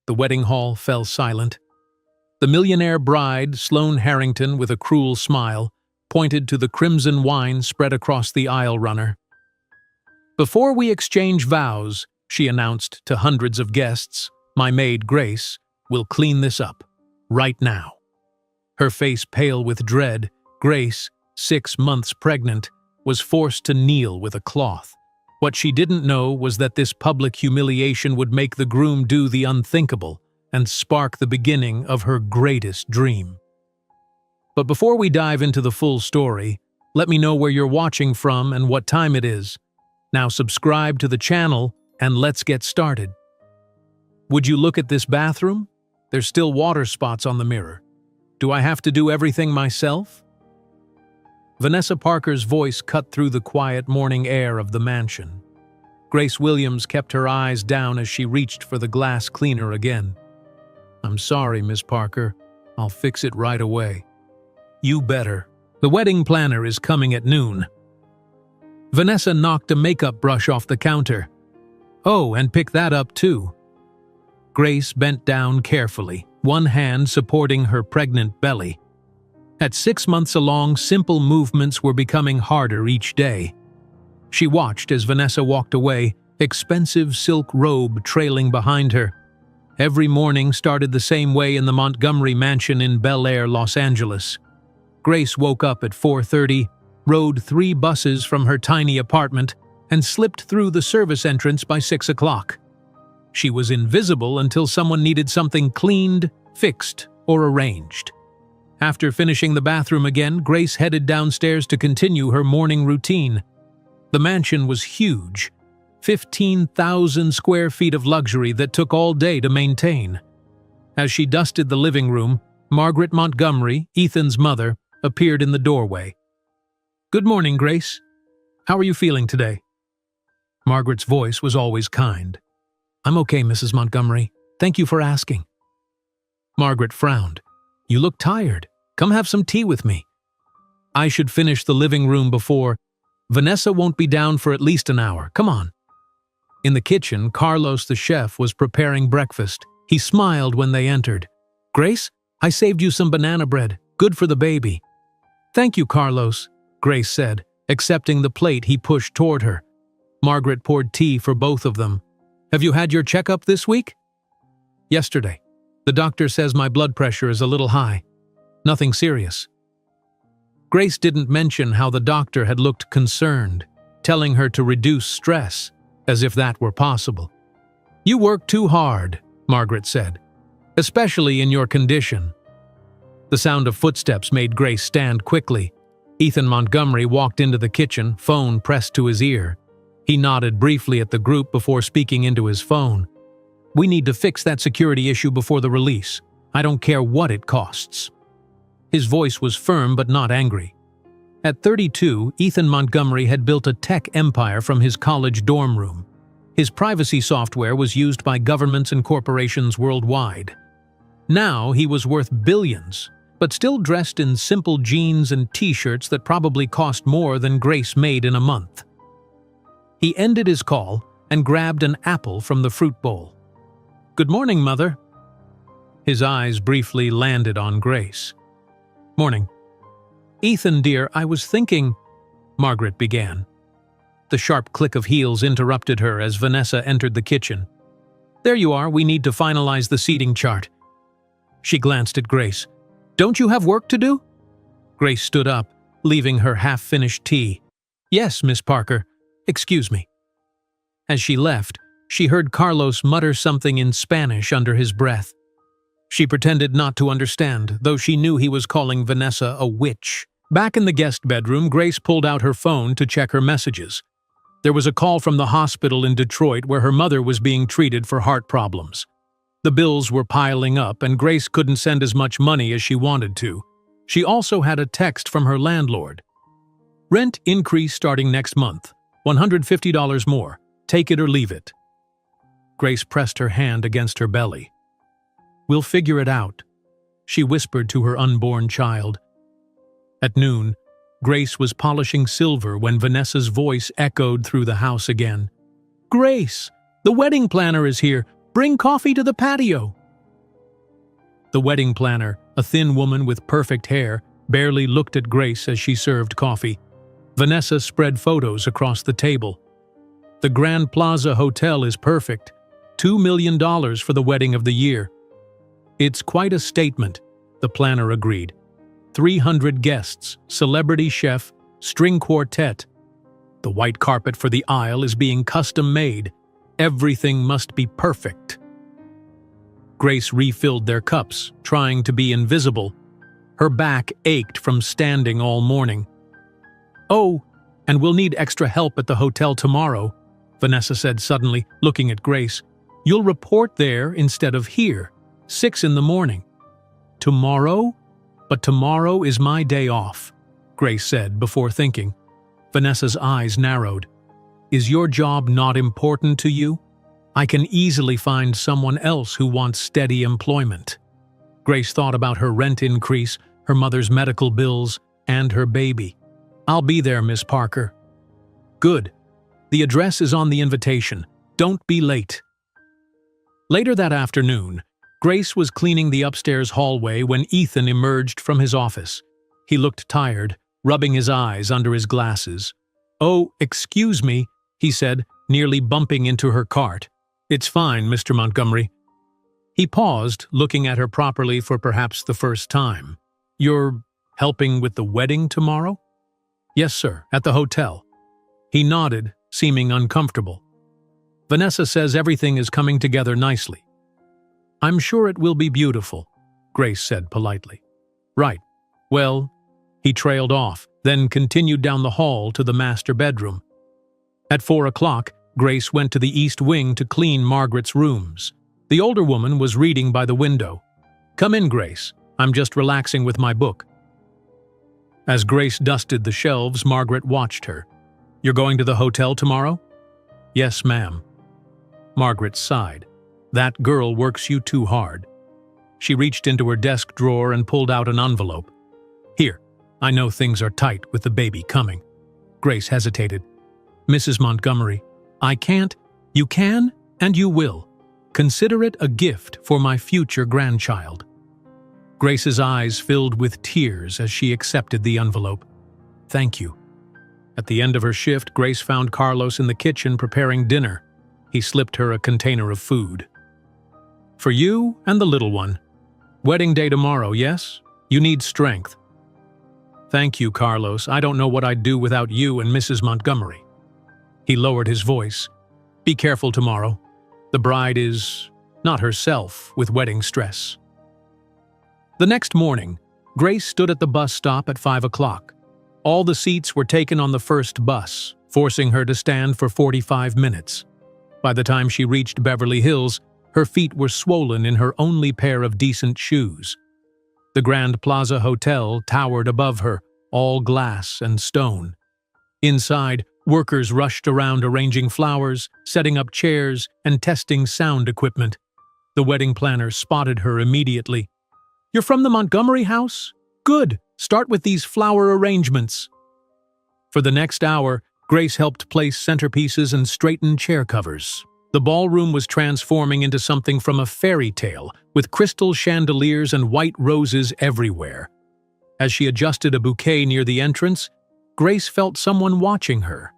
The wedding hall fell silent. The millionaire bride, Sloane Harrington, with a cruel smile, pointed to the crimson wine spread across the aisle runner. "Before we exchange vows," she announced to hundreds of guests, "my maid, Grace, will clean this up, right now." Her face pale with dread, Grace, 6 months pregnant, was forced to kneel with a cloth. What she didn't know was that this public humiliation would make the groom do the unthinkable and spark the beginning of her greatest dream. But before we dive into the full story, let me know where you're watching from and what time it is. Now subscribe to the channel and let's get started. Would you look at this bathroom? There's still water spots on the mirror. Do I have to do everything myself? Vanessa Parker's voice cut through the quiet morning air of the mansion. Grace Williams kept her eyes down as she reached for the glass cleaner again. "I'm sorry, Miss Parker. I'll fix it right away." "You better. The wedding planner is coming at noon." Vanessa knocked a makeup brush off the counter. "Oh, and pick that up too." Grace bent down carefully, one hand supporting her pregnant belly. At 6 months along, simple movements were becoming harder each day. She watched as Vanessa walked away, expensive silk robe trailing behind her. Every morning started the same way in the Montgomery mansion in Bel Air, Los Angeles. Grace woke up at 4:30, rode 3 buses from her tiny apartment, and slipped through the service entrance by 6 o'clock. She was invisible until someone needed something cleaned, fixed, or arranged. After finishing the bathroom again, Grace headed downstairs to continue her morning routine. The mansion was huge, 15,000 square feet of luxury that took all day to maintain. As she dusted the living room, Margaret Montgomery, Ethan's mother, appeared in the doorway. "Good morning, Grace. How are you feeling today?" Margaret's voice was always kind. "I'm okay, Mrs. Montgomery. Thank you for asking." Margaret frowned. "You look tired. Come have some tea with me." "I should finish the living room before. Vanessa won't be down for at least an hour. Come on." In the kitchen, Carlos the chef was preparing breakfast. He smiled when they entered. "Grace, I saved you some banana bread. Good for the baby." "Thank you, Carlos," Grace said, accepting the plate he pushed toward her. Margaret poured tea for both of them. "Have you had your checkup this week?" "Yesterday. The doctor says my blood pressure is a little high. Nothing serious." Grace didn't mention how the doctor had looked concerned, telling her to reduce stress, as if that were possible. "You work too hard," Margaret said, "especially in your condition." The sound of footsteps made Grace stand quickly. Ethan Montgomery walked into the kitchen, phone pressed to his ear. He nodded briefly at the group before speaking into his phone. "We need to fix that security issue before the release. I don't care what it costs." His voice was firm but not angry. At 32, Ethan Montgomery had built a tech empire from his college dorm room. His privacy software was used by governments and corporations worldwide. Now he was worth billions, but still dressed in simple jeans and t-shirts that probably cost more than Grace made in a month. He ended his call and grabbed an apple from the fruit bowl. "Good morning, Mother." His eyes briefly landed on Grace. "Morning." "Ethan, dear, I was thinking," Margaret began. The sharp click of heels interrupted her as Vanessa entered the kitchen. "There you are, we need to finalize the seating chart." She glanced at Grace. "Don't you have work to do?" Grace stood up, leaving her half-finished tea. "Yes, Miss Parker. Excuse me." As she left, she heard Carlos mutter something in Spanish under his breath. She pretended not to understand, though she knew he was calling Vanessa a witch. Back in the guest bedroom, Grace pulled out her phone to check her messages. There was a call from the hospital in Detroit where her mother was being treated for heart problems. The bills were piling up, and Grace couldn't send as much money as she wanted to. She also had a text from her landlord. "Rent increase starting next month. $150 more. Take it or leave it." Grace pressed her hand against her belly. "We'll figure it out," she whispered to her unborn child. At noon, Grace was polishing silver when Vanessa's voice echoed through the house again. "Grace, the wedding planner is here. Bring coffee to the patio." The wedding planner, a thin woman with perfect hair, barely looked at Grace as she served coffee. Vanessa spread photos across the table. The Grand Plaza Hotel is perfect. $2 million for the wedding of the year. It's quite a statement, the planner agreed. 300 guests, celebrity chef, string quartet. The white carpet for the aisle is being custom made. Everything must be perfect. Grace refilled their cups, trying to be invisible. Her back ached from standing all morning. "Oh, and we'll need extra help at the hotel tomorrow," Vanessa said suddenly, looking at Grace. "You'll report there instead of here, 6 in the morning." "Tomorrow? But tomorrow is my day off," Grace said before thinking. Vanessa's eyes narrowed. "Is your job not important to you? I can easily find someone else who wants steady employment." Grace thought about her rent increase, her mother's medical bills, and her baby. "I'll be there, Miss Parker." "Good. The address is on the invitation. Don't be late." Later that afternoon, Grace was cleaning the upstairs hallway when Ethan emerged from his office. He looked tired, rubbing his eyes under his glasses. "Oh, excuse me," he said, nearly bumping into her cart. "It's fine, Mr. Montgomery." He paused, looking at her properly for perhaps the first time. "You're helping with the wedding tomorrow?" "Yes, sir, at the hotel." He nodded, seeming uncomfortable. "Vanessa says everything is coming together nicely." "I'm sure it will be beautiful," Grace said politely. "Right. Well," he trailed off, then continued down the hall to the master bedroom. At 4 o'clock, Grace went to the east wing to clean Margaret's rooms. The older woman was reading by the window. "Come in, Grace. I'm just relaxing with my book." As Grace dusted the shelves, Margaret watched her. "You're going to the hotel tomorrow?" "Yes, ma'am." Margaret sighed. "That girl works you too hard." She reached into her desk drawer and pulled out an envelope. "Here, I know things are tight with the baby coming." Grace hesitated. "Mrs. Montgomery, I can't." "You can, and you will. Consider it a gift for my future grandchild." Grace's eyes filled with tears as she accepted the envelope. "Thank you." At the end of her shift, Grace found Carlos in the kitchen preparing dinner. He slipped her a container of food. "For you and the little one. Wedding day tomorrow, yes? You need strength." "Thank you, Carlos. I don't know what I'd do without you and Mrs. Montgomery." He lowered his voice. "Be careful tomorrow. The bride is not herself with wedding stress." The next morning, Grace stood at the bus stop at 5 o'clock. All the seats were taken on the first bus, forcing her to stand for 45 minutes. By the time she reached Beverly Hills, her feet were swollen in her only pair of decent shoes. The Grand Plaza Hotel towered above her, all glass and stone. Inside, workers rushed around arranging flowers, setting up chairs, and testing sound equipment. The wedding planner spotted her immediately. "You're from the Montgomery house? Good. Start with these flower arrangements." For the next hour, Grace helped place centerpieces and straighten chair covers. The ballroom was transforming into something from a fairy tale, with crystal chandeliers and white roses everywhere. As she adjusted a bouquet near the entrance, Grace felt someone watching her.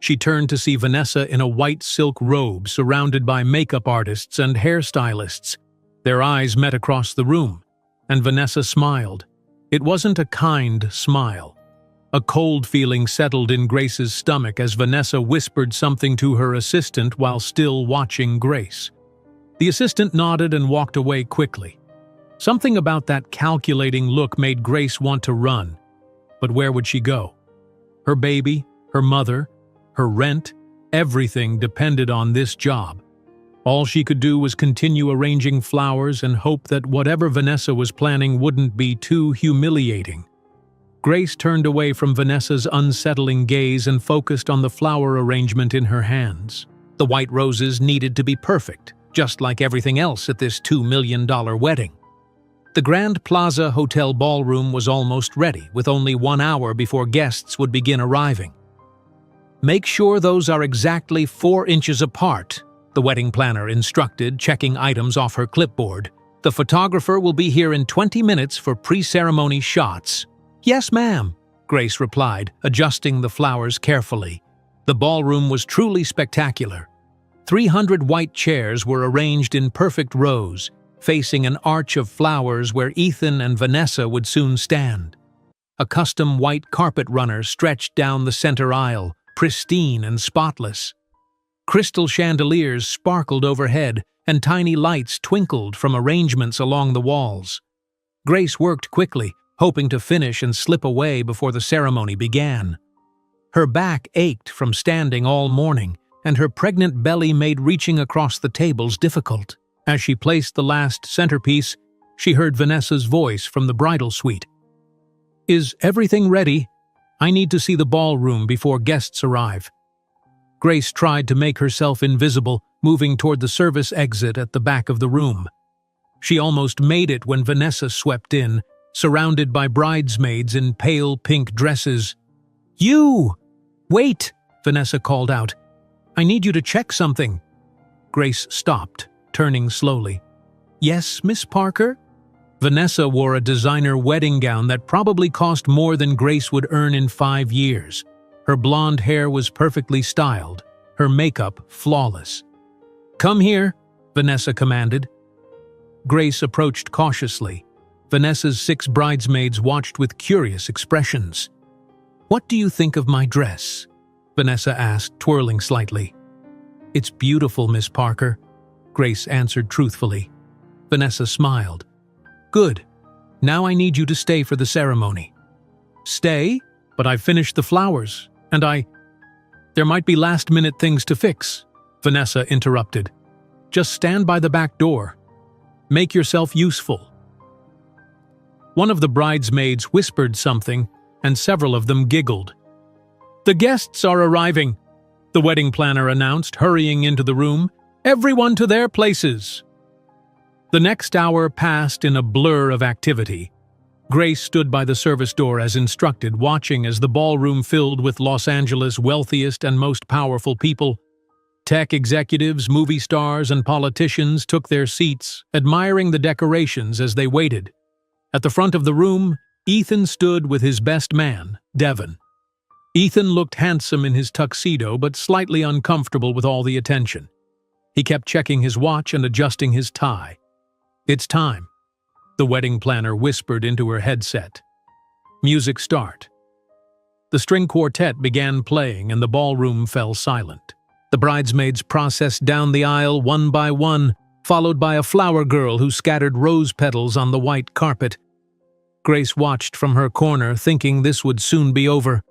She turned to see Vanessa in a white silk robe surrounded by makeup artists and hairstylists. Their eyes met across the room, and Vanessa smiled. It wasn't a kind smile. A cold feeling settled in Grace's stomach as Vanessa whispered something to her assistant while still watching Grace. The assistant nodded and walked away quickly. Something about that calculating look made Grace want to run. But where would she go? Her baby, her mother, her rent, everything depended on this job. All she could do was continue arranging flowers and hope that whatever Vanessa was planning wouldn't be too humiliating. Grace turned away from Vanessa's unsettling gaze and focused on the flower arrangement in her hands. The white roses needed to be perfect, just like everything else at this $2 million wedding. The Grand Plaza Hotel ballroom was almost ready, with only 1 hour before guests would begin arriving. "Make sure those are exactly 4 inches apart," the wedding planner instructed, checking items off her clipboard. The photographer will be here in 20 minutes for pre-ceremony shots." "Yes, ma'am," Grace replied, adjusting the flowers carefully. The ballroom was truly spectacular. 300 white chairs were arranged in perfect rows, facing an arch of flowers where Ethan and Vanessa would soon stand. A custom white carpet runner stretched down the center aisle, pristine and spotless. Crystal chandeliers sparkled overhead, and tiny lights twinkled from arrangements along the walls. Grace worked quickly, hoping to finish and slip away before the ceremony began. Her back ached from standing all morning, and her pregnant belly made reaching across the tables difficult. As she placed the last centerpiece, she heard Vanessa's voice from the bridal suite. "Is everything ready? I need to see the ballroom before guests arrive." Grace tried to make herself invisible, moving toward the service exit at the back of the room. She almost made it when Vanessa swept in, surrounded by bridesmaids in pale pink dresses. "You! Wait!" Vanessa called out. "I need you to check something." Grace stopped, turning slowly. "Yes, Miss Parker?" Vanessa wore a designer wedding gown that probably cost more than Grace would earn in 5 years. Her blonde hair was perfectly styled, her makeup flawless. "Come here," Vanessa commanded. Grace approached cautiously. Vanessa's 6 bridesmaids watched with curious expressions. "What do you think of my dress?" Vanessa asked, twirling slightly. "It's beautiful, Miss Parker," Grace answered truthfully. Vanessa smiled. "Good. Now I need you to stay for the ceremony." "Stay? But I've finished the flowers, and There might be last-minute things to fix," Vanessa interrupted. "Just stand by the back door. Make yourself useful." One of the bridesmaids whispered something, and several of them giggled. "The guests are arriving," the wedding planner announced, hurrying into the room. "Everyone to their places." The next hour passed in a blur of activity. Grace stood by the service door as instructed, watching as the ballroom filled with Los Angeles' wealthiest and most powerful people. Tech executives, movie stars, and politicians took their seats, admiring the decorations as they waited. At the front of the room, Ethan stood with his best man, Devon. Ethan looked handsome in his tuxedo, but slightly uncomfortable with all the attention. He kept checking his watch and adjusting his tie. "It's time," the wedding planner whispered into her headset. "Music start." The string quartet began playing and the ballroom fell silent. The bridesmaids processed down the aisle one by one, followed by a flower girl who scattered rose petals on the white carpet. Grace watched from her corner, thinking this would soon be over.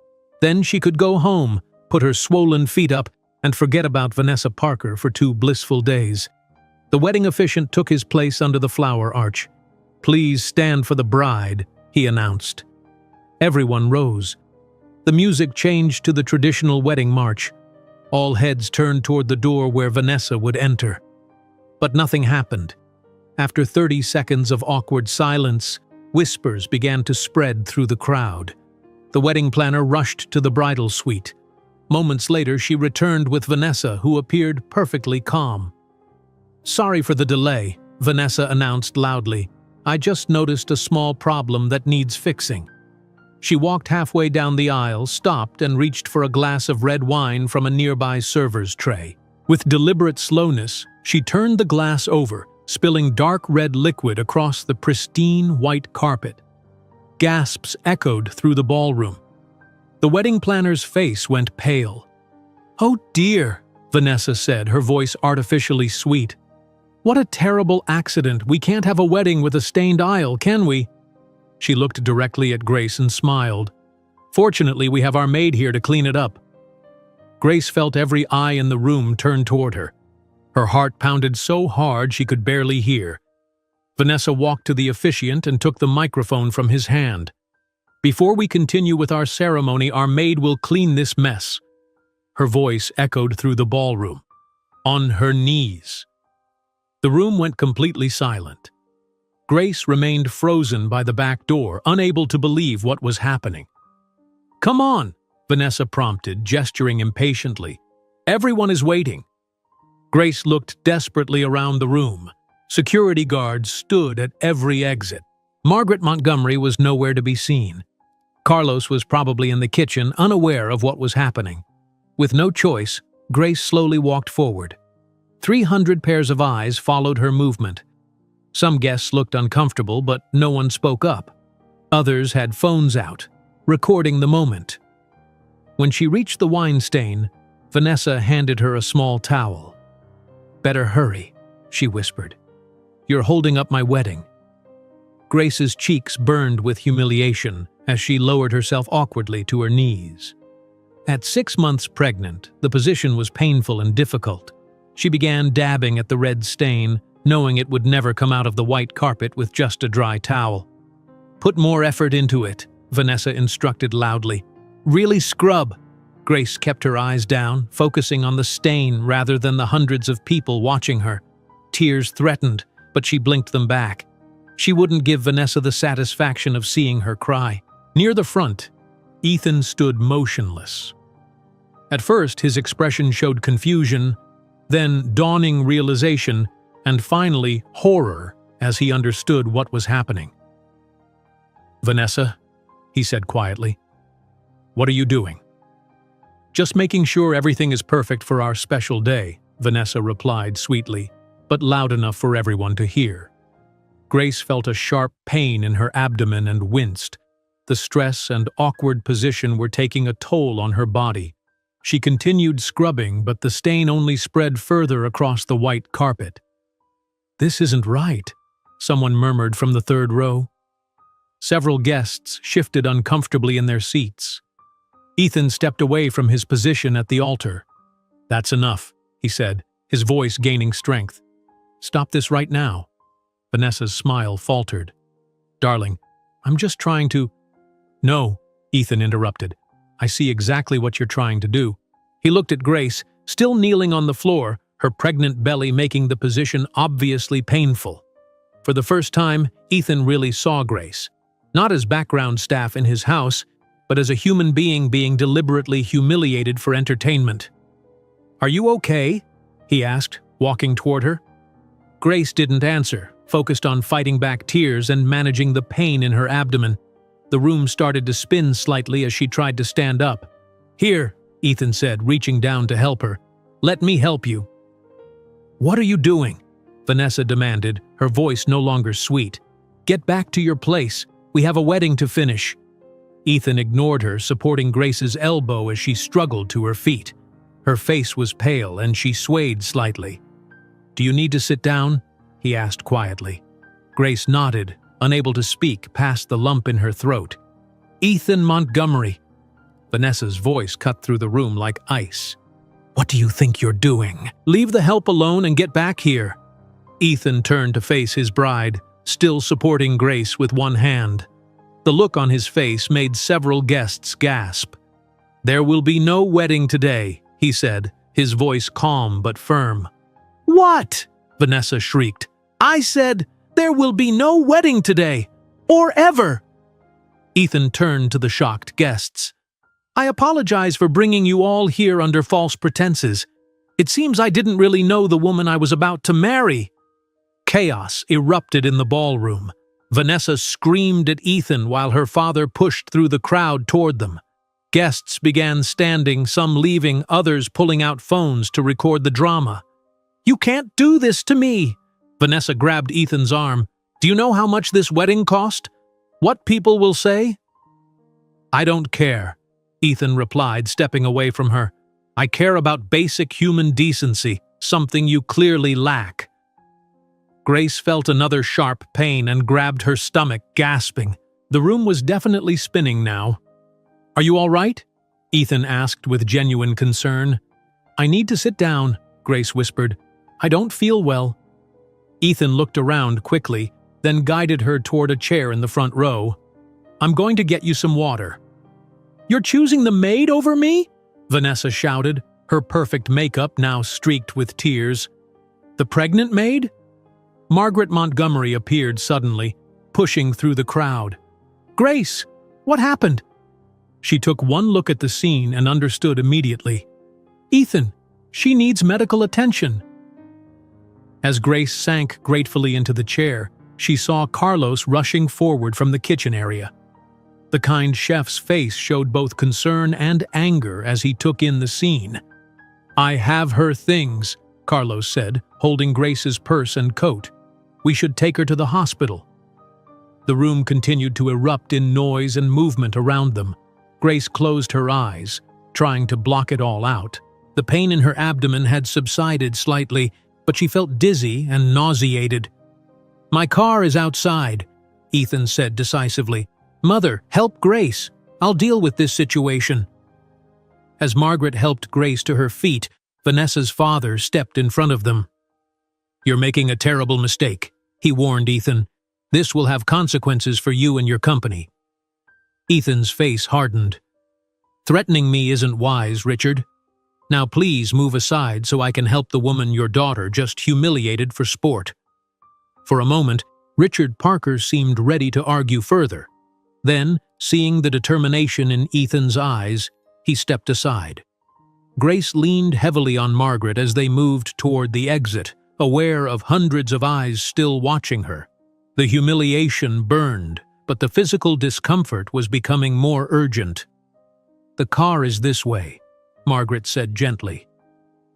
Then she could go home, put her swollen feet up, and forget about Vanessa Parker for 2 blissful days. The wedding officiant took his place under the flower arch. "Please stand for the bride," he announced. Everyone rose. The music changed to the traditional wedding march. All heads turned toward the door where Vanessa would enter. But nothing happened. After 30 seconds of awkward silence, whispers began to spread through the crowd. The wedding planner rushed to the bridal suite. Moments later, she returned with Vanessa, who appeared perfectly calm. "Sorry for the delay," Vanessa announced loudly. "I just noticed a small problem that needs fixing." She walked halfway down the aisle, stopped, and reached for a glass of red wine from a nearby server's tray. With deliberate slowness, she turned the glass over, spilling dark red liquid across the pristine white carpet. Gasps echoed through the ballroom. The wedding planner's face went pale. "Oh dear," Vanessa said, her voice artificially sweet. "What a terrible accident. We can't have a wedding with a stained aisle, can we?" She looked directly at Grace and smiled. "Fortunately, we have our maid here to clean it up." Grace felt every eye in the room turn toward her. Her heart pounded so hard she could barely hear. Vanessa walked to the officiant and took the microphone from his hand. "Before we continue with our ceremony, our maid will clean this mess." Her voice echoed through the ballroom. "On her knees." The room went completely silent. Grace remained frozen by the back door, unable to believe what was happening. "Come on," Vanessa prompted, gesturing impatiently. "Everyone is waiting." Grace looked desperately around the room. Security guards stood at every exit. Margaret Montgomery was nowhere to be seen. Carlos was probably in the kitchen, unaware of what was happening. With no choice, Grace slowly walked forward. 300 pairs of eyes followed her movement. Some guests looked uncomfortable, but no one spoke up. Others had phones out, recording the moment. When she reached the wine stain, Vanessa handed her a small towel. "Better hurry," she whispered. "You're holding up my wedding." Grace's cheeks burned with humiliation as she lowered herself awkwardly to her knees. At 6 months pregnant, the position was painful and difficult. She began dabbing at the red stain, knowing it would never come out of the white carpet with just a dry towel. "Put more effort into it," Vanessa instructed loudly. "Really scrub." Grace kept her eyes down, focusing on the stain rather than the hundreds of people watching her. Tears threatened, but she blinked them back. She wouldn't give Vanessa the satisfaction of seeing her cry. Near the front, Ethan stood motionless. At first, his expression showed confusion, then dawning realization, and finally horror as he understood what was happening. "Vanessa," he said quietly, "what are you doing?" "Just making sure everything is perfect for our special day," Vanessa replied sweetly, but loud enough for everyone to hear. Grace felt a sharp pain in her abdomen and winced. The stress and awkward position were taking a toll on her body. She continued scrubbing, but the stain only spread further across the white carpet. "This isn't right," someone murmured from the third row. Several guests shifted uncomfortably in their seats. Ethan stepped away from his position at the altar. "That's enough," he said, his voice gaining strength. "Stop this right now." Vanessa's smile faltered. "Darling, I'm just trying to—" "No," Ethan interrupted. "I see exactly what you're trying to do." He looked at Grace, still kneeling on the floor, her pregnant belly making the position obviously painful. For the first time, Ethan really saw Grace, not as background staff in his house, but as a human being deliberately humiliated for entertainment. "Are you okay?" he asked, walking toward her. Grace didn't answer, focused on fighting back tears and managing the pain in her abdomen. The room started to spin slightly as she tried to stand up. "Here," Ethan said, reaching down to help her. "Let me help you." "What are you doing?" Vanessa demanded, her voice no longer sweet. "Get back to your place. We have a wedding to finish." Ethan ignored her, supporting Grace's elbow as she struggled to her feet. Her face was pale and she swayed slightly. "Do you need to sit down?" he asked quietly. Grace nodded, unable to speak past the lump in her throat. "Ethan Montgomery." Vanessa's voice cut through the room like ice. "What do you think you're doing? Leave the help alone and get back here." Ethan turned to face his bride, still supporting Grace with one hand. The look on his face made several guests gasp. "There will be no wedding today," he said, his voice calm but firm. "What?" Vanessa shrieked. "I said, there will be no wedding today, or ever." Ethan turned to the shocked guests. "I apologize for bringing you all here under false pretenses. It seems I didn't really know the woman I was about to marry." Chaos erupted in the ballroom. Vanessa screamed at Ethan while her father pushed through the crowd toward them. Guests began standing, some leaving, others pulling out phones to record the drama. "You can't do this to me!" Vanessa grabbed Ethan's arm. "Do you know how much this wedding cost? What people will say?" "I don't care," Ethan replied, stepping away from her. "I care about basic human decency, something you clearly lack." Grace felt another sharp pain and grabbed her stomach, gasping. The room was definitely spinning now. "Are you all right?" Ethan asked with genuine concern. "I need to sit down," Grace whispered. "I don't feel well." Ethan looked around quickly, then guided her toward a chair in the front row. "I'm going to get you some water." "You're choosing the maid over me?" Vanessa shouted, her perfect makeup now streaked with tears. "The pregnant maid?" Margaret Montgomery appeared suddenly, pushing through the crowd. "Grace, what happened?" She took one look at the scene and understood immediately. "Ethan, she needs medical attention." As Grace sank gratefully into the chair, she saw Carlos rushing forward from the kitchen area. The kind chef's face showed both concern and anger as he took in the scene. "I have her things," Carlos said, holding Grace's purse and coat. "We should take her to the hospital." The room continued to erupt in noise and movement around them. Grace closed her eyes, trying to block it all out. The pain in her abdomen had subsided slightly, but she felt dizzy and nauseated. "My car is outside," Ethan said decisively. "Mother, help Grace. I'll deal with this situation." As Margaret helped Grace to her feet, Vanessa's father stepped in front of them. "You're making a terrible mistake," he warned Ethan. "This will have consequences for you and your company." Ethan's face hardened. "Threatening me isn't wise, Richard. Now please move aside so I can help the woman your daughter just humiliated for sport." For a moment, Richard Parker seemed ready to argue further. Then, seeing the determination in Ethan's eyes, he stepped aside. Grace leaned heavily on Margaret as they moved toward the exit, aware of hundreds of eyes still watching her. The humiliation burned, but the physical discomfort was becoming more urgent. "The car is this way," Margaret said gently.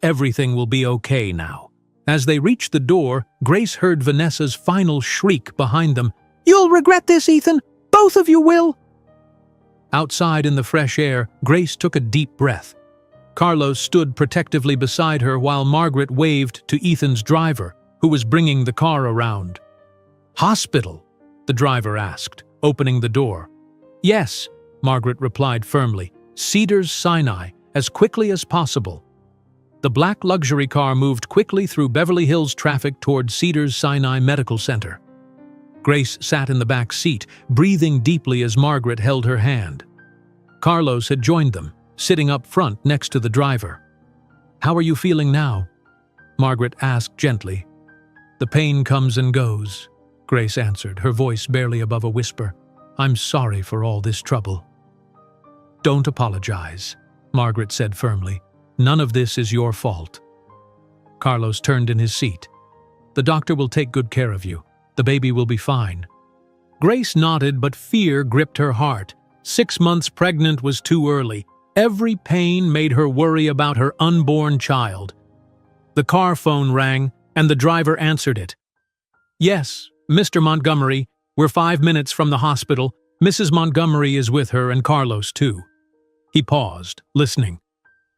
"Everything will be okay now." As they reached the door, Grace heard Vanessa's final shriek behind them. "You'll regret this, Ethan! Both of you will!" Outside in the fresh air, Grace took a deep breath. Carlos stood protectively beside her while Margaret waved to Ethan's driver, who was bringing the car around. "Hospital?" the driver asked, opening the door. "Yes," Margaret replied firmly. "Cedars-Sinai, as quickly as possible." The black luxury car moved quickly through Beverly Hills traffic toward Cedars-Sinai Medical Center. Grace sat in the back seat, breathing deeply as Margaret held her hand. Carlos had joined them, sitting up front next to the driver. "How are you feeling now?" Margaret asked gently. "The pain comes and goes," Grace answered, her voice barely above a whisper. "I'm sorry for all this trouble." "Don't apologize," Margaret said firmly. "None of this is your fault." Carlos turned in his seat. "The doctor will take good care of you. The baby will be fine." Grace nodded, but fear gripped her heart. 6 months pregnant was too early. Every pain made her worry about her unborn child. The car phone rang, and the driver answered it. "Yes, Mr. Montgomery, we're 5 minutes from the hospital. Mrs. Montgomery is with her and Carlos, too." He paused, listening.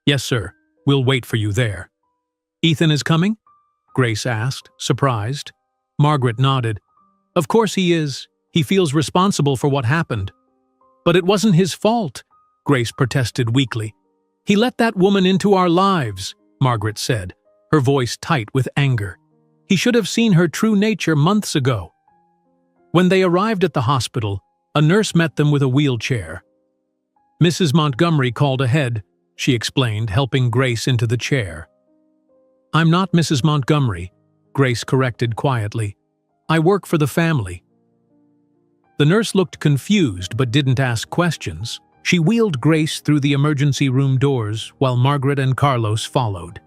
"Yes, sir. We'll wait for you there." "Ethan is coming?" Grace asked, surprised. Margaret nodded. "Of course he is. He feels responsible for what happened." "But it wasn't his fault," Grace protested weakly. "He let that woman into our lives," Margaret said, her voice tight with anger. "He should have seen her true nature months ago." When they arrived at the hospital, a nurse met them with a wheelchair. "Mrs. Montgomery called ahead," she explained, helping Grace into the chair. "I'm not Mrs. Montgomery," Grace corrected quietly. "I work for the family." The nurse looked confused but didn't ask questions. She wheeled Grace through the emergency room doors while Margaret and Carlos followed.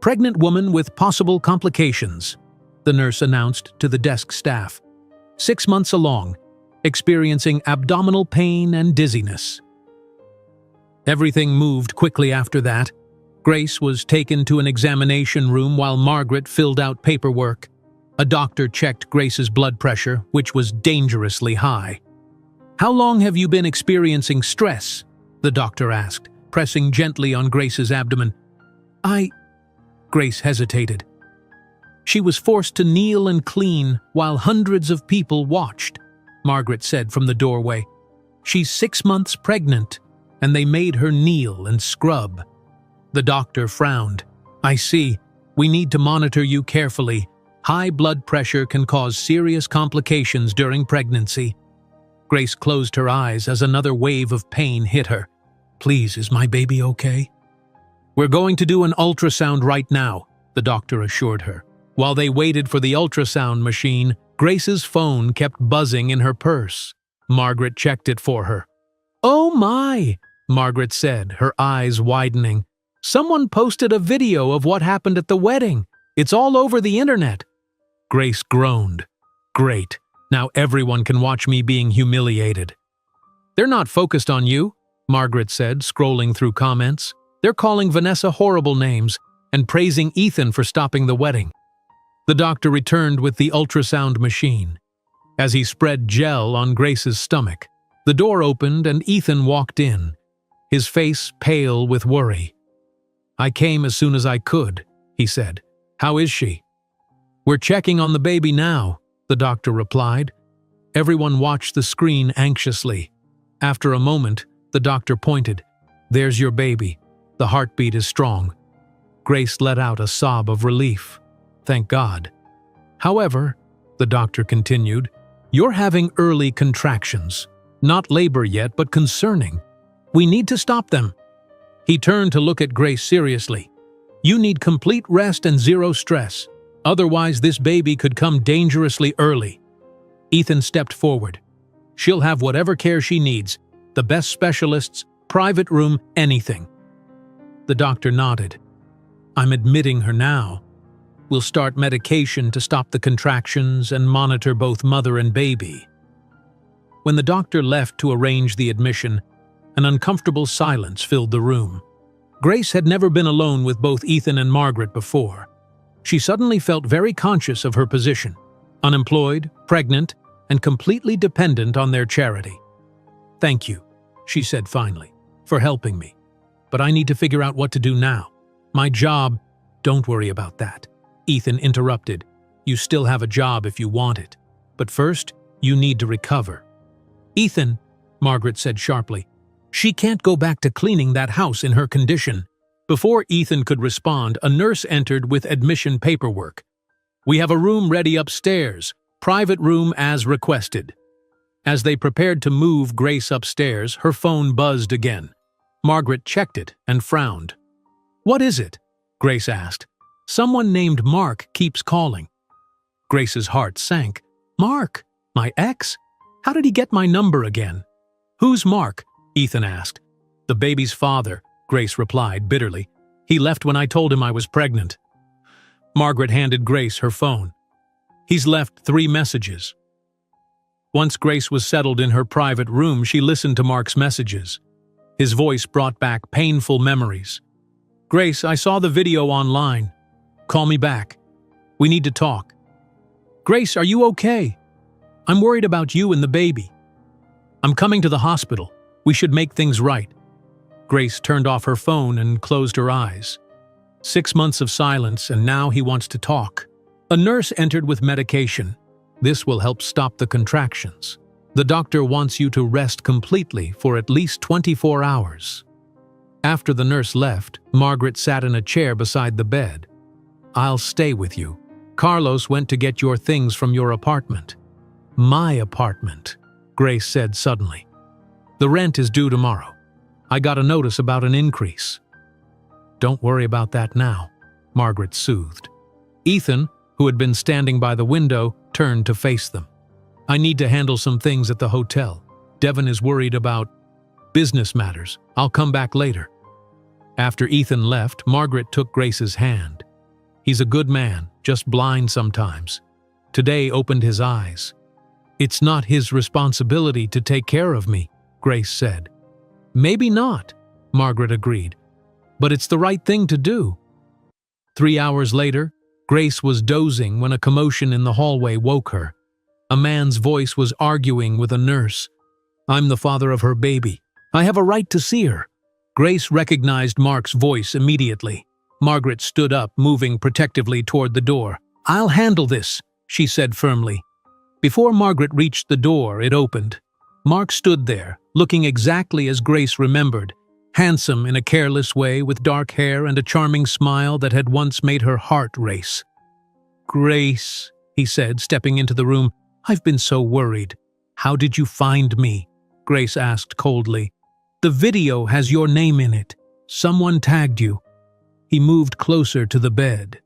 "Pregnant woman with possible complications," the nurse announced to the desk staff. 6 months along, experiencing abdominal pain and dizziness. Everything moved quickly after that. Grace was taken to an examination room while Margaret filled out paperwork. A doctor checked Grace's blood pressure, which was dangerously high. "How long have you been experiencing stress?" the doctor asked, pressing gently on Grace's abdomen. Grace hesitated. She was forced to kneel and clean while hundreds of people watched, Margaret said from the doorway. "She's 6 months pregnant, and they made her kneel and scrub." The doctor frowned. "I see. We need to monitor you carefully. High blood pressure can cause serious complications during pregnancy." Grace closed her eyes as another wave of pain hit her. "Please, is my baby okay?" "We're going to do an ultrasound right now," the doctor assured her. While they waited for the ultrasound machine, Grace's phone kept buzzing in her purse. Margaret checked it for her. "Oh my," Margaret said, her eyes widening. "Someone posted a video of what happened at the wedding. It's all over the internet." Grace groaned. "Great. Now everyone can watch me being humiliated." "They're not focused on you," Margaret said, scrolling through comments. "They're calling Vanessa horrible names and praising Ethan for stopping the wedding." The doctor returned with the ultrasound machine. As he spread gel on Grace's stomach, the door opened and Ethan walked in, his face pale with worry. "I came as soon as I could," he said. "How is she?" "We're checking on the baby now," the doctor replied. Everyone watched the screen anxiously. After a moment, the doctor pointed. "There's your baby. The heartbeat is strong." Grace let out a sob of relief. "Thank God." "However," the doctor continued, "you're having early contractions. Not labor yet, but concerning. We need to stop them." He turned to look at Grace seriously. "You need complete rest and zero stress. Otherwise, this baby could come dangerously early." Ethan stepped forward. "She'll have whatever care she needs. The best specialists, private room, anything." The doctor nodded. "I'm admitting her now. We'll start medication to stop the contractions and monitor both mother and baby." When the doctor left to arrange the admission, an uncomfortable silence filled the room. Grace had never been alone with both Ethan and Margaret before. She suddenly felt very conscious of her position, unemployed, pregnant, and completely dependent on their charity. "Thank you," she said finally, "for helping me. But I need to figure out what to do now. My job—" "Don't worry about that," Ethan interrupted. "You still have a job if you want it. But first, you need to recover." "Ethan," Margaret said sharply, "she can't go back to cleaning that house in her condition." Before Ethan could respond, a nurse entered with admission paperwork. "We have a room ready upstairs, private room as requested." As they prepared to move Grace upstairs, her phone buzzed again. Margaret checked it and frowned. "What is it?" Grace asked. "Someone named Mark keeps calling." Grace's heart sank. "Mark? My ex? How did he get my number again?" "Who's Mark?" Ethan asked. "The baby's father," Grace replied bitterly. "He left when I told him I was pregnant." Margaret handed Grace her phone. "He's left 3 messages." Once Grace was settled in her private room, she listened to Mark's messages. His voice brought back painful memories. "Grace, I saw the video online. Call me back. We need to talk." "Grace, are you okay? I'm worried about you and the baby." "I'm coming to the hospital. We should make things right." Grace turned off her phone and closed her eyes. 6 months of silence, and now he wants to talk. A nurse entered with medication. "This will help stop the contractions. The doctor wants you to rest completely for at least 24 hours. After the nurse left, Margaret sat in a chair beside the bed. "I'll stay with you. Carlos went to get your things from your apartment." "My apartment," Grace said suddenly. "The rent is due tomorrow. I got a notice about an increase." "Don't worry about that now," Margaret soothed. Ethan, who had been standing by the window, turned to face them. "I need to handle some things at the hotel. Devin is worried about business matters. I'll come back later." After Ethan left, Margaret took Grace's hand. "He's a good man, just blind sometimes. Today opened his eyes." "It's not his responsibility to take care of me," Grace said. "Maybe not," Margaret agreed. "But it's the right thing to do." 3 hours later, Grace was dozing when a commotion in the hallway woke her. A man's voice was arguing with a nurse. "I'm the father of her baby. I have a right to see her." Grace recognized Mark's voice immediately. Margaret stood up, moving protectively toward the door. "I'll handle this," she said firmly. Before Margaret reached the door, it opened. Mark stood there, looking exactly as Grace remembered, handsome in a careless way with dark hair and a charming smile that had once made her heart race. "Grace," he said, stepping into the room, "I've been so worried." "How did you find me?" Grace asked coldly. "The video has your name in it. Someone tagged you." He moved closer to the bed.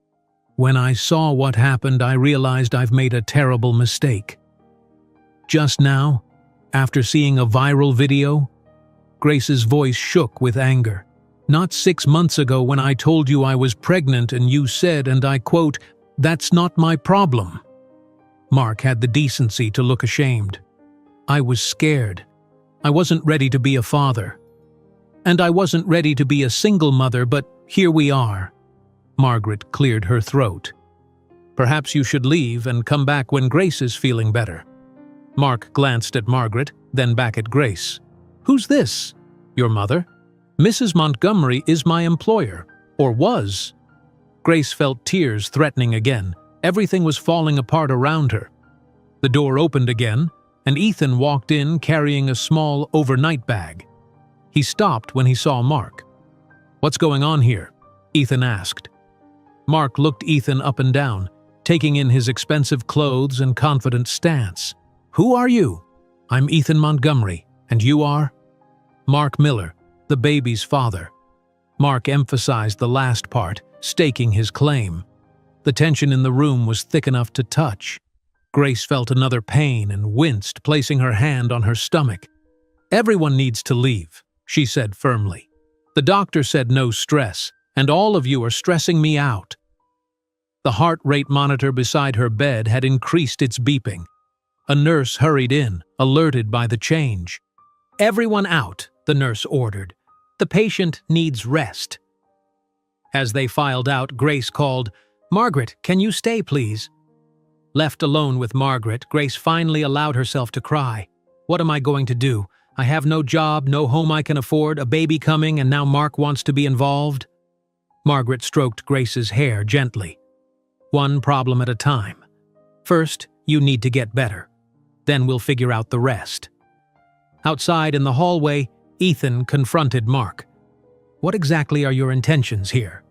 "When I saw what happened, I realized I've made a terrible mistake." "Just now, after seeing a viral video?" Grace's voice shook with anger. Not 6 months ago when I told you I was pregnant and you said, and I quote, 'That's not my problem.'" Mark had the decency to look ashamed. "I was scared. I wasn't ready to be a father. And I wasn't ready to be a single mother, but here we are." Margaret cleared her throat. "Perhaps you should leave and come back when Grace is feeling better." Mark glanced at Margaret, then back at Grace. "Who's this? Your mother? Mrs. Montgomery is my employer, or was." Grace felt tears threatening again. Everything was falling apart around her. The door opened again, and Ethan walked in carrying a small overnight bag. He stopped when he saw Mark. "What's going on here?" Ethan asked. Mark looked Ethan up and down, taking in his expensive clothes and confident stance. "Who are you?" "I'm Ethan Montgomery, and you are?" "Mark Miller, the baby's father." Mark emphasized the last part, staking his claim. The tension in the room was thick enough to touch. Grace felt another pain and winced, placing her hand on her stomach. "Everyone needs to leave," she said firmly. "The doctor said no stress, and all of you are stressing me out." The heart rate monitor beside her bed had increased its beeping. A nurse hurried in, alerted by the change. "Everyone out," the nurse ordered. "The patient needs rest." As they filed out, Grace called, "Margaret, can you stay, please?" Left alone with Margaret, Grace finally allowed herself to cry. "What am I going to do? I have no job, no home I can afford, a baby coming, and now Mark wants to be involved." Margaret stroked Grace's hair gently. "One problem at a time. First, you need to get better. Then we'll figure out the rest." Outside in the hallway, Ethan confronted Mark. "What exactly are your intentions here?"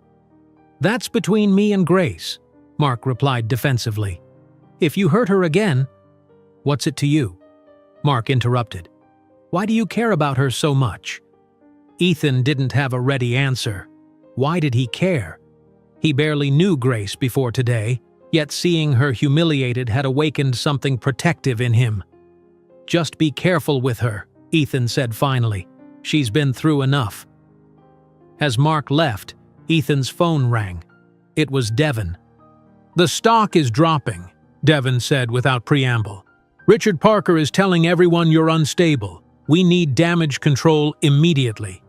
"That's between me and Grace," Mark replied defensively. "If you hurt her again—" "What's it to you?" Mark interrupted. "Why do you care about her so much?" Ethan didn't have a ready answer. Why did he care? He barely knew Grace before today, yet seeing her humiliated had awakened something protective in him. "Just be careful with her," Ethan said finally. "She's been through enough." As Mark left, Ethan's phone rang. It was Devon. "The stock is dropping," Devon said without preamble. "Richard Parker is telling everyone you're unstable. We need damage control immediately."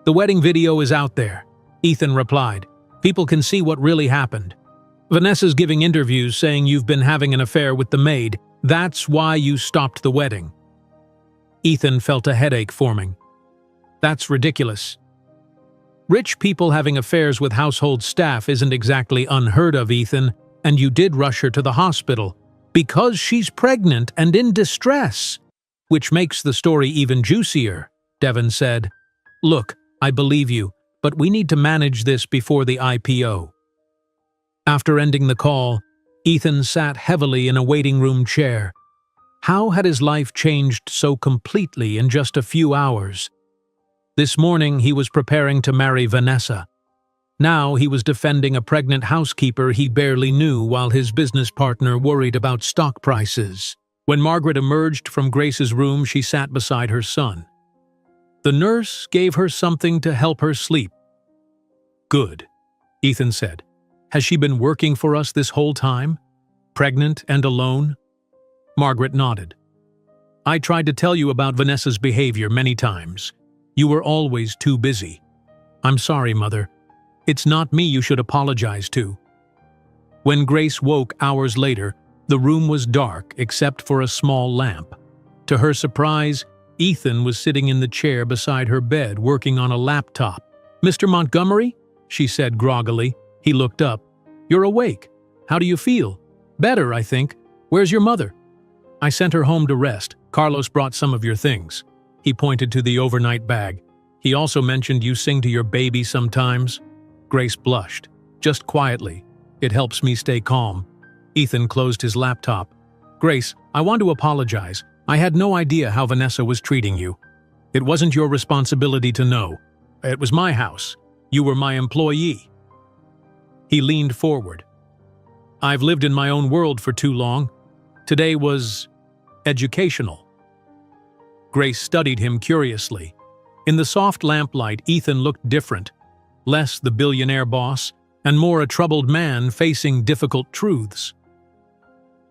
"The wedding video is out there," Ethan replied. "People can see what really happened. Vanessa's giving interviews saying you've been having an affair with the maid. That's why you stopped the wedding." Ethan felt a headache forming. "That's ridiculous. Rich people having affairs with household staff isn't exactly unheard of, Ethan, and you did rush her to the hospital because she's pregnant and in distress, which makes the story even juicier," Devon said. "Look, I believe you, but we need to manage this before the IPO." After ending the call, Ethan sat heavily in a waiting room chair. How had his life changed so completely in just a few hours? This morning he was preparing to marry Vanessa. Now he was defending a pregnant housekeeper he barely knew while his business partner worried about stock prices. When Margaret emerged from Grace's room, she sat beside her son. The nurse gave her something to help her sleep. "Good," Ethan said. "Has she been working for us this whole time? Pregnant and alone?" Margaret nodded. "I tried to tell you about Vanessa's behavior many times. You were always too busy. I'm sorry, Mother. It's not me you should apologize to." When Grace woke hours later, the room was dark except for a small lamp. To her surprise, Ethan was sitting in the chair beside her bed working on a laptop. "Mr. Montgomery?" she said groggily. He looked up. "You're awake. How do you feel?" "Better, I think. Where's your mother?" "I sent her home to rest. Carlos brought some of your things." He pointed to the overnight bag. "He also mentioned you sing to your baby sometimes." Grace blushed, just quietly. "It helps me stay calm." Ethan closed his laptop. "Grace, I want to apologize. I had no idea how Vanessa was treating you. It wasn't your responsibility to know. It was my house. You were my employee." He leaned forward. "I've lived in my own world for too long. Today was educational." Grace studied him curiously. In the soft lamplight, Ethan looked different, less the billionaire boss and more a troubled man facing difficult truths.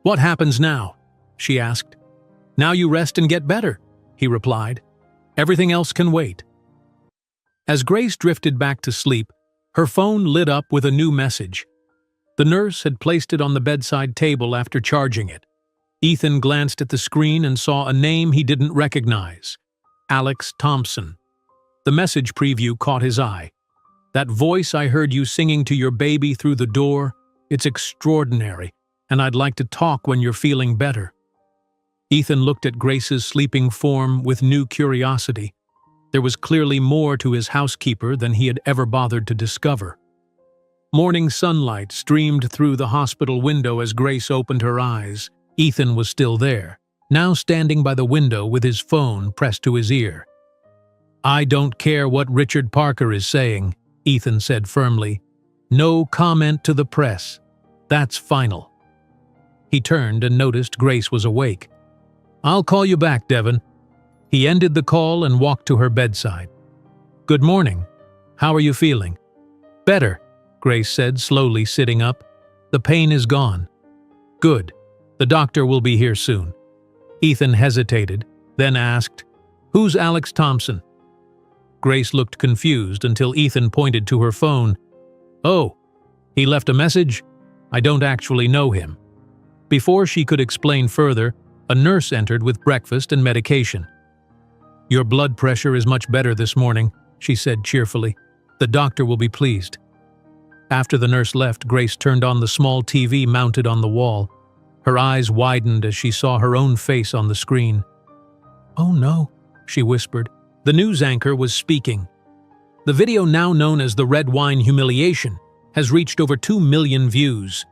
"What happens now?" she asked. "Now you rest and get better," he replied. "Everything else can wait." As Grace drifted back to sleep, her phone lit up with a new message. The nurse had placed it on the bedside table after charging it. Ethan glanced at the screen and saw a name he didn't recognize: Alex Thompson. The message preview caught his eye. "That voice I heard you singing to your baby through the door, it's extraordinary, and I'd like to talk when you're feeling better." Ethan looked at Grace's sleeping form with new curiosity. There was clearly more to his housekeeper than he had ever bothered to discover. Morning sunlight streamed through the hospital window as Grace opened her eyes. Ethan was still there, now standing by the window with his phone pressed to his ear. "I don't care what Richard Parker is saying," Ethan said firmly. "No comment to the press. That's final." He turned and noticed Grace was awake. "I'll call you back, Devon." He ended the call and walked to her bedside. "Good morning. How are you feeling?" "Better," Grace said, slowly sitting up. "The pain is gone." "Good. The doctor will be here soon." Ethan hesitated, then asked, "Who's Alex Thompson?" Grace looked confused until Ethan pointed to her phone. "Oh, he left a message? I don't actually know him." Before she could explain further, a nurse entered with breakfast and medication. "Your blood pressure is much better this morning," she said cheerfully. "The doctor will be pleased." After the nurse left, Grace turned on the small TV mounted on the wall. Her eyes widened as she saw her own face on the screen. "Oh no," she whispered. The news anchor was speaking. "The video, now known as the Red Wine Humiliation, has reached over 2 million views.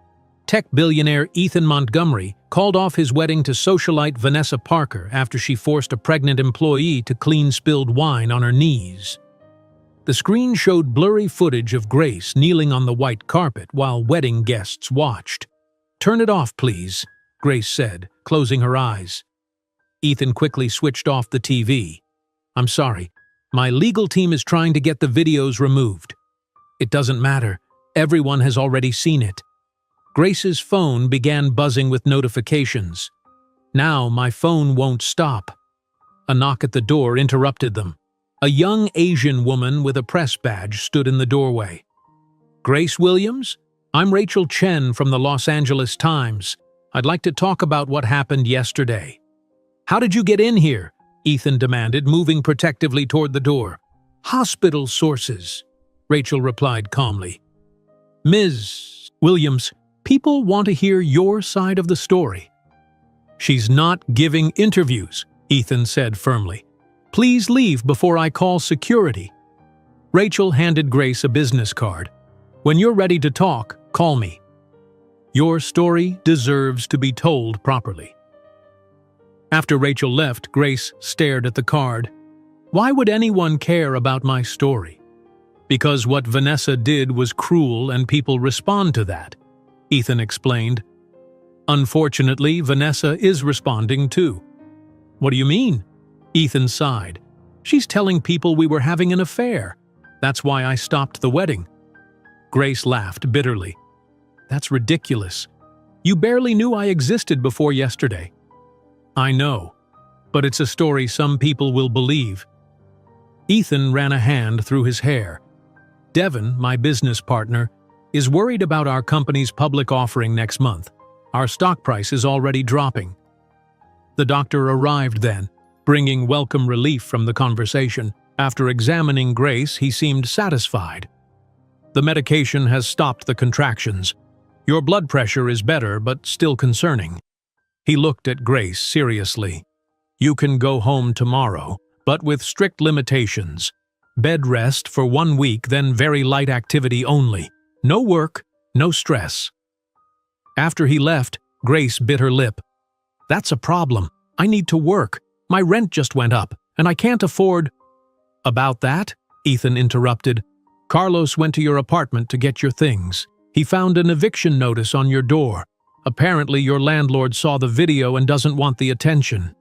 Tech billionaire Ethan Montgomery called off his wedding to socialite Vanessa Parker after she forced a pregnant employee to clean spilled wine on her knees." The screen showed blurry footage of Grace kneeling on the white carpet while wedding guests watched. "Turn it off, please," Grace said, closing her eyes. Ethan quickly switched off the TV. "I'm sorry. My legal team is trying to get the videos removed." "It doesn't matter. Everyone has already seen it." Grace's phone began buzzing with notifications. "Now my phone won't stop." A knock at the door interrupted them. A young Asian woman with a press badge stood in the doorway. "Grace Williams? I'm Rachel Chen from the Los Angeles Times. I'd like to talk about what happened yesterday." "How did you get in here?" Ethan demanded, moving protectively toward the door. "Hospital sources," Rachel replied calmly. "Ms. Williams, people want to hear your side of the story." "She's not giving interviews," Ethan said firmly. "Please leave before I call security." Rachel handed Grace a business card. "When you're ready to talk, call me. Your story deserves to be told properly." After Rachel left, Grace stared at the card. "Why would anyone care about my story?" "Because what Vanessa did was cruel and people respond to that," Ethan explained. "Unfortunately, Vanessa is responding too." "What do you mean?" Ethan sighed. "She's telling people we were having an affair. That's why I stopped the wedding." Grace laughed bitterly. "That's ridiculous. You barely knew I existed before yesterday." "I know, but it's a story some people will believe." Ethan ran a hand through his hair. "Devon, my business partner, is worried about our company's public offering next month. Our stock price is already dropping." The doctor arrived then, bringing welcome relief from the conversation. After examining Grace, he seemed satisfied. "The medication has stopped the contractions. Your blood pressure is better, but still concerning." He looked at Grace seriously. "You can go home tomorrow, but with strict limitations. Bed rest for 1 week, then very light activity only. No work, no stress." After he left, Grace bit her lip. "That's a problem. I need to work. My rent just went up, and I can't afford—" "About that?" Ethan interrupted. "Carlos went to your apartment to get your things. He found an eviction notice on your door. Apparently your landlord saw the video and doesn't want the attention."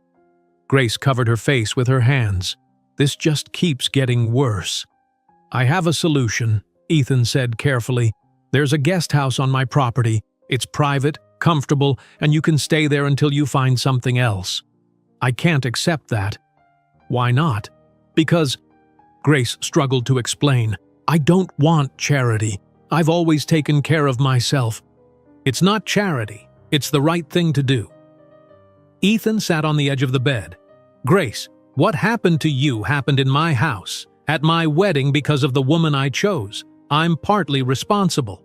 Grace covered her face with her hands. This just keeps getting worse. I have a solution, Ethan said carefully. There's a guest house on my property. It's private, comfortable, and you can stay there until you find something else. I can't accept that. Why not? Because, Grace struggled to explain, I don't want charity. I've always taken care of myself. It's not charity. It's the right thing to do. Ethan sat on the edge of the bed. Grace, what happened to you happened in my house, at my wedding because of the woman I chose. I'm partly responsible.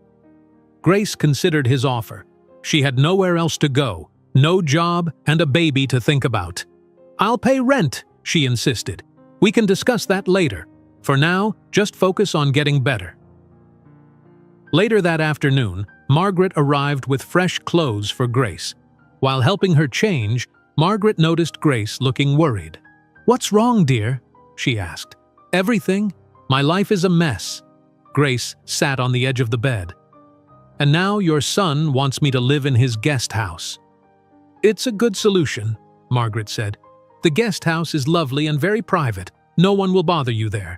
Grace considered his offer. She had nowhere else to go, no job, and a baby to think about. I'll pay rent, she insisted. We can discuss that later. For now, just focus on getting better. Later that afternoon, Margaret arrived with fresh clothes for Grace. While helping her change, Margaret noticed Grace looking worried. What's wrong, dear? She asked. Everything. My life is a mess. Grace sat on the edge of the bed. And now your son wants me to live in his guest house. It's a good solution, Margaret said. The guest house is lovely and very private. No one will bother you there.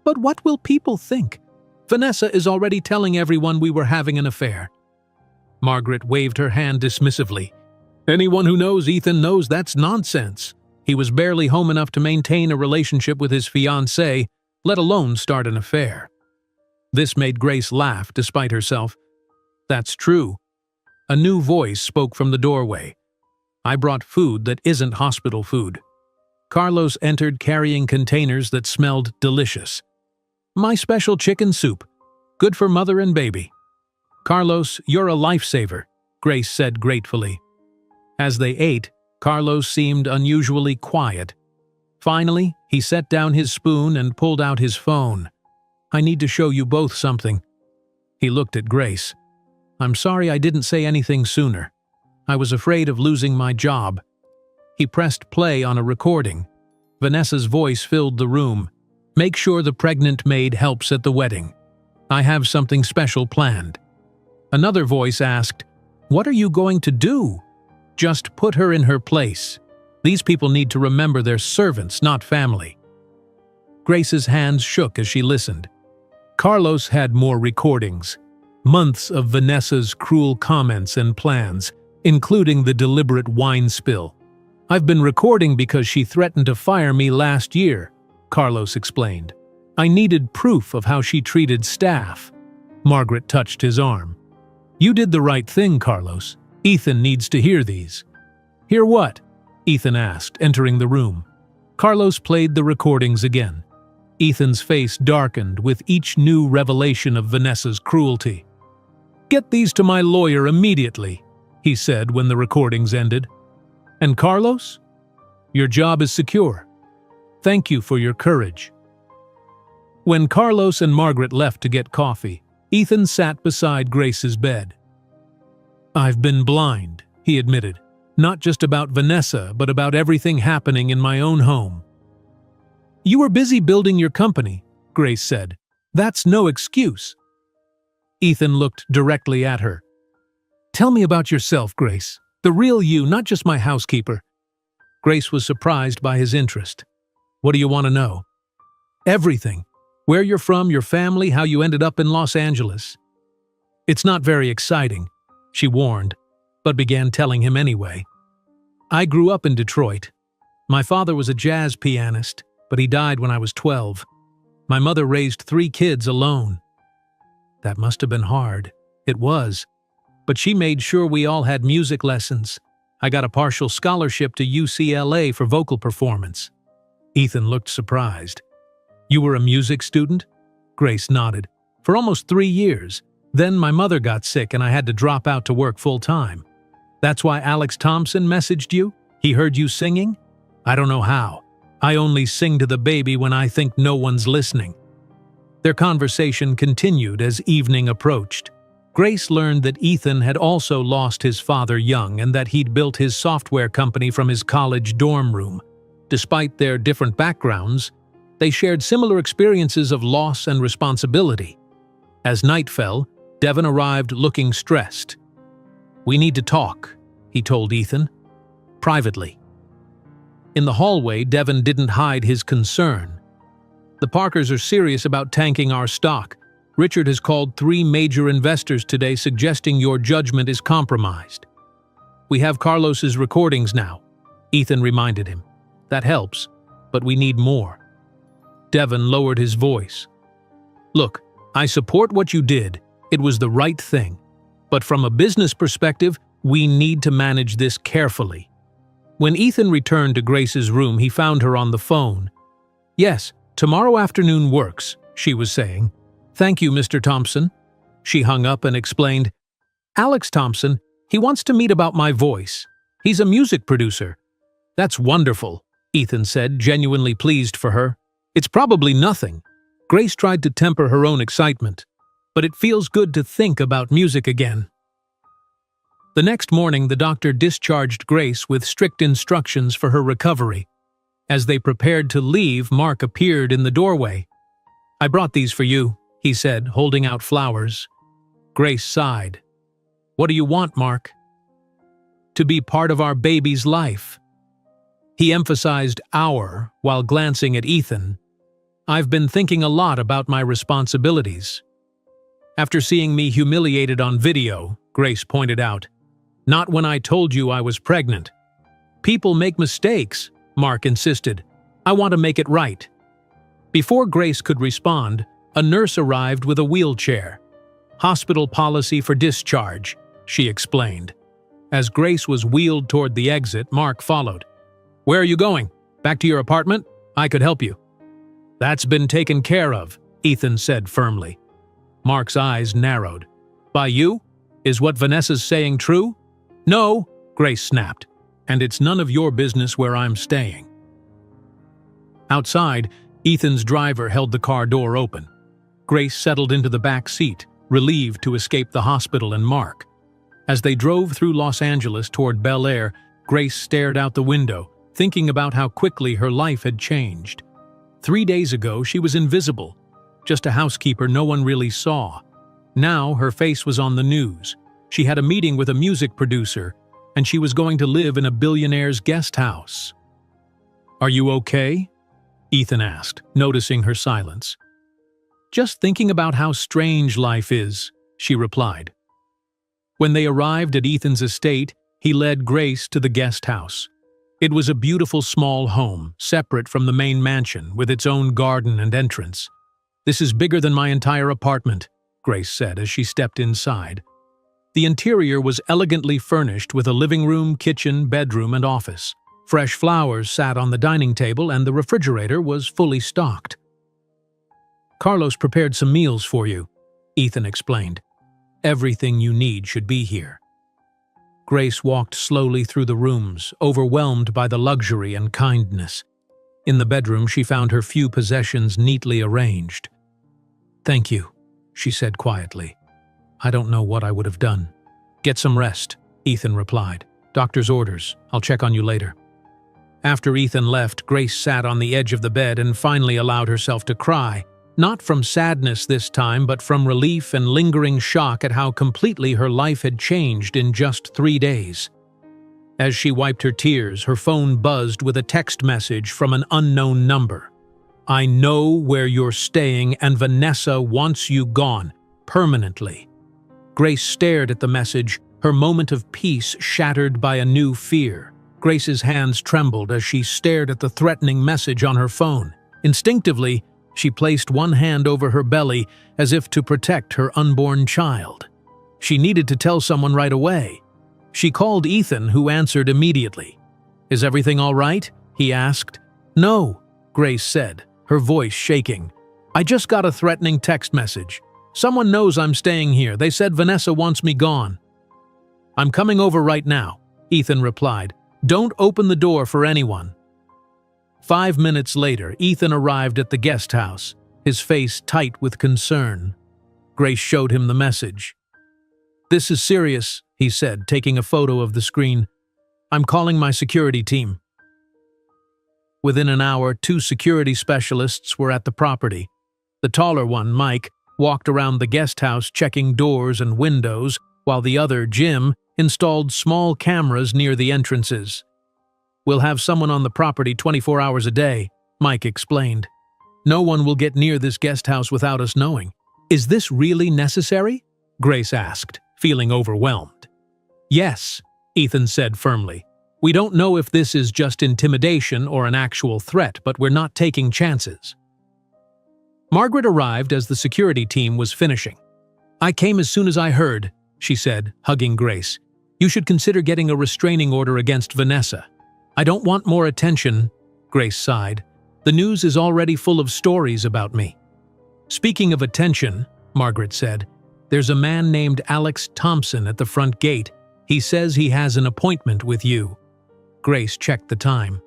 But what will people think? Vanessa is already telling everyone we were having an affair. Margaret waved her hand dismissively. Anyone who knows Ethan knows that's nonsense. He was barely home enough to maintain a relationship with his fiancée, let alone start an affair. This made Grace laugh despite herself. That's true. A new voice spoke from the doorway. I brought food that isn't hospital food. Carlos entered carrying containers that smelled delicious. My special chicken soup. Good for mother and baby. Carlos, you're a lifesaver, Grace said gratefully. As they ate, Carlos seemed unusually quiet. Finally, he set down his spoon and pulled out his phone. I need to show you both something. He looked at Grace. I'm sorry I didn't say anything sooner. I was afraid of losing my job. He pressed play on a recording. Vanessa's voice filled the room. Make sure the pregnant maid helps at the wedding. I have something special planned. Another voice asked, What are you going to do? Just put her in her place. These people need to remember they're servants, not family. Grace's hands shook as she listened. Carlos had more recordings. Months of Vanessa's cruel comments and plans, including the deliberate wine spill. I've been recording because she threatened to fire me last year, Carlos explained. I needed proof of how she treated staff. Margaret touched his arm. You did the right thing, Carlos. Ethan needs to hear these. Hear what? Ethan asked, entering the room. Carlos played the recordings again. Ethan's face darkened with each new revelation of Vanessa's cruelty. Get these to my lawyer immediately, he said when the recordings ended. And Carlos? Your job is secure. Thank you for your courage. When Carlos and Margaret left to get coffee, Ethan sat beside Grace's bed. I've been blind, he admitted. Not just about Vanessa, but about everything happening in my own home. You were busy building your company, Grace said. That's no excuse. Ethan looked directly at her. Tell me about yourself, Grace. The real you, not just my housekeeper. Grace was surprised by his interest. What do you want to know? Everything. Where you're from, your family, how you ended up in Los Angeles. It's not very exciting, she warned, but began telling him anyway. I grew up in Detroit. My father was a jazz pianist, but he died when I was 12. My mother raised 3 kids alone. That must have been hard. It was. But she made sure we all had music lessons. I got a partial scholarship to UCLA for vocal performance. Ethan looked surprised. You were a music student? Grace nodded. For almost 3 years. Then my mother got sick and I had to drop out to work full-time. That's why Alex Thompson messaged you? He heard you singing? I don't know how. I only sing to the baby when I think no one's listening. Their conversation continued as evening approached. Grace learned that Ethan had also lost his father young and that he'd built his software company from his college dorm room. Despite their different backgrounds, they shared similar experiences of loss and responsibility. As night fell, Devon arrived looking stressed. We need to talk, he told Ethan. Privately. In the hallway, Devon didn't hide his concern. "The Parkers are serious about tanking our stock. Richard has called 3 major investors today suggesting your judgment is compromised." "We have Carlos's recordings now," Ethan reminded him. "That helps, but we need more." Devon lowered his voice. "Look, I support what you did. It was the right thing. But from a business perspective, we need to manage this carefully." When Ethan returned to Grace's room, he found her on the phone. "Yes, tomorrow afternoon works," she was saying. "Thank you, Mr. Thompson." She hung up and explained, "Alex Thompson, he wants to meet about my voice. He's a music producer." "That's wonderful," Ethan said, genuinely pleased for her. "It's probably nothing." Grace tried to temper her own excitement. "But it feels good to think about music again." The next morning, the doctor discharged Grace with strict instructions for her recovery. As they prepared to leave, Mark appeared in the doorway. "I brought these for you," he said, holding out flowers. Grace sighed. "What do you want, Mark?" "To be part of our baby's life." He emphasized "our" while glancing at Ethan. "I've been thinking a lot about my responsibilities." "After seeing me humiliated on video," Grace pointed out. "Not when I told you I was pregnant." "People make mistakes," Mark insisted. "I want to make it right." Before Grace could respond, a nurse arrived with a wheelchair. "Hospital policy for discharge," she explained. As Grace was wheeled toward the exit, Mark followed. "Where are you going? Back to your apartment? I could help you." "That's been taken care of," Ethan said firmly. Mark's eyes narrowed. "By you? Is what Vanessa's saying true?" "No," Grace snapped. "And it's none of your business where I'm staying." Outside, Ethan's driver held the car door open. Grace settled into the back seat, relieved to escape the hospital and Mark. As they drove through Los Angeles toward Bel Air, Grace stared out the window, thinking about how quickly her life had changed. 3 days ago, she was invisible, just a housekeeper no one really saw. Now, her face was on the news. She had a meeting with a music producer, and she was going to live in a billionaire's guest house. "Are you okay?" Ethan asked, noticing her silence. "Just thinking about how strange life is," she replied. When they arrived at Ethan's estate, he led Grace to the guest house. It was a beautiful small home, separate from the main mansion, with its own garden and entrance. "This is bigger than my entire apartment," Grace said as she stepped inside. The interior was elegantly furnished with a living room, kitchen, bedroom, and office. Fresh flowers sat on the dining table and the refrigerator was fully stocked. "Carlos prepared some meals for you," Ethan explained. "Everything you need should be here." Grace walked slowly through the rooms, overwhelmed by the luxury and kindness. In the bedroom, she found her few possessions neatly arranged. "Thank you," she said quietly. "I don't know what I would have done." "Get some rest," Ethan replied. "Doctor's orders. I'll check on you later." After Ethan left, Grace sat on the edge of the bed and finally allowed herself to cry. Not from sadness this time, but from relief and lingering shock at how completely her life had changed in just 3 days. As she wiped her tears, her phone buzzed with a text message from an unknown number. "I know where you're staying and Vanessa wants you gone, permanently." Grace stared at the message, her moment of peace shattered by a new fear. Grace's hands trembled as she stared at the threatening message on her phone. Instinctively, she placed one hand over her belly as if to protect her unborn child. She needed to tell someone right away. She called Ethan, who answered immediately. "Is everything all right?" he asked. "No," Grace said, her voice shaking. "I just got a threatening text message. Someone knows I'm staying here. They said Vanessa wants me gone." "I'm coming over right now," Ethan replied. "Don't open the door for anyone." 5 minutes later, Ethan arrived at the guest house, his face tight with concern. Grace showed him the message. "This is serious," he said, taking a photo of the screen. "I'm calling my security team." Within an hour, 2 security specialists were at the property. The taller one, Mike, walked around the guest house checking doors and windows, while the other, Jim, installed small cameras near the entrances. We'll have someone on the property 24 hours a day, Mike explained. No one will get near this guest house without us knowing. Is this really necessary? Grace asked, feeling overwhelmed. Yes, Ethan said firmly. We don't know if this is just intimidation or an actual threat, but we're not taking chances. Margaret arrived as the security team was finishing. I came as soon as I heard, she said, hugging Grace. You should consider getting a restraining order against Vanessa. I don't want more attention, Grace sighed. The news is already full of stories about me. Speaking of attention, Margaret said, there's a man named Alex Thompson at the front gate. He says he has an appointment with you. Grace checked the time.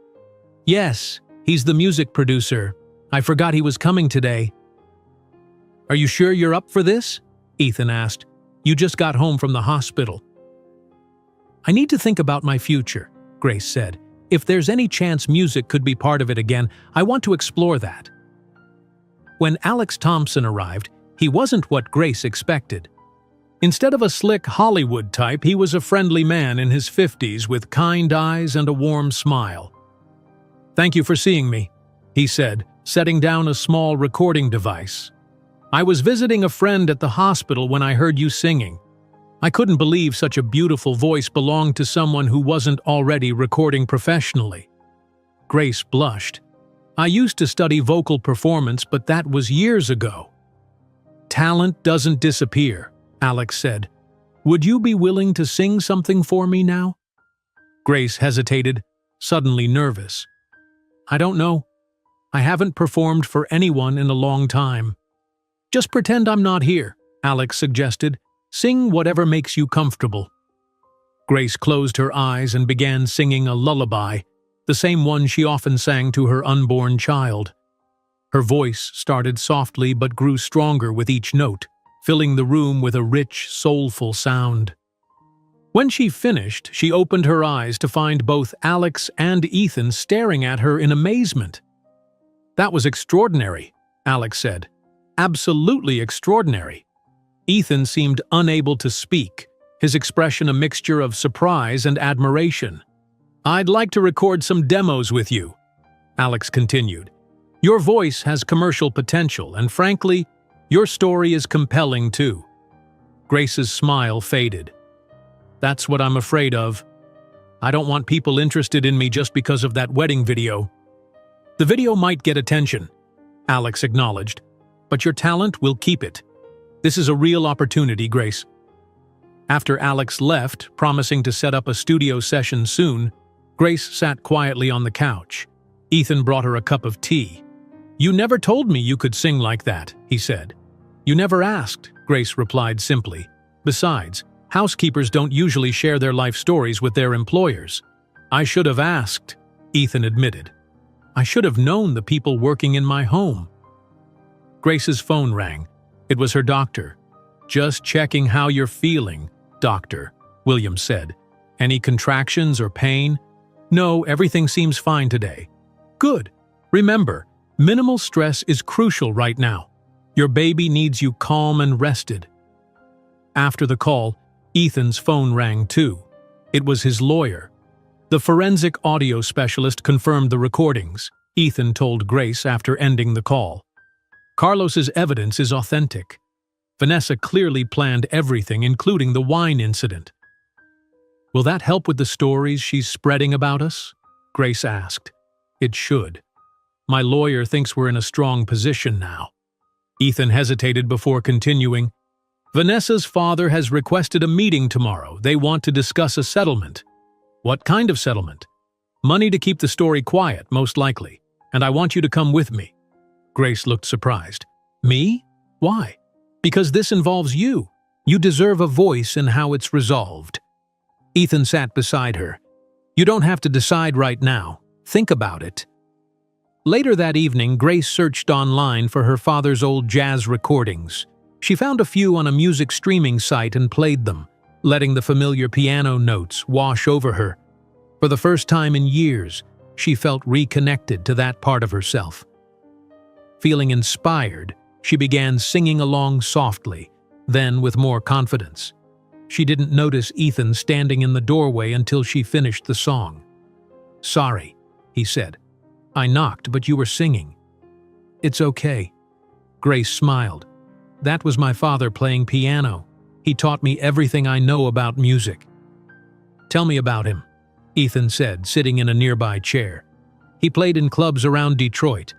Yes, he's the music producer. I forgot he was coming today. Are you sure you're up for this? Ethan asked. You just got home from the hospital. I need to think about my future, Grace said. If there's any chance music could be part of it again, I want to explore that. When Alex Thompson arrived, he wasn't what Grace expected. Instead of a slick Hollywood type, he was a friendly man in his 50s with kind eyes and a warm smile. Thank you for seeing me, he said, setting down a small recording device. I was visiting a friend at the hospital when I heard you singing. I couldn't believe such a beautiful voice belonged to someone who wasn't already recording professionally. Grace blushed. I used to study vocal performance, but that was years ago. Talent doesn't disappear, Alex said. Would you be willing to sing something for me now? Grace hesitated, suddenly nervous. I don't know. I haven't performed for anyone in a long time. Just pretend I'm not here, Alex suggested. Sing whatever makes you comfortable. Grace closed her eyes and began singing a lullaby, the same one she often sang to her unborn child. Her voice started softly but grew stronger with each note, filling the room with a rich, soulful sound. When she finished, she opened her eyes to find both Alex and Ethan staring at her in amazement. That was extraordinary, Alex said. Absolutely extraordinary. Ethan seemed unable to speak, his expression a mixture of surprise and admiration. I'd like to record some demos with you, Alex continued. Your voice has commercial potential, and frankly, your story is compelling too. Grace's smile faded. That's what I'm afraid of. I don't want people interested in me just because of that wedding video. The video might get attention, Alex acknowledged, but your talent will keep it. This is a real opportunity, Grace. After Alex left, promising to set up a studio session soon, Grace sat quietly on the couch. Ethan brought her a cup of tea. You never told me you could sing like that, he said. You never asked, Grace replied simply. Besides, housekeepers don't usually share their life stories with their employers. I should have asked, Ethan admitted. I should have known the people working in my home. Grace's phone rang. It was her doctor. Just checking how you're feeling, doctor, William said. Any contractions or pain? No, everything seems fine today. Good. Remember, minimal stress is crucial right now. Your baby needs you calm and rested. After the call, Ethan's phone rang too. It was his lawyer. The forensic audio specialist confirmed the recordings, Ethan told Grace after ending the call. Carlos's evidence is authentic. Vanessa clearly planned everything, including the wine incident. Will that help with the stories she's spreading about us? Grace asked. It should. My lawyer thinks we're in a strong position now. Ethan hesitated before continuing. Vanessa's father has requested a meeting tomorrow. They want to discuss a settlement. What kind of settlement? Money to keep the story quiet, most likely. And I want you to come with me. Grace looked surprised. Me? Why? Because this involves you. You deserve a voice in how it's resolved. Ethan sat beside her. You don't have to decide right now. Think about it. Later that evening, Grace searched online for her father's old jazz recordings. She found a few on a music streaming site and played them, letting the familiar piano notes wash over her. For the first time in years, she felt reconnected to that part of herself. Feeling inspired, she began singing along softly, then with more confidence. She didn't notice Ethan standing in the doorway until she finished the song. "Sorry," he said. "I knocked, but you were singing." "It's okay." Grace smiled. "That was my father playing piano. He taught me everything I know about music." "Tell me about him," Ethan said, sitting in a nearby chair. "He played in clubs around Detroit.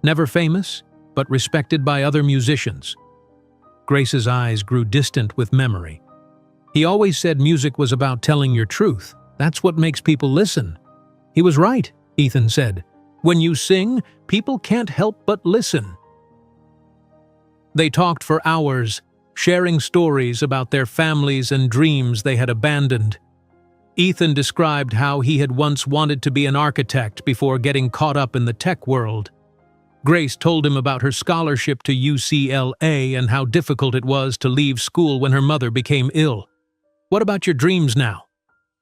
Never famous, but respected by other musicians." Grace's eyes grew distant with memory. "He always said music was about telling your truth. That's what makes people listen." "He was right," Ethan said. "When you sing, people can't help but listen." They talked for hours, sharing stories about their families and dreams they had abandoned. Ethan described how he had once wanted to be an architect before getting caught up in the tech world. Grace told him about her scholarship to UCLA and how difficult it was to leave school when her mother became ill. "What about your dreams now?"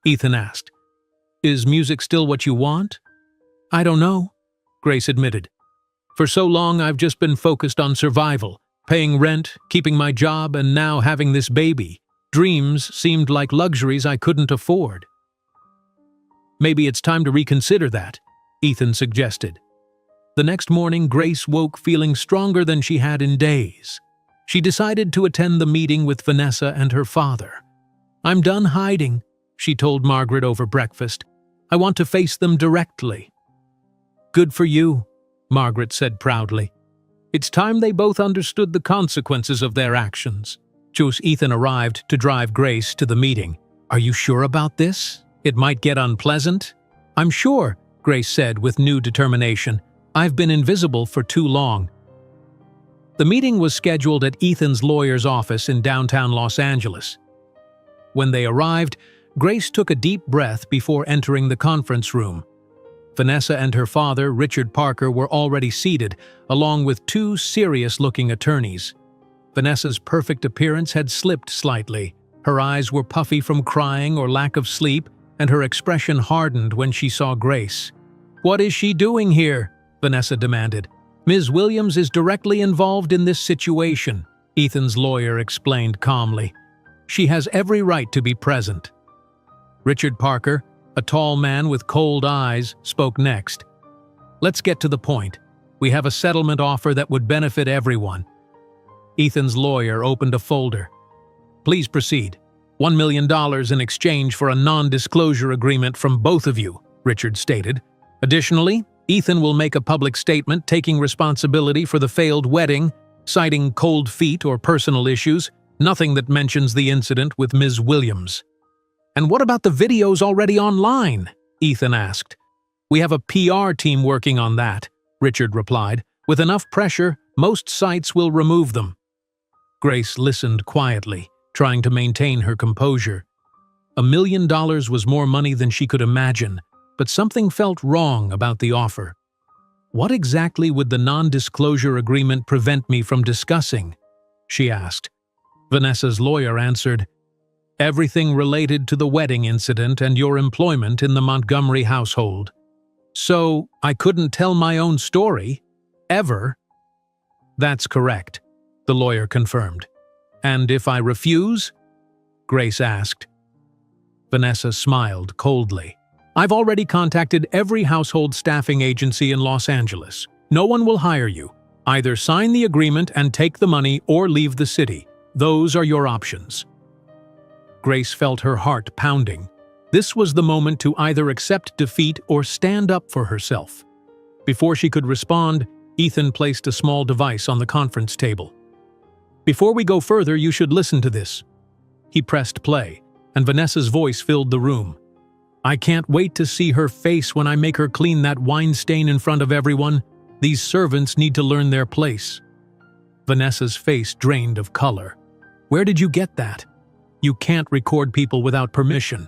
Ethan asked. "Is music still what you want?" "I don't know," Grace admitted. "For so long I've just been focused on survival, paying rent, keeping my job, and now having this baby. Dreams seemed like luxuries I couldn't afford." "Maybe it's time to reconsider that," Ethan suggested. The next morning, Grace woke feeling stronger than she had in days. She decided to attend the meeting with Vanessa and her father. "I'm done hiding," she told Margaret over breakfast. "I want to face them directly." "Good for you," Margaret said proudly. "It's time they both understood the consequences of their actions." Ethan arrived to drive Grace to the meeting. "Are you sure about this? It might get unpleasant." "I'm sure," Grace said with new determination. "I've been invisible for too long." The meeting was scheduled at Ethan's lawyer's office in downtown Los Angeles. When they arrived, Grace took a deep breath before entering the conference room. Vanessa and her father, Richard Parker, were already seated, along with two serious-looking attorneys. Vanessa's perfect appearance had slipped slightly. Her eyes were puffy from crying or lack of sleep, and her expression hardened when she saw Grace. "What is she doing here?" Vanessa demanded. "Ms. Williams is directly involved in this situation," Ethan's lawyer explained calmly. "She has every right to be present." Richard Parker, a tall man with cold eyes, spoke next. "Let's get to the point. We have a settlement offer that would benefit everyone." Ethan's lawyer opened a folder. "Please proceed. $1 million in exchange for a non-disclosure agreement from both of you," Richard stated. "Additionally, Ethan will make a public statement taking responsibility for the failed wedding, citing cold feet or personal issues, nothing that mentions the incident with Ms. Williams." "And what about the videos already online?" Ethan asked. "We have a PR team working on that," Richard replied. "With enough pressure, most sites will remove them." Grace listened quietly, trying to maintain her composure. $1 million was more money than she could imagine, but something felt wrong about the offer. "What exactly would the non-disclosure agreement prevent me from discussing?" she asked. Vanessa's lawyer answered, "Everything related to the wedding incident and your employment in the Montgomery household." "So, I couldn't tell my own story? Ever?" "That's correct," the lawyer confirmed. "And if I refuse?" Grace asked. Vanessa smiled coldly. "I've already contacted every household staffing agency in Los Angeles. No one will hire you. Either sign the agreement and take the money or leave the city. Those are your options." Grace felt her heart pounding. This was the moment to either accept defeat or stand up for herself. Before she could respond, Ethan placed a small device on the conference table. "Before we go further, you should listen to this." He pressed play, and Vanessa's voice filled the room. "I can't wait to see her face when I make her clean that wine stain in front of everyone. These servants need to learn their place." Vanessa's face drained of color. "Where did you get that?" "You can't record people without permission."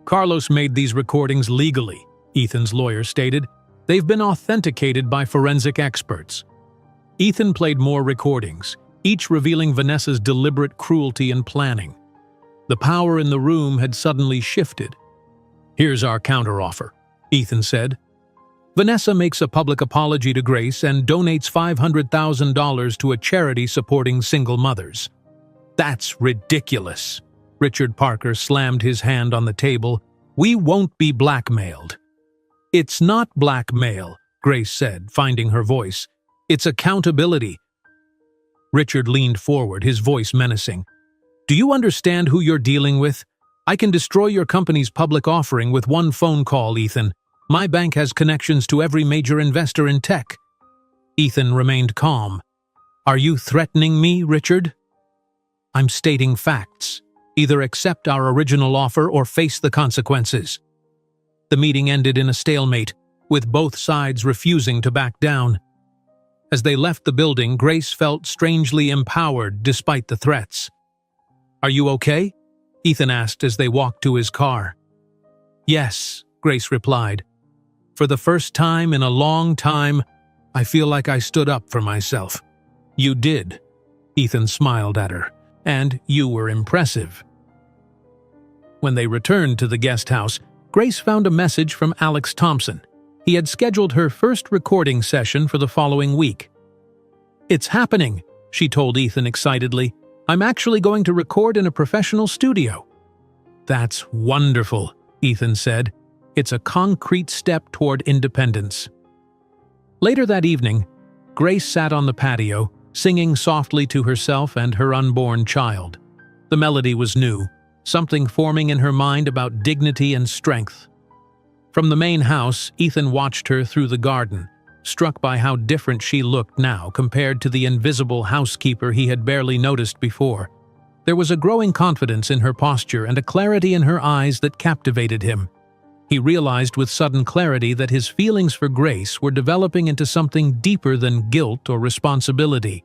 "Carlos made these recordings legally," Ethan's lawyer stated. "They've been authenticated by forensic experts." Ethan played more recordings, each revealing Vanessa's deliberate cruelty and planning. The power in the room had suddenly shifted. "Here's our counteroffer," Ethan said. "Vanessa makes a public apology to Grace and donates $500,000 to a charity supporting single mothers." "That's ridiculous." Richard Parker slammed his hand on the table. "We won't be blackmailed." "It's not blackmail," Grace said, finding her voice. "It's accountability." Richard leaned forward, his voice menacing. "Do you understand who you're dealing with? I can destroy your company's public offering with one phone call, Ethan. My bank has connections to every major investor in tech." Ethan remained calm. "Are you threatening me, Richard?" "I'm stating facts. Either accept our original offer or face the consequences." The meeting ended in a stalemate, with both sides refusing to back down. As they left the building, Grace felt strangely empowered despite the threats. "Are you okay?" Ethan asked as they walked to his car. "Yes," Grace replied. "For the first time in a long time, I feel like I stood up for myself." "You did," Ethan smiled at her, "and you were impressive." When they returned to the guest house, Grace found a message from Alex Thompson. He had scheduled her first recording session for the following week. "It's happening," she told Ethan excitedly. "I'm actually going to record in a professional studio." "That's wonderful," Ethan said. "It's a concrete step toward independence." Later that evening, Grace sat on the patio, singing softly to herself and her unborn child. The melody was new, something forming in her mind about dignity and strength. From the main house, Ethan watched her through the garden, struck by how different she looked now compared to the invisible housekeeper he had barely noticed before. There was a growing confidence in her posture and a clarity in her eyes that captivated him. He realized with sudden clarity that his feelings for Grace were developing into something deeper than guilt or responsibility.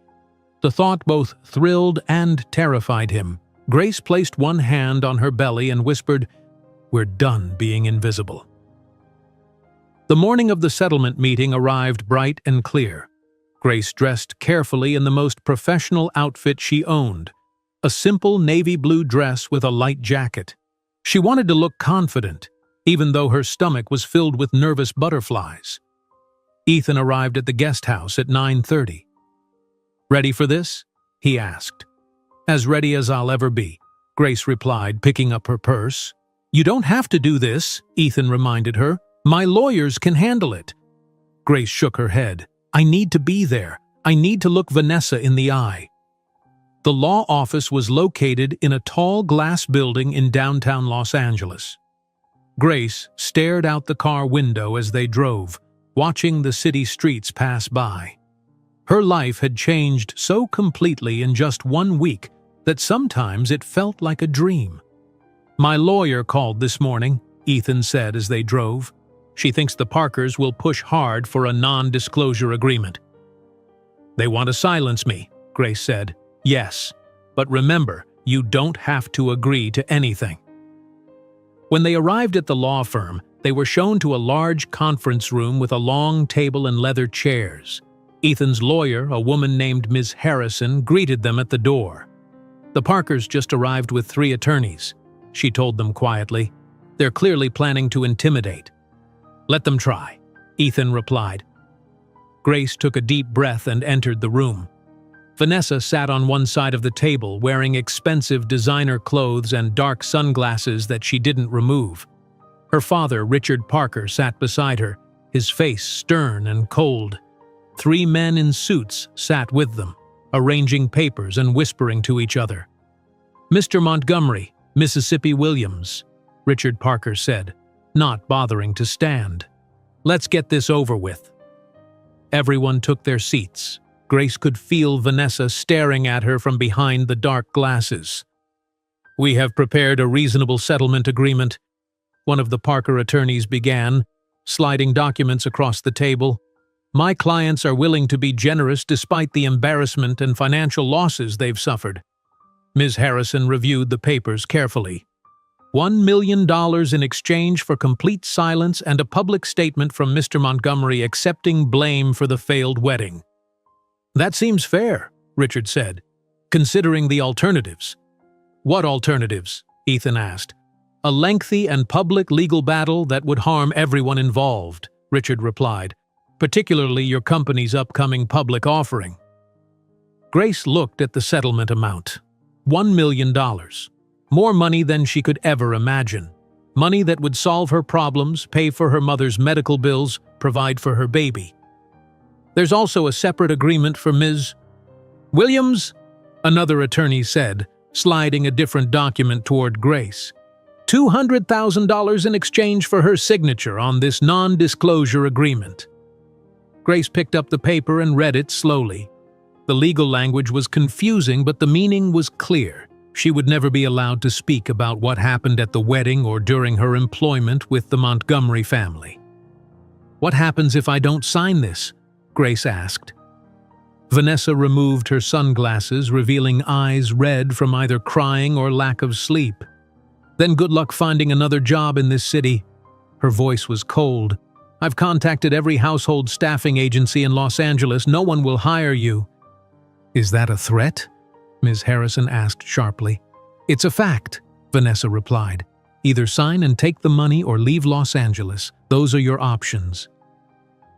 The thought both thrilled and terrified him. Grace placed one hand on her belly and whispered, "We're done being invisible." The morning of the settlement meeting arrived bright and clear. Grace dressed carefully in the most professional outfit she owned, a simple navy blue dress with a light jacket. She wanted to look confident, even though her stomach was filled with nervous butterflies. Ethan arrived at the guest house at 9:30. "Ready for this?" he asked. "As ready as I'll ever be," Grace replied, picking up her purse. "You don't have to do this," Ethan reminded her. "My lawyers can handle it." Grace shook her head. "I need to be there. I need to look Vanessa in the eye." The law office was located in a tall glass building in downtown Los Angeles. Grace stared out the car window as they drove, watching the city streets pass by. Her life had changed so completely in just 1 week that sometimes it felt like a dream. "My lawyer called this morning," Ethan said as they drove. "She thinks the Parkers will push hard for a non-disclosure agreement." "They want to silence me," Grace said. "Yes, but remember, you don't have to agree to anything." When they arrived at the law firm, they were shown to a large conference room with a long table and leather chairs. Ethan's lawyer, a woman named Ms. Harrison, greeted them at the door. "The Parkers just arrived with 3 attorneys," she told them quietly. "They're clearly planning to intimidate." "Let them try," Ethan replied. Grace took a deep breath and entered the room. Vanessa sat on one side of the table, wearing expensive designer clothes and dark sunglasses that she didn't remove. Her father, Richard Parker, sat beside her, his face stern and cold. 3 men in suits sat with them, arranging papers and whispering to each other. "Mr. Montgomery, Mississippi Williams," Richard Parker said, not bothering to stand. "Let's get this over with." Everyone took their seats. Grace could feel Vanessa staring at her from behind the dark glasses. "We have prepared a reasonable settlement agreement," one of the Parker attorneys began, sliding documents across the table. "My clients are willing to be generous despite the embarrassment and financial losses they've suffered." Ms. Harrison reviewed the papers carefully. $1 million in exchange for complete silence and a public statement from Mr. Montgomery accepting blame for the failed wedding. "That seems fair," Richard said, "considering the alternatives." "What alternatives?" Ethan asked. "A lengthy and public legal battle that would harm everyone involved," Richard replied, "particularly your company's upcoming public offering." Grace looked at the settlement amount. $1 million. More money than she could ever imagine. Money that would solve her problems, pay for her mother's medical bills, provide for her baby. There's also a separate agreement for Ms. Williams, another attorney said, sliding a different document toward Grace. $200,000 in exchange for her signature on this non-disclosure agreement. Grace picked up the paper and read it slowly. The legal language was confusing, but the meaning was clear. She would never be allowed to speak about what happened at the wedding or during her employment with the Montgomery family. "What happens if I don't sign this?" Grace asked. Vanessa removed her sunglasses, revealing eyes red from either crying or lack of sleep. "Then good luck finding another job in this city." Her voice was cold. "I've contacted every household staffing agency in Los Angeles. No one will hire you." "Is that a threat?" Ms. Harrison asked sharply. "It's a fact," Vanessa replied. "Either sign and take the money or leave Los Angeles. Those are your options."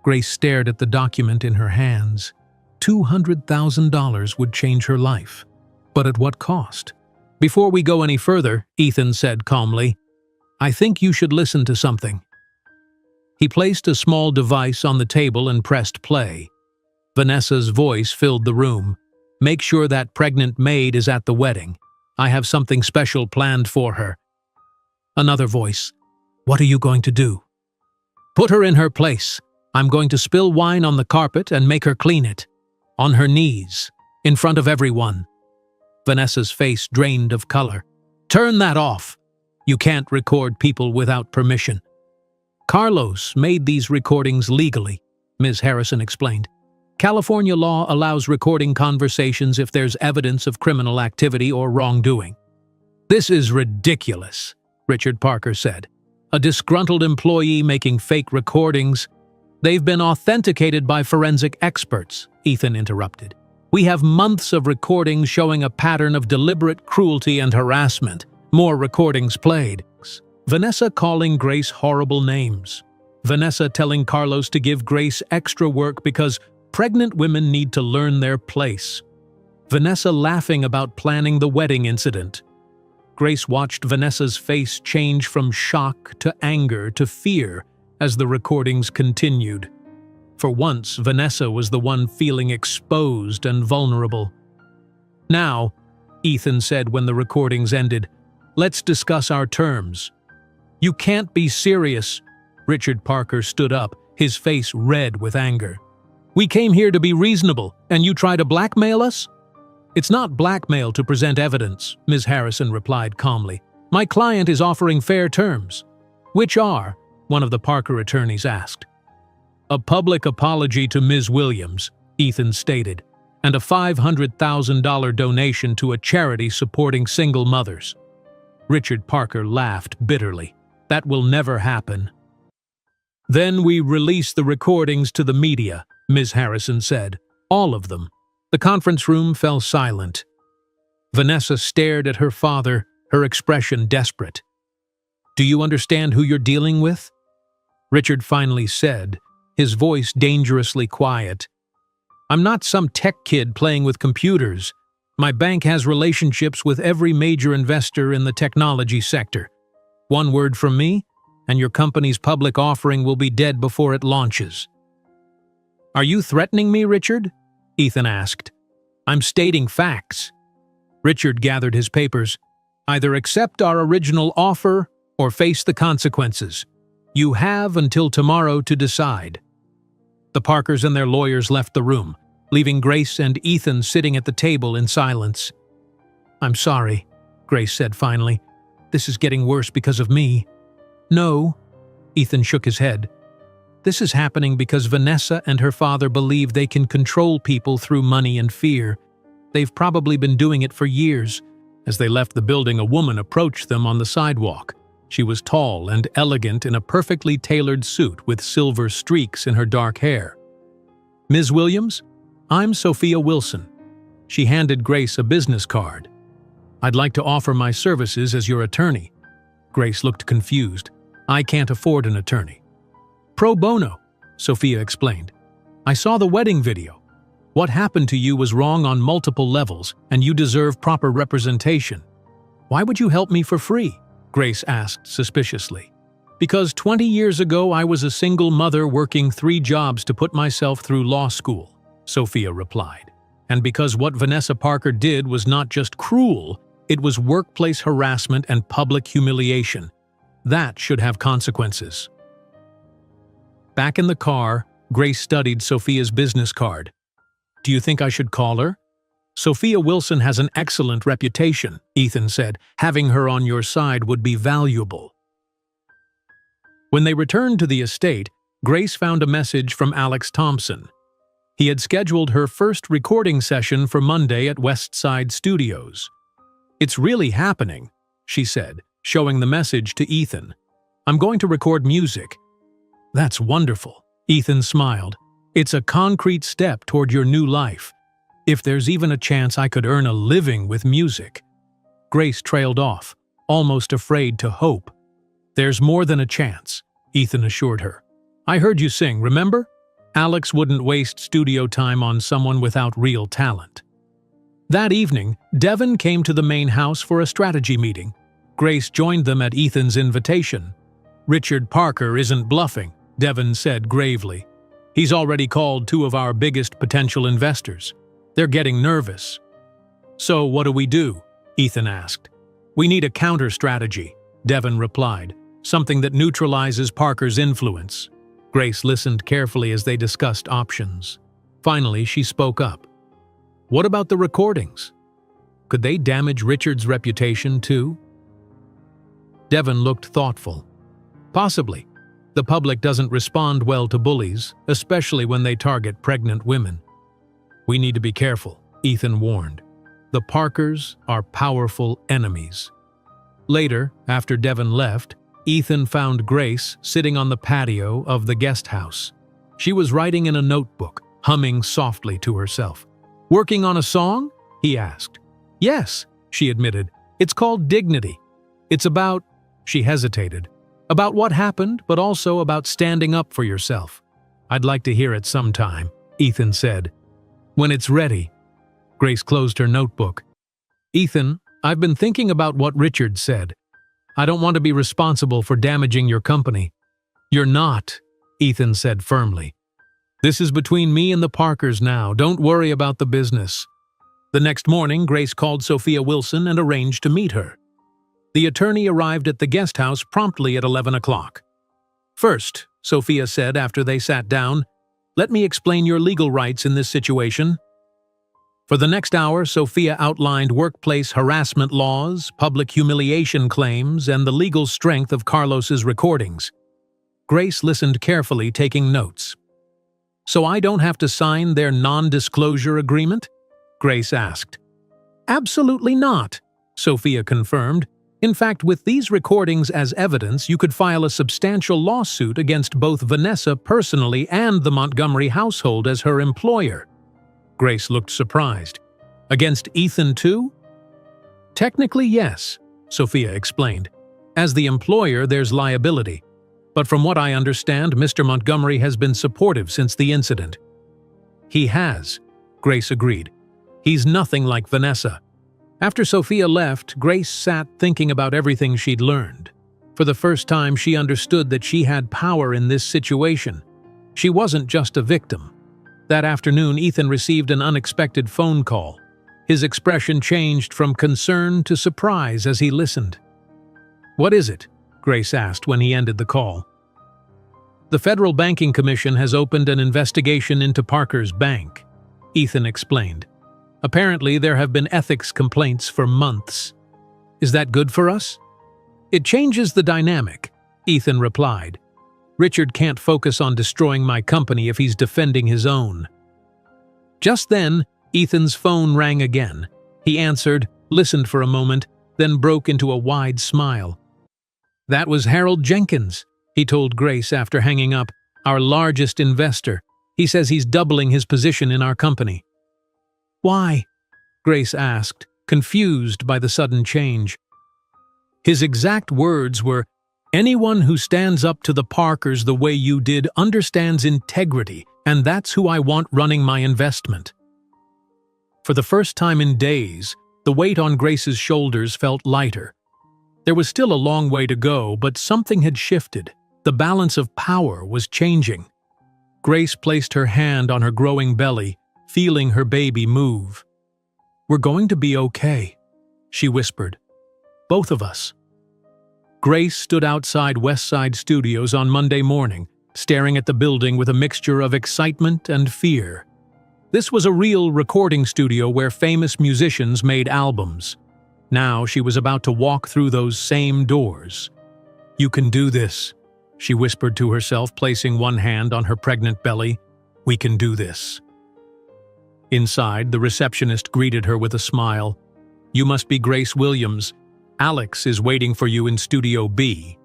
Grace stared at the document in her hands. $200,000 would change her life. But at what cost? "Before we go any further," Ethan said calmly, "I think you should listen to something." He placed a small device on the table and pressed play. Vanessa's voice filled the room. "Make sure that pregnant maid is at the wedding. I have something special planned for her." Another voice. "What are you going to do?" "Put her in her place. I'm going to spill wine on the carpet and make her clean it. On her knees, in front of everyone." Vanessa's face drained of color. "Turn that off. You can't record people without permission." "Carlos made these recordings legally," Ms. Harrison explained. "California law allows recording conversations if there's evidence of criminal activity or wrongdoing." "This is ridiculous," Richard Parker said. "A disgruntled employee making fake recordings." "They've been authenticated by forensic experts," Ethan interrupted. "We have months of recordings showing a pattern of deliberate cruelty and harassment. More recordings played." Vanessa calling Grace horrible names. Vanessa telling Carlos to give Grace extra work because pregnant women need to learn their place. Vanessa laughing about planning the wedding incident. Grace watched Vanessa's face change from shock to anger to fear as the recordings continued. For once, Vanessa was the one feeling exposed and vulnerable. "Now," Ethan said when the recordings ended, "let's discuss our terms." "You can't be serious." Richard Parker stood up, his face red with anger. "We came here to be reasonable, and you try to blackmail us?" "It's not blackmail to present evidence," Ms. Harrison replied calmly. "My client is offering fair terms." "Which are?" one of the Parker attorneys asked. "A public apology to Ms. Williams," Ethan stated, "and a $500,000 donation to a charity supporting single mothers." Richard Parker laughed bitterly. "That will never happen." "Then we release the recordings to the media," Ms. Harrison said. "All of them." The conference room fell silent. Vanessa stared at her father, her expression desperate. "Do you understand who you're dealing with?" Richard finally said, his voice dangerously quiet. "I'm not some tech kid playing with computers. My bank has relationships with every major investor in the technology sector. One word from me, and your company's public offering will be dead before it launches." "Are you threatening me, Richard?" Ethan asked. "I'm stating facts." Richard gathered his papers. "Either accept our original offer or face the consequences. You have until tomorrow to decide." The Parkers and their lawyers left the room, leaving Grace and Ethan sitting at the table in silence. "I'm sorry," Grace said finally. "This is getting worse because of me." "No," Ethan shook his head. "This is happening because Vanessa and her father believe they can control people through money and fear. They've probably been doing it for years." As they left the building, a woman approached them on the sidewalk. She was tall and elegant in a perfectly tailored suit with silver streaks in her dark hair. "Ms. Williams, I'm Sophia Wilson." She handed Grace a business card. "I'd like to offer my services as your attorney." Grace looked confused. "I can't afford an attorney." "Pro bono," Sophia explained. "I saw the wedding video. What happened to you was wrong on multiple levels, and you deserve proper representation. Why would you help me for free?" Grace asked suspiciously. Because 20 years ago I was a single mother working 3 jobs to put myself through law school, Sophia replied. And because what Vanessa Parker did was not just cruel, it was workplace harassment and public humiliation. That should have consequences. Back in the car, Grace studied Sophia's business card. Do you think I should call her? Sophia Wilson has an excellent reputation, Ethan said. Having her on your side would be valuable. When they returned to the estate, Grace found a message from Alex Thompson. He had scheduled her first recording session for Monday at West Side Studios. It's really happening, she said, showing the message to Ethan. I'm going to record music. That's wonderful, Ethan smiled. It's a concrete step toward your new life. If there's even a chance I could earn a living with music. Grace trailed off, almost afraid to hope. There's more than a chance, Ethan assured her. I heard you sing, remember? Alex wouldn't waste studio time on someone without real talent. That evening, Devon came to the main house for a strategy meeting. Grace joined them at Ethan's invitation. Richard Parker isn't bluffing, Devon said gravely. He's already called 2 of our biggest potential investors. They're getting nervous. So what do we do? Ethan asked. We need a counter strategy, Devon replied. Something that neutralizes Parker's influence. Grace listened carefully as they discussed options. Finally, she spoke up. What about the recordings? Could they damage Richard's reputation too? Devon looked thoughtful. Possibly. The public doesn't respond well to bullies, especially when they target pregnant women. We need to be careful, Ethan warned. The Parkers are powerful enemies. Later, after Devon left, Ethan found Grace sitting on the patio of the guest house. She was writing in a notebook, humming softly to herself. Working on a song? He asked. Yes, she admitted. It's called Dignity. It's about, she hesitated, about what happened, but also about standing up for yourself. I'd like to hear it sometime, Ethan said. When it's ready. Grace closed her notebook. Ethan, I've been thinking about what Richard said. I don't want to be responsible for damaging your company. You're not, Ethan said firmly. This is between me and the Parkers now. Don't worry about the business. The next morning, Grace called Sophia Wilson and arranged to meet her. The attorney arrived at the guest house promptly at 11 o'clock. First, Sophia said after they sat down, let me explain your legal rights in this situation. For the next hour, Sophia outlined workplace harassment laws, public humiliation claims, and the legal strength of Carlos's recordings. Grace listened carefully, taking notes. So I don't have to sign their non-disclosure agreement? Grace asked. Absolutely not, Sophia confirmed. In fact, with these recordings as evidence, you could file a substantial lawsuit against both Vanessa personally and the Montgomery household as her employer. Grace looked surprised. Against Ethan too? Technically, yes, Sophia explained. As the employer, there's liability. But from what I understand, Mr. Montgomery has been supportive since the incident. He has, Grace agreed. He's nothing like Vanessa. After Sophia left, Grace sat thinking about everything she'd learned. For the first time, she understood that she had power in this situation. She wasn't just a victim. That afternoon, Ethan received an unexpected phone call. His expression changed from concern to surprise as he listened. What is it? Grace asked when he ended the call. The Federal Banking Commission has opened an investigation into Parker's bank, Ethan explained. Apparently, there have been ethics complaints for months. Is that good for us? It changes the dynamic, Ethan replied. Richard can't focus on destroying my company if he's defending his own. Just then, Ethan's phone rang again. He answered, listened for a moment, then broke into a wide smile. That was Harold Jenkins, he told Grace after hanging up, our largest investor. He says he's doubling his position in our company. Why? Grace asked, confused by the sudden change. His exact words were, anyone who stands up to the Parkers the way you did understands integrity, and that's who I want running my investment. For the first time in days, the weight on Grace's shoulders felt lighter. There was still a long way to go, but something had shifted. The balance of power was changing. Grace placed her hand on her growing belly, feeling her baby move. "We're going to be okay," she whispered. "Both of us." Grace stood outside Westside Studios on Monday morning, staring at the building with a mixture of excitement and fear. This was a real recording studio where famous musicians made albums. Now she was about to walk through those same doors. "You can do this," she whispered to herself, placing one hand on her pregnant belly. "We can do this." Inside, the receptionist greeted her with a smile. "You must be Grace Williams. Alex is waiting for you in Studio B."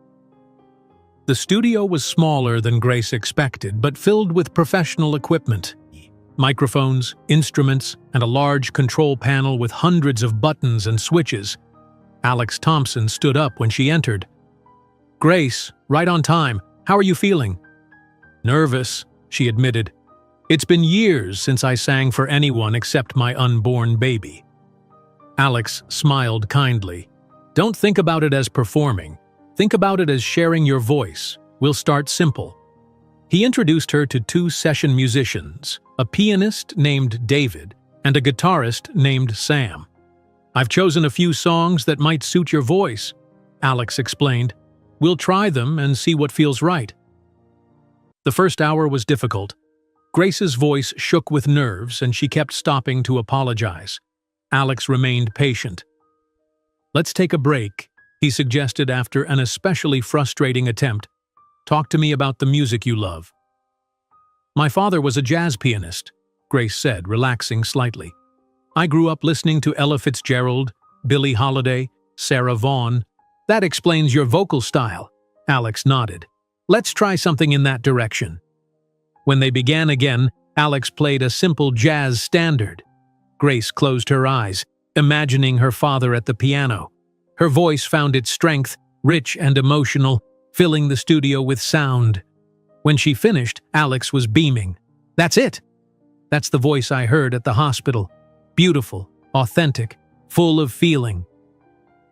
The studio was smaller than Grace expected, but filled with professional equipment. Microphones, instruments, and a large control panel with hundreds of buttons and switches. Alex Thompson stood up when she entered. "Grace, right on time. How are you feeling?" "Nervous," she admitted. "It's been years since I sang for anyone except my unborn baby." Alex smiled kindly. "Don't think about it as performing. Think about it as sharing your voice. We'll start simple." He introduced her to two session musicians, a pianist named David and a guitarist named Sam. "I've chosen a few songs that might suit your voice," Alex explained. "We'll try them and see what feels right." The first hour was difficult. Grace's voice shook with nerves and she kept stopping to apologize. Alex remained patient. "Let's take a break," he suggested after an especially frustrating attempt. "Talk to me about the music you love." "My father was a jazz pianist," Grace said, relaxing slightly. "I grew up listening to Ella Fitzgerald, Billie Holiday, Sarah Vaughan." "That explains your vocal style," Alex nodded. "Let's try something in that direction." When they began again, Alex played a simple jazz standard. Grace closed her eyes, imagining her father at the piano. Her voice found its strength, rich and emotional, filling the studio with sound. When she finished, Alex was beaming. "That's it! That's the voice I heard at the hospital. Beautiful, authentic, full of feeling."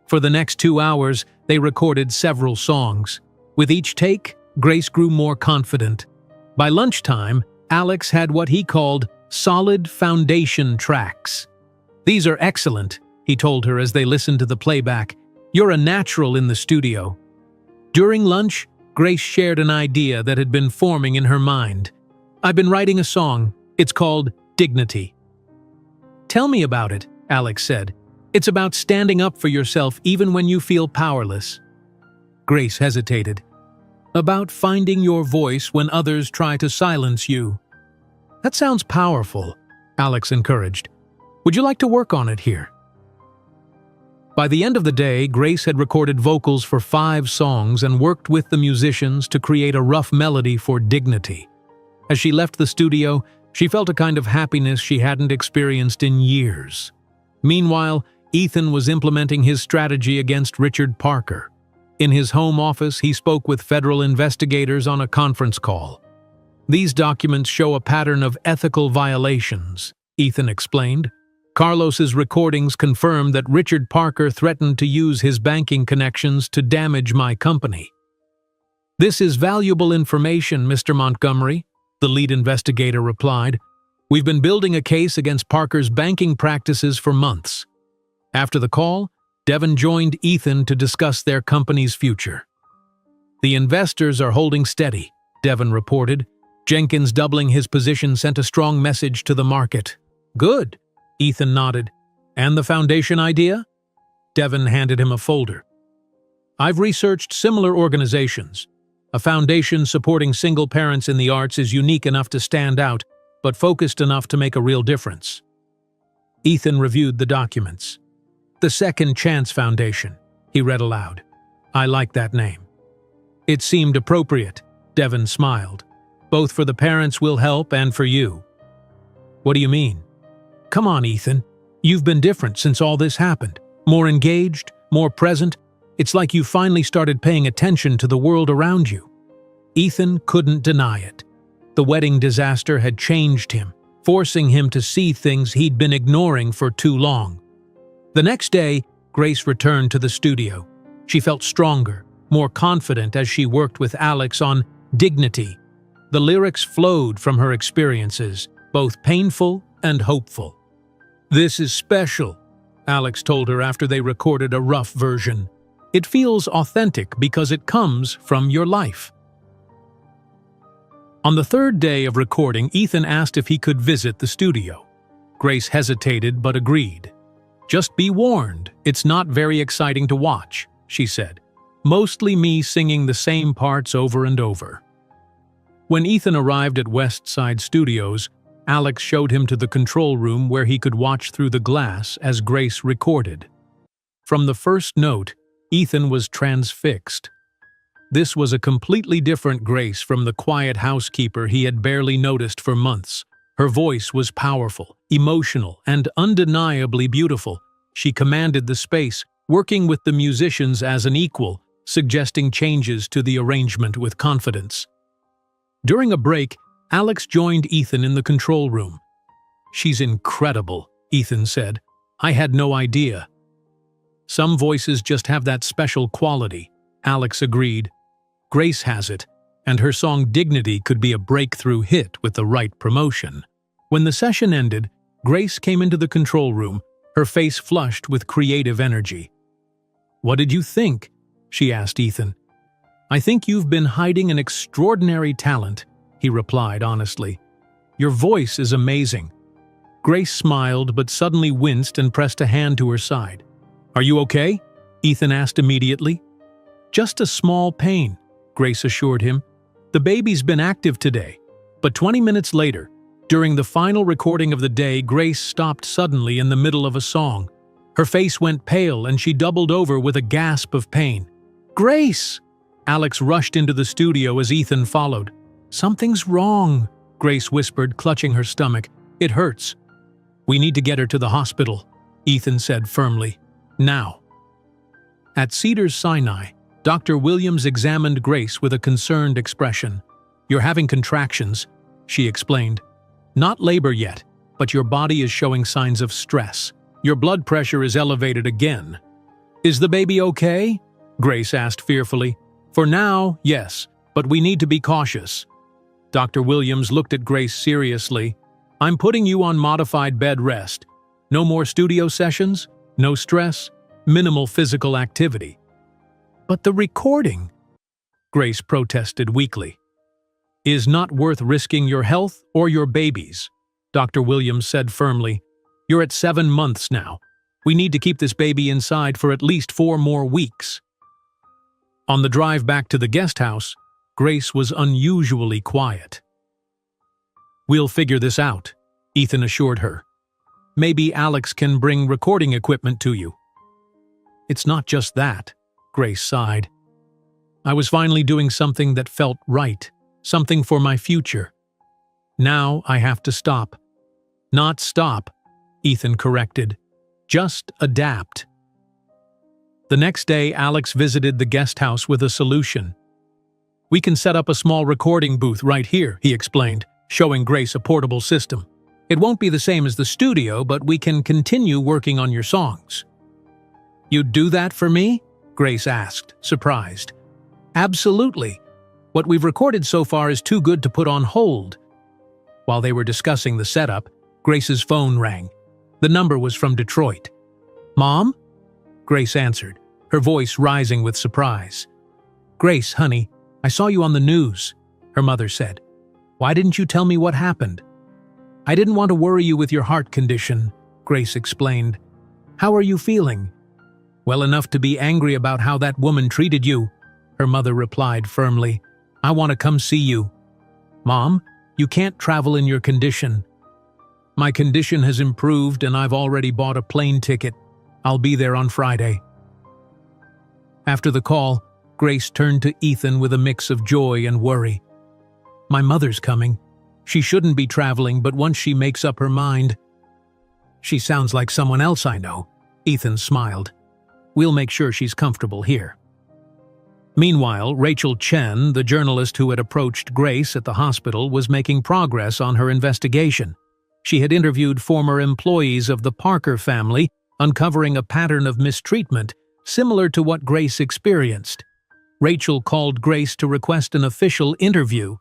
For the next 2 hours, they recorded several songs. With each take, Grace grew more confident. By lunchtime, Alex had what he called solid foundation tracks. "These are excellent," he told her as they listened to the playback. "You're a natural in the studio." During lunch, Grace shared an idea that had been forming in her mind. "I've been writing a song. It's called Dignity." "Tell me about it," Alex said. "It's about standing up for yourself even when you feel powerless." Grace hesitated. "About finding your voice when others try to silence you." "That sounds powerful," Alex encouraged. "Would you like to work on it here?" By the end of the day, Grace had recorded vocals for 5 songs and worked with the musicians to create a rough melody for Dignity. As she left the studio, she felt a kind of happiness she hadn't experienced in years. Meanwhile, Ethan was implementing his strategy against Richard Parker. In his home office, he spoke with federal investigators on a conference call. "These documents show a pattern of ethical violations," Ethan explained. "Carlos's recordings confirm that Richard Parker threatened to use his banking connections to damage my company." "This is valuable information, Mr. Montgomery," the lead investigator replied. "We've been building a case against Parker's banking practices for months." After the call, Devon joined Ethan to discuss their company's future. "The investors are holding steady," Devon reported. "Jenkins doubling his position sent a strong message to the market." "Good," Ethan nodded. "And the foundation idea?" Devon handed him a folder. "I've researched similar organizations. A foundation supporting single parents in the arts is unique enough to stand out, but focused enough to make a real difference." Ethan reviewed the documents. "The Second Chance Foundation," he read aloud. "I like that name." "It seemed appropriate," Devon smiled. "Both for the parents we'll help and for you." "What do you mean?" "Come on, Ethan. You've been different since all this happened. More engaged, more present. It's like you finally started paying attention to the world around you." Ethan couldn't deny it. The wedding disaster had changed him, forcing him to see things he'd been ignoring for too long. The next day, Grace returned to the studio. She felt stronger, more confident as she worked with Alex on Dignity. The lyrics flowed from her experiences, both painful and hopeful. "This is special," Alex told her after they recorded a rough version. "It feels authentic because it comes from your life." On the third day of recording, Ethan asked if he could visit the studio. Grace hesitated but agreed. "Just be warned, it's not very exciting to watch," she said. "Mostly me singing the same parts over and over." When Ethan arrived at West Side Studios, Alex showed him to the control room where he could watch through the glass as Grace recorded. From the first note, Ethan was transfixed. This was a completely different Grace from the quiet housekeeper he had barely noticed for months. Her voice was powerful, emotional, and undeniably beautiful. She commanded the space, working with the musicians as an equal, suggesting changes to the arrangement with confidence. During a break, Alex joined Ethan in the control room. "She's incredible," Ethan said. "I had no idea." "Some voices just have that special quality," Alex agreed. "Grace has it, and her song Dignity could be a breakthrough hit with the right promotion." When the session ended, Grace came into the control room, her face flushed with creative energy. "What did you think?" she asked Ethan. "I think you've been hiding an extraordinary talent," he replied honestly. "Your voice is amazing." Grace smiled but suddenly winced and pressed a hand to her side. "Are you okay?" Ethan asked immediately. "Just a small pain," Grace assured him. "The baby's been active today." But 20 minutes later, during the final recording of the day, Grace stopped suddenly in the middle of a song. Her face went pale and she doubled over with a gasp of pain. "Grace!" Alex rushed into the studio as Ethan followed. "Something's wrong," Grace whispered, clutching her stomach. "It hurts." "We need to get her to the hospital," Ethan said firmly. "Now." At Cedars-Sinai, Dr. Williams examined Grace with a concerned expression. "You're having contractions," she explained. "Not labor yet, but your body is showing signs of stress. Your blood pressure is elevated again." "Is the baby okay?" Grace asked fearfully. "For now, yes, but we need to be cautious." Dr. Williams looked at Grace seriously. "I'm putting you on modified bed rest. No more studio sessions, no stress, minimal physical activity." "But the recording," Grace protested weakly. "Is not worth risking your health or your baby's," Dr. Williams said firmly. "You're at 7 months now. We need to keep this baby inside for at least 4 more weeks." On the drive back to the guest house, Grace was unusually quiet. "We'll figure this out," Ethan assured her. "Maybe Alex can bring recording equipment to you." "It's not just that," Grace sighed. "I was finally doing something that felt right, something for my future. Now I have to stop." "Not stop," Ethan corrected. "Just adapt." The next day, Alex visited the guest house with a solution. "We can set up a small recording booth right here," he explained, showing Grace a portable system. "It won't be the same as the studio, but we can continue working on your songs." "You'd do that for me?" Grace asked, surprised. "Absolutely. What we've recorded so far is too good to put on hold." While they were discussing the setup, Grace's phone rang. The number was from Detroit. "Mom?" Grace answered, her voice rising with surprise. "Grace, honey, I saw you on the news," her mother said. "Why didn't you tell me what happened?" "I didn't want to worry you with your heart condition," Grace explained. "How are you feeling?" "Well enough to be angry about how that woman treated you," her mother replied firmly. "I want to come see you." "Mom, you can't travel in your condition." "My condition has improved and I've already bought a plane ticket. I'll be there on Friday." After the call, Grace turned to Ethan with a mix of joy and worry. "My mother's coming. She shouldn't be traveling, but once she makes up her mind—" "She sounds like someone else I know," Ethan smiled. "We'll make sure she's comfortable here." Meanwhile, Rachel Chen, the journalist who had approached Grace at the hospital, was making progress on her investigation. She had interviewed former employees of the Parker family, uncovering a pattern of mistreatment similar to what Grace experienced. Rachel called Grace to request an official interview.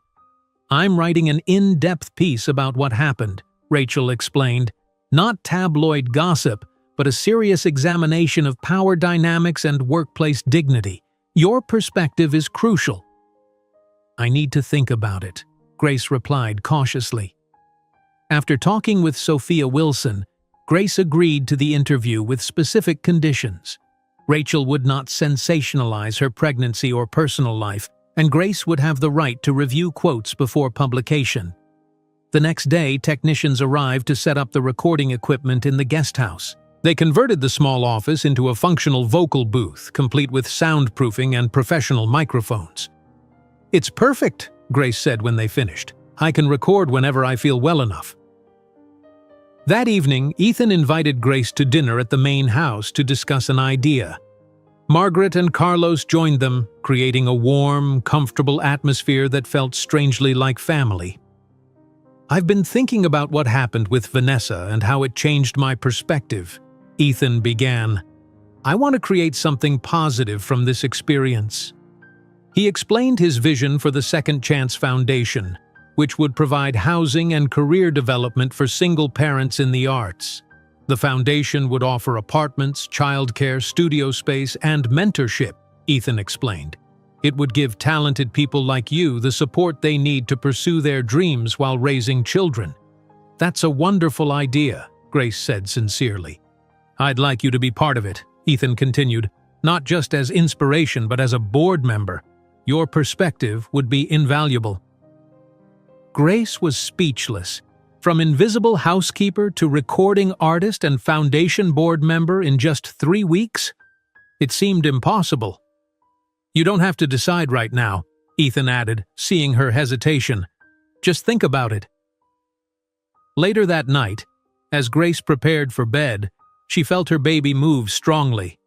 "I'm writing an in-depth piece about what happened," Rachel explained. "Not tabloid gossip, but a serious examination of power dynamics and workplace dignity. Your perspective is crucial." "I need to think about it," Grace replied cautiously. After talking with Sophia Wilson, Grace agreed to the interview with specific conditions. Rachel would not sensationalize her pregnancy or personal life, and Grace would have the right to review quotes before publication. The next day, technicians arrived to set up the recording equipment in the guest house. They converted the small office into a functional vocal booth, complete with soundproofing and professional microphones. "It's perfect," Grace said when they finished. "I can record whenever I feel well enough." That evening, Ethan invited Grace to dinner at the main house to discuss an idea. Margaret and Carlos joined them, creating a warm, comfortable atmosphere that felt strangely like family. "I've been thinking about what happened with Vanessa and how it changed my perspective," Ethan began. "I want to create something positive from this experience." He explained his vision for the Second Chance Foundation, which would provide housing and career development for single parents in the arts. The foundation would offer apartments, childcare, studio space, and mentorship, Ethan explained. It would give talented people like you the support they need to pursue their dreams while raising children. "That's a wonderful idea," Grace said sincerely. "I'd like you to be part of it," Ethan continued, "not just as inspiration but as a board member. Your perspective would be invaluable." Grace was speechless. From invisible housekeeper to recording artist and foundation board member in just 3 weeks? It seemed impossible. "You don't have to decide right now," Ethan added, seeing her hesitation. "Just think about it." Later that night, as Grace prepared for bed, she felt her baby move strongly.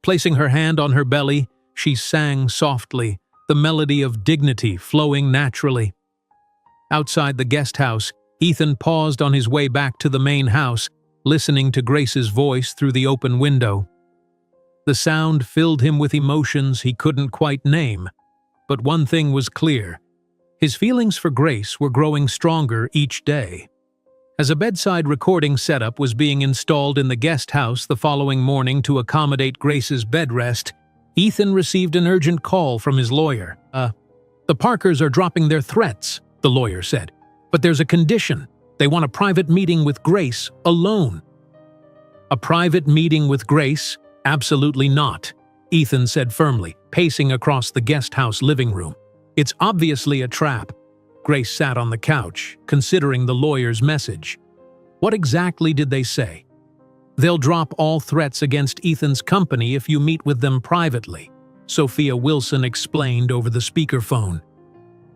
Placing her hand on her belly, she sang softly, the melody of dignity flowing naturally. Outside the guest house, Ethan paused on his way back to the main house, listening to Grace's voice through the open window. The sound filled him with emotions he couldn't quite name, but one thing was clear. His feelings for Grace were growing stronger each day. As a bedside recording setup was being installed in the guest house the following morning to accommodate Grace's bed rest, Ethan received an urgent call from his lawyer. The Parkers are dropping their threats," the lawyer said. "But there's a condition. They want a private meeting with Grace, alone." "A private meeting with Grace? Absolutely not," Ethan said firmly, pacing across the guest house living room. "It's obviously a trap." Grace sat on the couch, considering the lawyer's message. What exactly did they say? "They'll drop all threats against Ethan's company if you meet with them privately," Sophia Wilson explained over the speakerphone.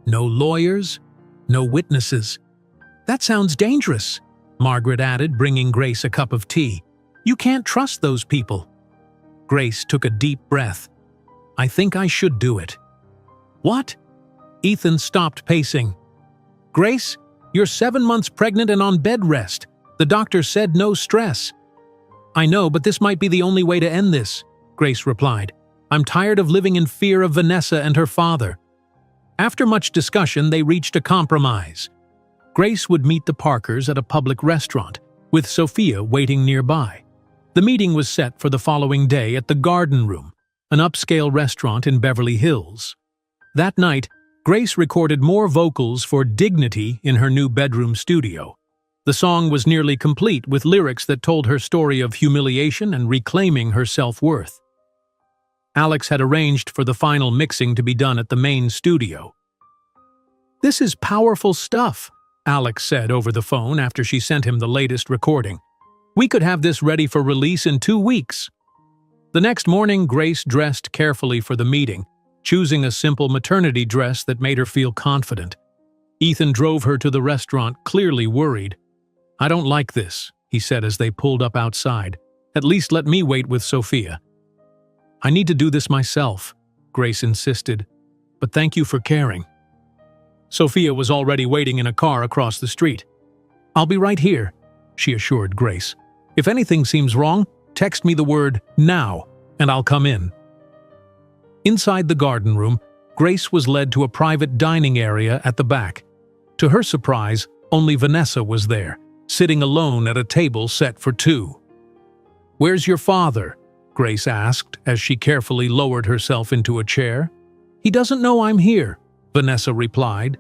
"No lawyers? No witnesses." "That sounds dangerous," Margaret added, bringing Grace a cup of tea. "You can't trust those people." Grace took a deep breath. "I think I should do it." "What?" Ethan stopped pacing. "Grace, you're 7 months pregnant and on bed rest. The doctor said no stress." "I know, but this might be the only way to end this," Grace replied. "I'm tired of living in fear of Vanessa and her father." After much discussion, they reached a compromise. Grace would meet the Parkers at a public restaurant, with Sophia waiting nearby. The meeting was set for the following day at the Garden Room, an upscale restaurant in Beverly Hills. That night, Grace recorded more vocals for Dignity in her new bedroom studio. The song was nearly complete, with lyrics that told her story of humiliation and reclaiming her self-worth. Alex had arranged for the final mixing to be done at the main studio. "This is powerful stuff," Alex said over the phone after she sent him the latest recording. "We could have this ready for release in 2 weeks." The next morning, Grace dressed carefully for the meeting, choosing a simple maternity dress that made her feel confident. Ethan drove her to the restaurant, clearly worried. "I don't like this," he said as they pulled up outside. "At least let me wait with Sophia." "I need to do this myself," Grace insisted. "But thank you for caring." Sophia was already waiting in a car across the street. "I'll be right here," she assured Grace. "If anything seems wrong, text me the word 'now.'" and I'll come in." Inside the garden room, Grace was led to a private dining area at the back. To her surprise, only Vanessa was there, sitting alone at a table set for two. "Where's your father?" Grace asked as she carefully lowered herself into a chair. "He doesn't know I'm here," Vanessa replied.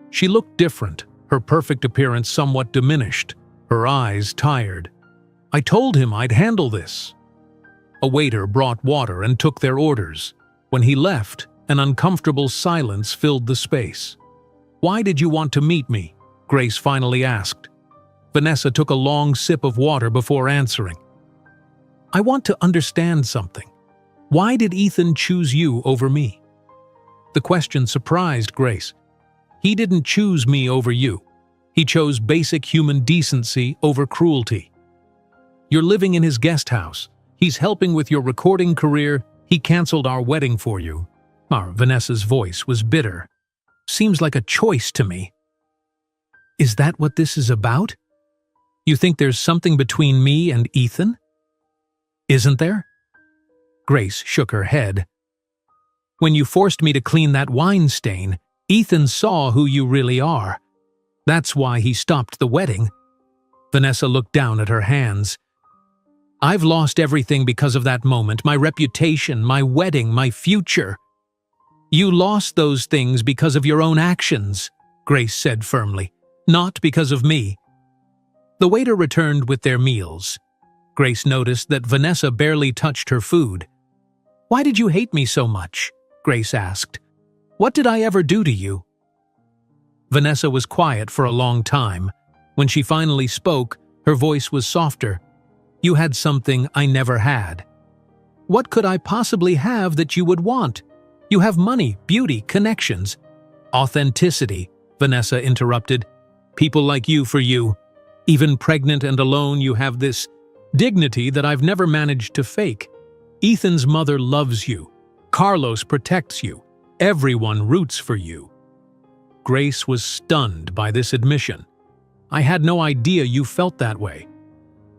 She looked different, her perfect appearance somewhat diminished, her eyes tired. "I told him I'd handle this." A waiter brought water and took their orders. When he left, an uncomfortable silence filled the space. "Why did you want to meet me?" Grace finally asked. Vanessa took a long sip of water before answering. "I want to understand something. Why did Ethan choose you over me?" The question surprised Grace. "He didn't choose me over you. He chose basic human decency over cruelty. You're living in his guest house. He's helping with your recording career. He canceled our wedding for you." Vanessa's voice was bitter. "Seems like a choice to me." "Is that what this is about? You think there's something between me and Ethan?" "Isn't there?" Grace shook her head. "When you forced me to clean that wine stain, Ethan saw who you really are. That's why he stopped the wedding." Vanessa looked down at her hands. "I've lost everything because of that moment, my reputation, my wedding, my future." "You lost those things because of your own actions," Grace said firmly, "not because of me." The waiter returned with their meals. Grace noticed that Vanessa barely touched her food. "Why did you hate me so much?" Grace asked. "What did I ever do to you?" Vanessa was quiet for a long time. When she finally spoke, her voice was softer. "You had something I never had." "What could I possibly have that you would want? You have money, beauty, connections." "Authenticity," Vanessa interrupted. "People like you for you. Even pregnant and alone, you have this dignity that I've never managed to fake. Ethan's mother loves you. Carlos protects you. Everyone roots for you." Grace was stunned by this admission. "I had no idea you felt that way."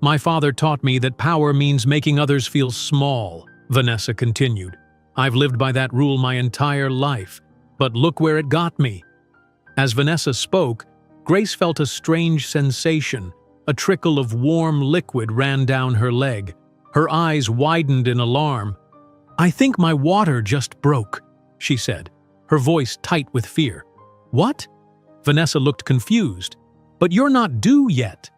"My father taught me that power means making others feel small," Vanessa continued. "I've lived by that rule my entire life, but look where it got me." As Vanessa spoke, Grace felt a strange sensation. A trickle of warm liquid ran down her leg. Her eyes widened in alarm. "I think my water just broke," she said, her voice tight with fear. "What?" Vanessa looked confused. "But you're not due yet."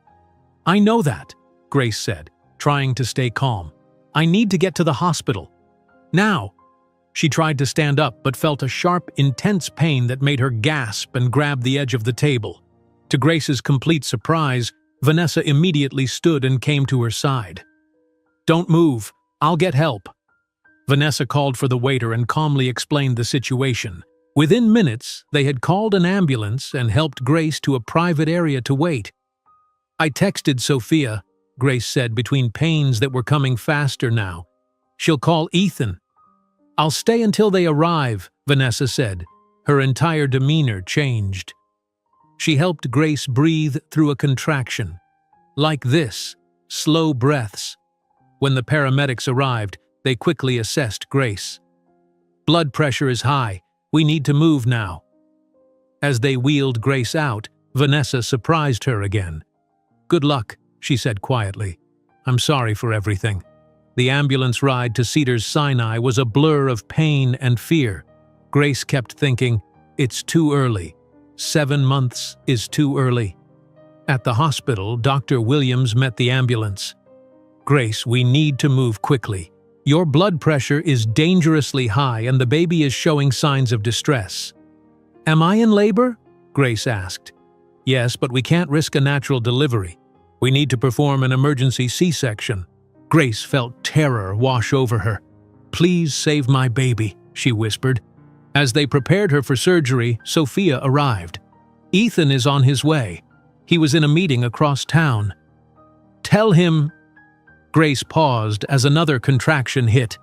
"I know that," Grace said, trying to stay calm. "I need to get to the hospital. Now." She tried to stand up but felt a sharp, intense pain that made her gasp and grab the edge of the table. To Grace's complete surprise, Vanessa immediately stood and came to her side. "Don't move. I'll get help." Vanessa called for the waiter and calmly explained the situation. Within minutes, they had called an ambulance and helped Grace to a private area to wait. "I texted Sophia," Grace said between pains that were coming faster now. "She'll call Ethan." "I'll stay until they arrive," Vanessa said. Her entire demeanor changed. She helped Grace breathe through a contraction. Like this, slow breaths. When the paramedics arrived, they quickly assessed Grace. "Blood pressure is high. We need to move now." As they wheeled Grace out, Vanessa surprised her again. "Good luck," she said quietly. "I'm sorry for everything." The ambulance ride to Cedars Sinai was a blur of pain and fear. Grace kept thinking, "It's too early. 7 months is too early." At the hospital, Dr. Williams met the ambulance. "Grace, we need to move quickly. Your blood pressure is dangerously high and the baby is showing signs of distress." "Am I in labor?" Grace asked. "Yes, but we can't risk a natural delivery. We need to perform an emergency C-section." Grace felt terror wash over her. "Please save my baby," she whispered. As they prepared her for surgery, Sophia arrived. "Ethan is on his way. He was in a meeting across town." "Tell him—" Grace paused as another contraction hit.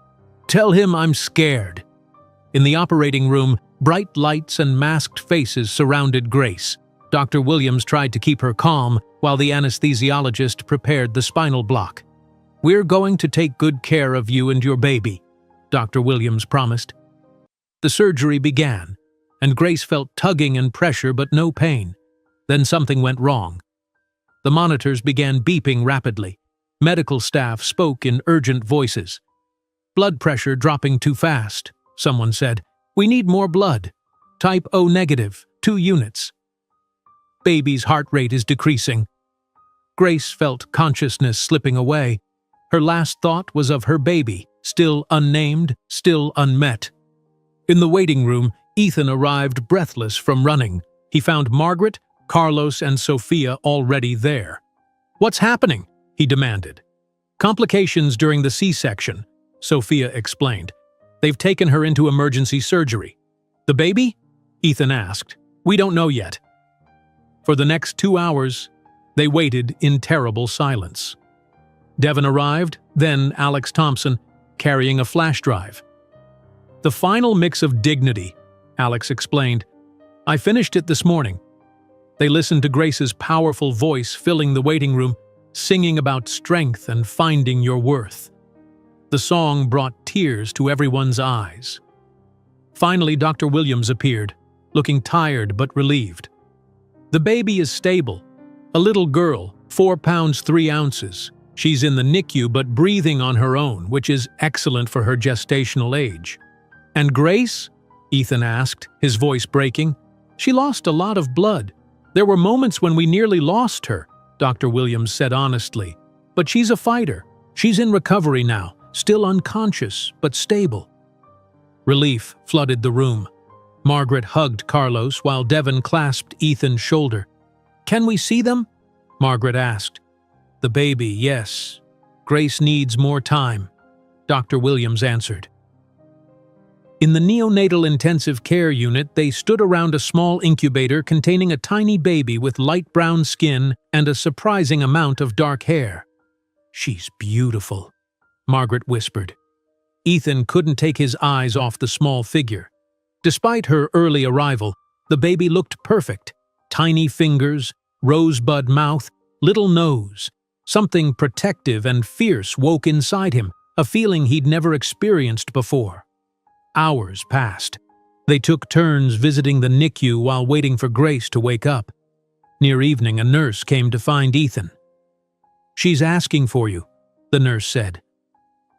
"Tell him I'm scared." In the operating room, bright lights and masked faces surrounded Grace. Dr. Williams tried to keep her calm while the anesthesiologist prepared the spinal block. "We're going to take good care of you and your baby," Dr. Williams promised. The surgery began, and Grace felt tugging and pressure but no pain. Then something went wrong. The monitors began beeping rapidly. Medical staff spoke in urgent voices. "Blood pressure dropping too fast," someone said. "We need more blood. Type O negative, 2 units. Baby's heart rate is decreasing." Grace felt consciousness slipping away. Her last thought was of her baby, still unnamed, still unmet. In the waiting room, Ethan arrived breathless from running. He found Margaret, Carlos, and Sophia already there. "What's happening?" he demanded. "Complications during the C-section," Sophia explained. "They've taken her into emergency surgery." "The baby?" Ethan asked. "We don't know yet." For the next 2 hours, they waited in terrible silence. Devon arrived, then Alex Thompson, carrying a flash drive. "The final mix of dignity," Alex explained. "I finished it this morning." They listened to Grace's powerful voice filling the waiting room, singing about strength and finding your worth. The song brought tears to everyone's eyes. Finally, Dr. Williams appeared, looking tired but relieved. "The baby is stable. A little girl, 4 pounds 3 ounces. She's in the NICU but breathing on her own, which is excellent for her gestational age." "And Grace?" Ethan asked, his voice breaking. "She lost a lot of blood. There were moments when we nearly lost her," Dr. Williams said honestly. "But she's a fighter. She's in recovery now, still unconscious, but stable." Relief flooded the room. Margaret hugged Carlos while Devon clasped Ethan's shoulder. "Can we see them?" Margaret asked. "The baby, yes. Grace needs more time," Dr. Williams answered. In the neonatal intensive care unit, they stood around a small incubator containing a tiny baby with light brown skin and a surprising amount of dark hair. "She's beautiful," Margaret whispered. Ethan couldn't take his eyes off the small figure. Despite her early arrival, the baby looked perfect. Tiny fingers, rosebud mouth, little nose. Something protective and fierce woke inside him, a feeling he'd never experienced before. Hours passed. They took turns visiting the NICU while waiting for Grace to wake up. Near evening, a nurse came to find Ethan. "She's asking for you," the nurse said.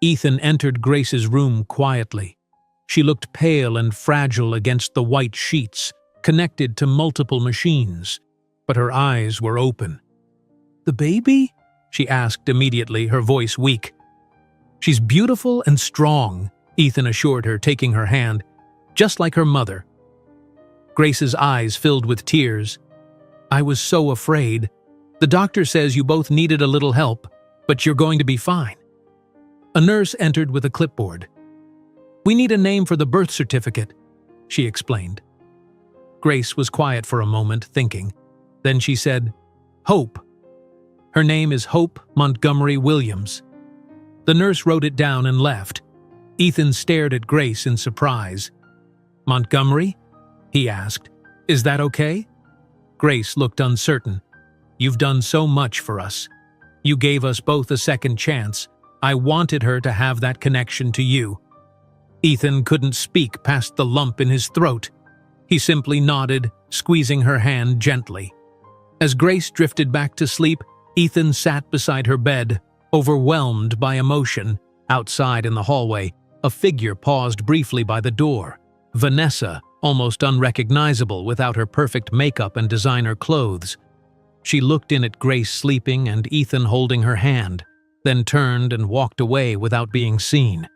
Ethan entered Grace's room quietly. She looked pale and fragile against the white sheets, connected to multiple machines, but her eyes were open. "The baby?" she asked immediately, her voice weak. "She's beautiful and strong," Ethan assured her, taking her hand, "just like her mother." Grace's eyes filled with tears. "I was so afraid. The doctor says you both needed a little help, but you're going to be fine." A nurse entered with a clipboard. "We need a name for the birth certificate," she explained. Grace was quiet for a moment, thinking. Then she said, "Hope. Her name is Hope Montgomery Williams." The nurse wrote it down and left. Ethan stared at Grace in surprise. "Montgomery?" he asked. "Is that okay?" Grace looked uncertain. "You've done so much for us. You gave us both a second chance. I wanted her to have that connection to you." Ethan couldn't speak past the lump in his throat. He simply nodded, squeezing her hand gently. As Grace drifted back to sleep, Ethan sat beside her bed, overwhelmed by emotion. Outside in the hallway, a figure paused briefly by the door. Vanessa, almost unrecognizable without her perfect makeup and designer clothes. She looked in at Grace sleeping and Ethan holding her hand, then turned and walked away without being seen.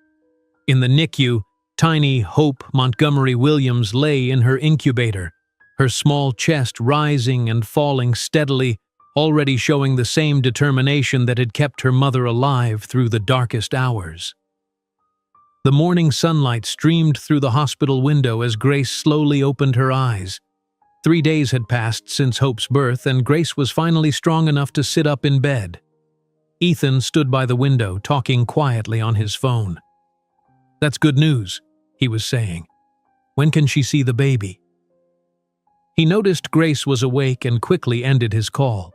In the NICU, tiny Hope Montgomery Williams lay in her incubator, her small chest rising and falling steadily, already showing the same determination that had kept her mother alive through the darkest hours. The morning sunlight streamed through the hospital window as Grace slowly opened her eyes. 3 days had passed since Hope's birth, and Grace was finally strong enough to sit up in bed. Ethan stood by the window, talking quietly on his phone. "That's good news," he was saying. "When can she see the baby?" He noticed Grace was awake and quickly ended his call.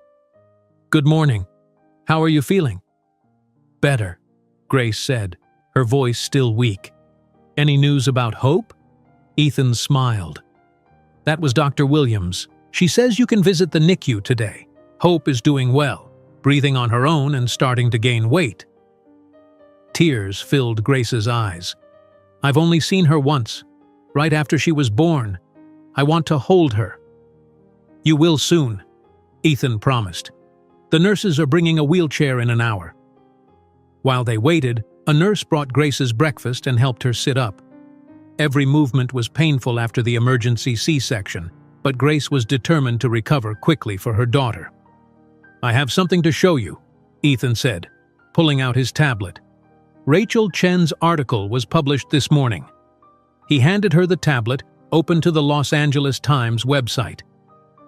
"Good morning. How are you feeling?" Better, Grace said, her voice still weak. Any news about Hope? Ethan smiled. That was Dr. Williams. She says you can visit the NICU today. Hope is doing well, breathing on her own and starting to gain weight. Tears filled Grace's eyes. I've only seen her once, right after she was born. I want to hold her. You will soon, Ethan promised. The nurses are bringing a wheelchair in an hour. While they waited, a nurse brought Grace's breakfast and helped her sit up. Every movement was painful after the emergency C-section, but Grace was determined to recover quickly for her daughter. I have something to show you, Ethan said, pulling out his tablet. Rachel Chen's article was published this morning. He handed her the tablet, open to the Los Angeles Times website.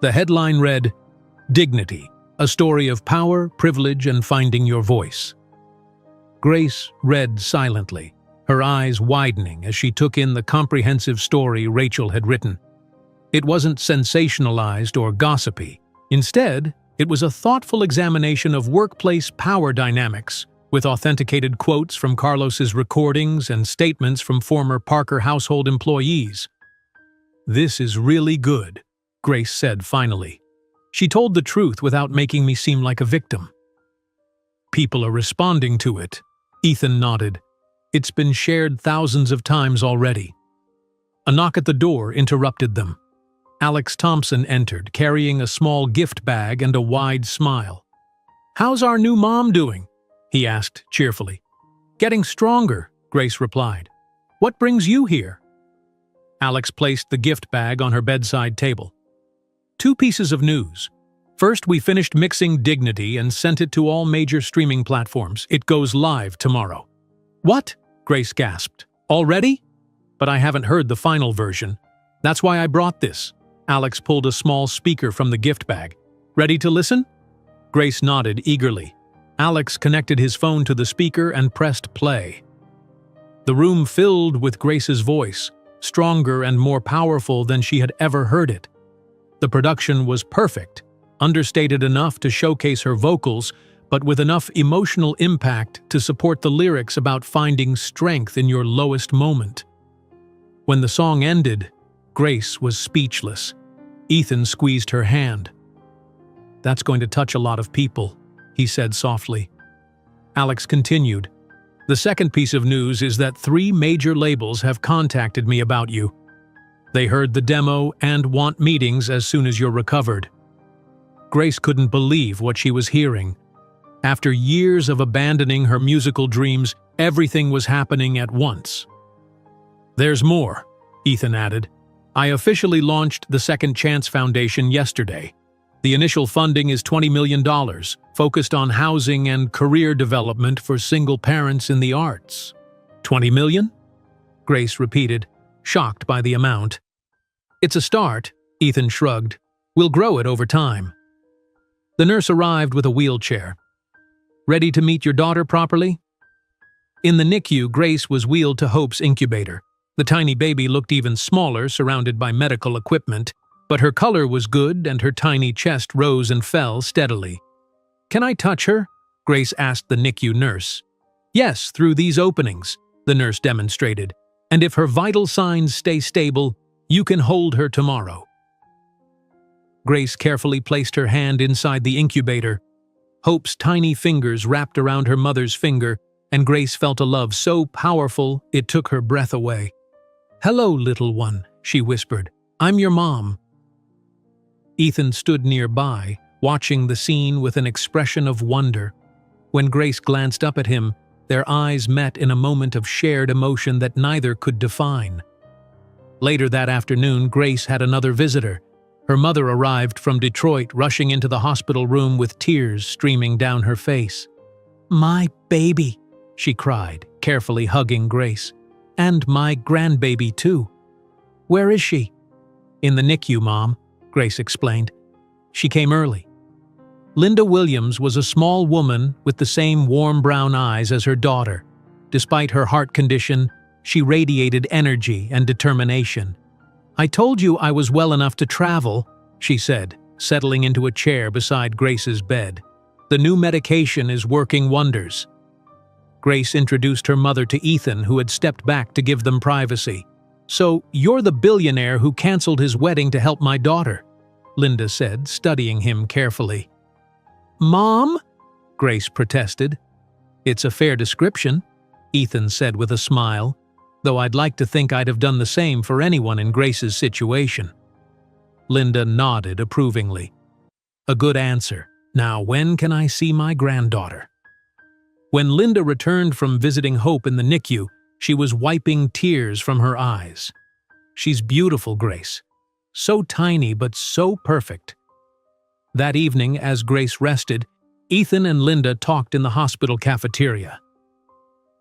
The headline read, Dignity, a story of power, privilege, and finding your voice. Grace read silently, her eyes widening as she took in the comprehensive story Rachel had written. It wasn't sensationalized or gossipy. Instead, it was a thoughtful examination of workplace power dynamics, with authenticated quotes from Carlos's recordings and statements from former Parker household employees. This is really good, Grace said finally. She told the truth without making me seem like a victim. People are responding to it, Ethan nodded. It's been shared thousands of times already. A knock at the door interrupted them. Alex Thompson entered, carrying a small gift bag and a wide smile. How's our new mom doing? He asked cheerfully. Getting stronger, Grace replied. What brings you here? Alex placed the gift bag on her bedside table. 2 pieces of news. First, we finished mixing Dignity and sent it to all major streaming platforms. It goes live tomorrow. What? Grace gasped. Already? But I haven't heard the final version. That's why I brought this. Alex pulled a small speaker from the gift bag. Ready to listen? Grace nodded eagerly. Alex connected his phone to the speaker and pressed play. The room filled with Grace's voice, stronger and more powerful than she had ever heard it. The production was perfect, understated enough to showcase her vocals, but with enough emotional impact to support the lyrics about finding strength in your lowest moment. When the song ended, Grace was speechless. Ethan squeezed her hand. That's going to touch a lot of people, he said softly. Alex continued. The second piece of news is that 3 major labels have contacted me about you. They heard the demo and want meetings as soon as you're recovered. Grace couldn't believe what she was hearing. After years of abandoning her musical dreams, everything was happening at once. There's more, Ethan added. I officially launched the Second Chance Foundation yesterday. The initial funding is $20 million, focused on housing and career development for single parents in the arts. 20 million? Grace repeated, shocked by the amount. It's a start, Ethan shrugged. We'll grow it over time. The nurse arrived with a wheelchair. Ready to meet your daughter properly? In the NICU, Grace was wheeled to Hope's incubator. The tiny baby looked even smaller, surrounded by medical equipment, but her color was good and her tiny chest rose and fell steadily. Can I touch her? Grace asked the NICU nurse. Yes, through these openings, the nurse demonstrated. And if her vital signs stay stable, you can hold her tomorrow. Grace carefully placed her hand inside the incubator. Hope's tiny fingers wrapped around her mother's finger, and Grace felt a love so powerful it took her breath away. Hello, little one, she whispered. I'm your mom. Ethan stood nearby, watching the scene with an expression of wonder. When Grace glanced up at him, their eyes met in a moment of shared emotion that neither could define. Later that afternoon, Grace had another visitor. Her mother arrived from Detroit, rushing into the hospital room with tears streaming down her face. My baby, she cried, carefully hugging Grace. And my grandbaby, too. Where is she? In the NICU, Mom, Grace explained. She came early. Linda Williams was a small woman with the same warm brown eyes as her daughter. Despite her heart condition, she radiated energy and determination. I told you I was well enough to travel, she said, settling into a chair beside Grace's bed. The new medication is working wonders. Grace introduced her mother to Ethan, who had stepped back to give them privacy. "So, you're the billionaire who canceled his wedding to help my daughter," Linda said, studying him carefully. "Mom?" Grace protested. "It's a fair description," Ethan said with a smile, "though I'd like to think I'd have done the same for anyone in Grace's situation." Linda nodded approvingly. "A good answer. Now, when can I see my granddaughter?" When Linda returned from visiting Hope in the NICU, she was wiping tears from her eyes. "She's beautiful, Grace. So tiny but so perfect." That evening, as Grace rested, Ethan and Linda talked in the hospital cafeteria.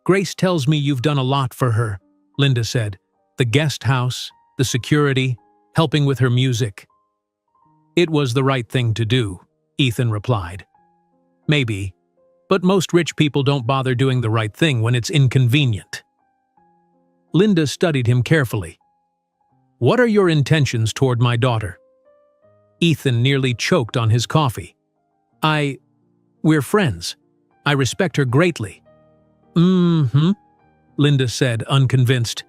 "Grace tells me you've done a lot for her," Linda said. "The guest house, the security, helping with her music." "It was the right thing to do," Ethan replied. "Maybe, but most rich people don't bother doing the right thing when it's inconvenient." Linda studied him carefully. "What are your intentions toward my daughter?" Ethan nearly choked on his coffee. We're friends. I respect her greatly." Linda said, unconvinced.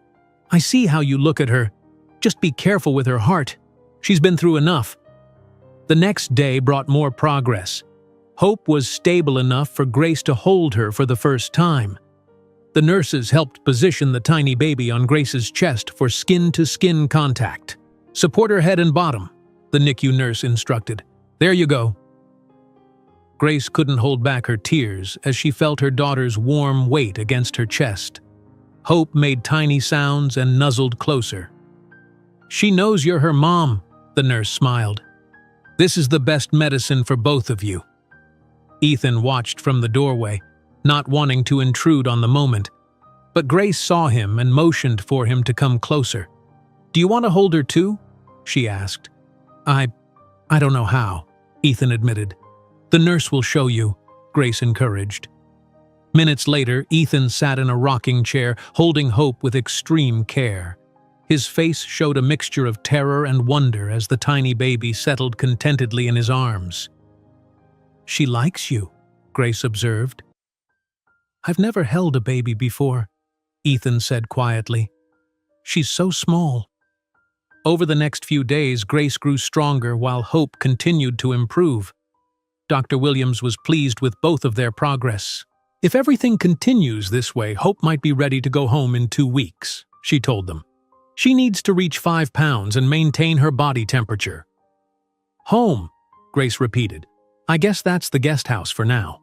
"I see how you look at her. Just be careful with her heart. She's been through enough." The next day brought more progress. Hope was stable enough for Grace to hold her for the first time. The nurses helped position the tiny baby on Grace's chest for skin-to-skin contact. "Support her head and bottom," the NICU nurse instructed. "There you go." Grace couldn't hold back her tears as she felt her daughter's warm weight against her chest. Hope made tiny sounds and nuzzled closer. "She knows you're her mom," the nurse smiled. "This is the best medicine for both of you." Ethan watched from the doorway, not wanting to intrude on the moment, but Grace saw him and motioned for him to come closer. "Do you want to hold her too?" she asked. I don't know how," Ethan admitted. "The nurse will show you," Grace encouraged. Minutes later, Ethan sat in a rocking chair, holding Hope with extreme care. His face showed a mixture of terror and wonder as the tiny baby settled contentedly in his arms. "She likes you," Grace observed. "I've never held a baby before," Ethan said quietly. "She's so small." Over the next few days, Grace grew stronger while Hope continued to improve. Dr. Williams was pleased with both of their progress. "If everything continues this way, Hope might be ready to go home in 2 weeks," she told them. "She needs to reach 5 pounds and maintain her body temperature." "Home," Grace repeated. "I guess that's the guest house for now."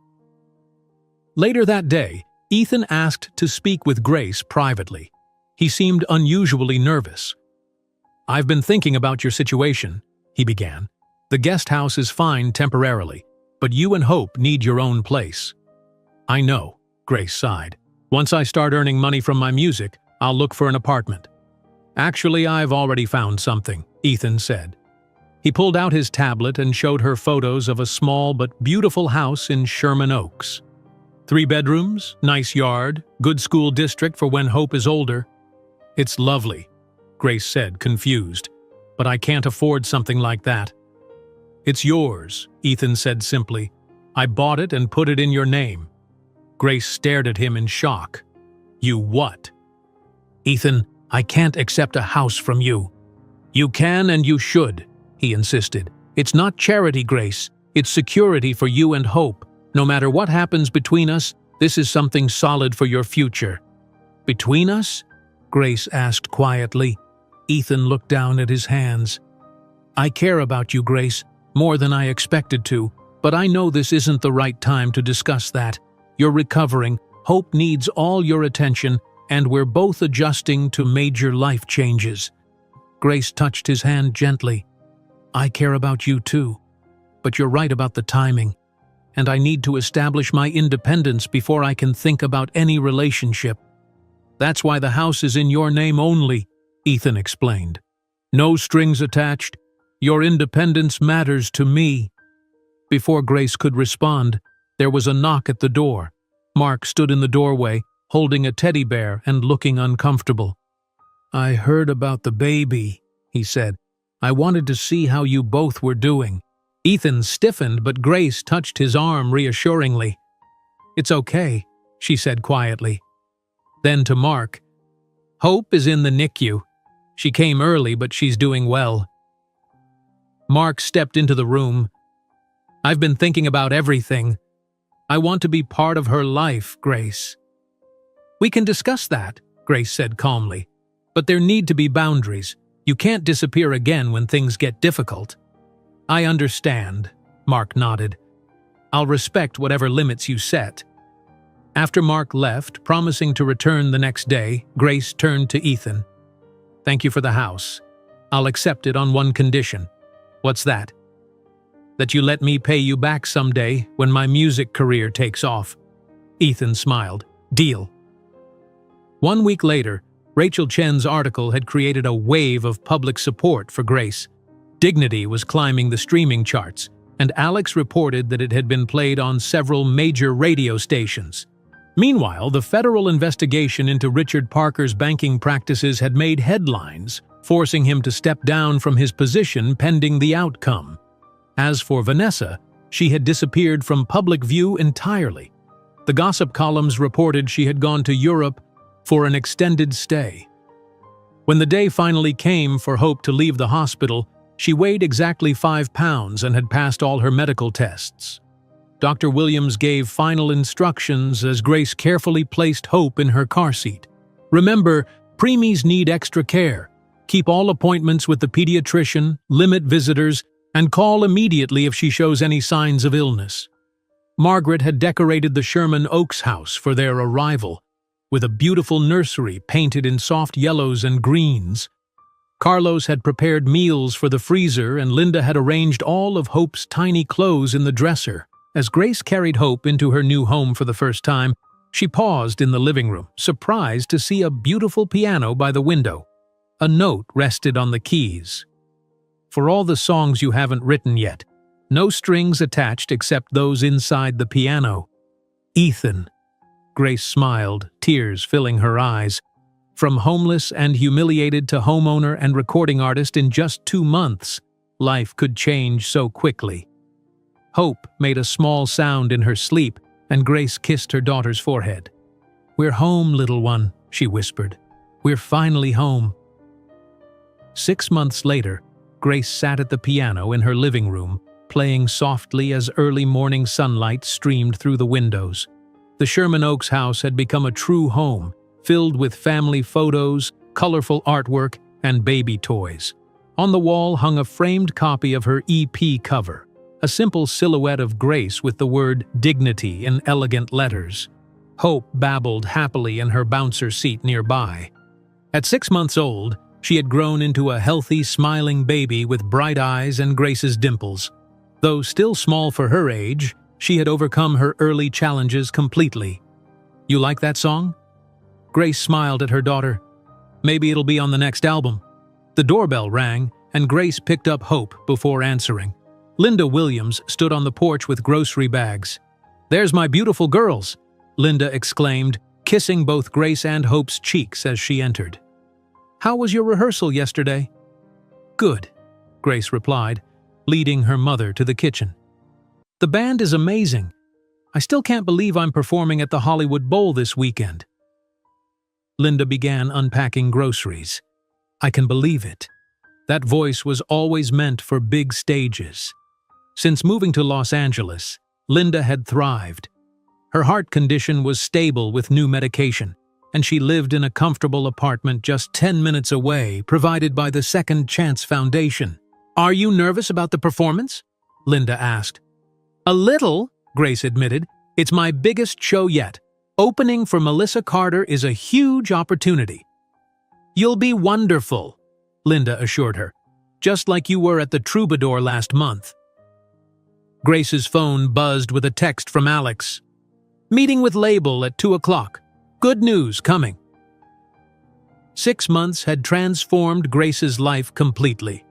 Later that day, Ethan asked to speak with Grace privately. He seemed unusually nervous. "I've been thinking about your situation," he began. "The guest house is fine temporarily, but you and Hope need your own place." "I know," Grace sighed. "Once I start earning money from my music, I'll look for an apartment." "Actually, I've already found something," Ethan said. He pulled out his tablet and showed her photos of a small but beautiful house in Sherman Oaks. 3 bedrooms, nice yard, good school district for when Hope is older. "It's lovely," Grace said, confused. "But I can't afford something like that." "It's yours," Ethan said simply. "I bought it and put it in your name." Grace stared at him in shock. "You what?" "Ethan, I can't accept a house from you." "You can and you should," he insisted. "It's not charity, Grace. It's security for you and Hope. No matter what happens between us, this is something solid for your future." "Between us?" Grace asked quietly. Ethan looked down at his hands. "I care about you, Grace, more than I expected to, but I know this isn't the right time to discuss that. You're recovering, Hope needs all your attention, and we're both adjusting to major life changes." Grace touched his hand gently. "I care about you too, but you're right about the timing, and I need to establish my independence before I can think about any relationship. That's why the house is in your name only," Ethan explained. "No strings attached. Your independence matters to me." Before Grace could respond, there was a knock at the door. Mark stood in the doorway, holding a teddy bear and looking uncomfortable. "I heard about the baby," he said. "I wanted to see how you both were doing." Ethan stiffened, but Grace touched his arm reassuringly. "It's okay. she said quietly. Then to Mark, "Hope is in the NICU. She came early, but she's doing well." Mark stepped into the room. "I've been thinking about everything. I want to be part of her life, Grace." "We can discuss that," Grace said calmly. "But there need to be boundaries. You can't disappear again when things get difficult." "I understand," Mark nodded. "I'll respect whatever limits you set." After Mark left, promising to return the next day, Grace turned to Ethan. "Thank you for the house. I'll accept it on one condition." "What's that?" "That you let me pay you back someday when my music career takes off." Ethan smiled. "Deal." 1 week later, Rachel Chen's article had created a wave of public support for Grace. Dignity was climbing the streaming charts, and Alex reported that it had been played on several major radio stations. Meanwhile, the federal investigation into Richard Parker's banking practices had made headlines, forcing him to step down from his position pending the outcome. As for Vanessa, she had disappeared from public view entirely. The gossip columns reported she had gone to Europe for an extended stay. When the day finally came for Hope to leave the hospital, she weighed exactly 5 pounds and had passed all her medical tests. Dr. Williams gave final instructions as Grace carefully placed Hope in her car seat. "Remember, preemies need extra care. Keep all appointments with the pediatrician, limit visitors, and call immediately if she shows any signs of illness." Margaret had decorated the Sherman Oaks house for their arrival, with a beautiful nursery painted in soft yellows and greens. Carlos had prepared meals for the freezer, and Linda had arranged all of Hope's tiny clothes in the dresser. As Grace carried Hope into her new home for the first time, she paused in the living room, surprised to see a beautiful piano by the window. A note rested on the keys. "For all the songs you haven't written yet. No strings attached except those inside the piano. Ethan." Grace smiled, tears filling her eyes. From homeless and humiliated to homeowner and recording artist in just 2 months, life could change so quickly. Hope made a small sound in her sleep, and Grace kissed her daughter's forehead. "We're home, little one," she whispered. "We're finally home." 6 months later, Grace sat at the piano in her living room, playing softly as early morning sunlight streamed through the windows. The Sherman Oaks house had become a true home, filled with family photos, colorful artwork, and baby toys. On the wall hung a framed copy of her EP cover, a simple silhouette of Grace with the word "dignity" in elegant letters. Hope babbled happily in her bouncer seat nearby. At 6 months old, she had grown into a healthy, smiling baby with bright eyes and Grace's dimples. Though still small for her age, she had overcome her early challenges completely. "You like that song?" Grace smiled at her daughter. "Maybe it'll be on the next album." The doorbell rang, and Grace picked up Hope before answering. Linda Williams stood on the porch with grocery bags. "There's my beautiful girls," Linda exclaimed, kissing both Grace and Hope's cheeks as she entered. "How was your rehearsal yesterday?" "Good," Grace replied, leading her mother to the kitchen. "The band is amazing. I still can't believe I'm performing at the Hollywood Bowl this weekend." Linda began unpacking groceries. "I can believe it." That voice was always meant for big stages. Since moving to Los Angeles, Linda had thrived. Her heart condition was stable with new medication, and she lived in a comfortable apartment just 10 minutes away, provided by the Second Chance Foundation. "Are you nervous about the performance?" Linda asked. "A little," Grace admitted. "It's my biggest show yet. Opening for Melissa Carter is a huge opportunity." "You'll be wonderful," Linda assured her. "Just like you were at the Troubadour last month." Grace's phone buzzed with a text from Alex. "Meeting with label at 2 o'clock. Good news coming." 6 months had transformed Grace's life completely.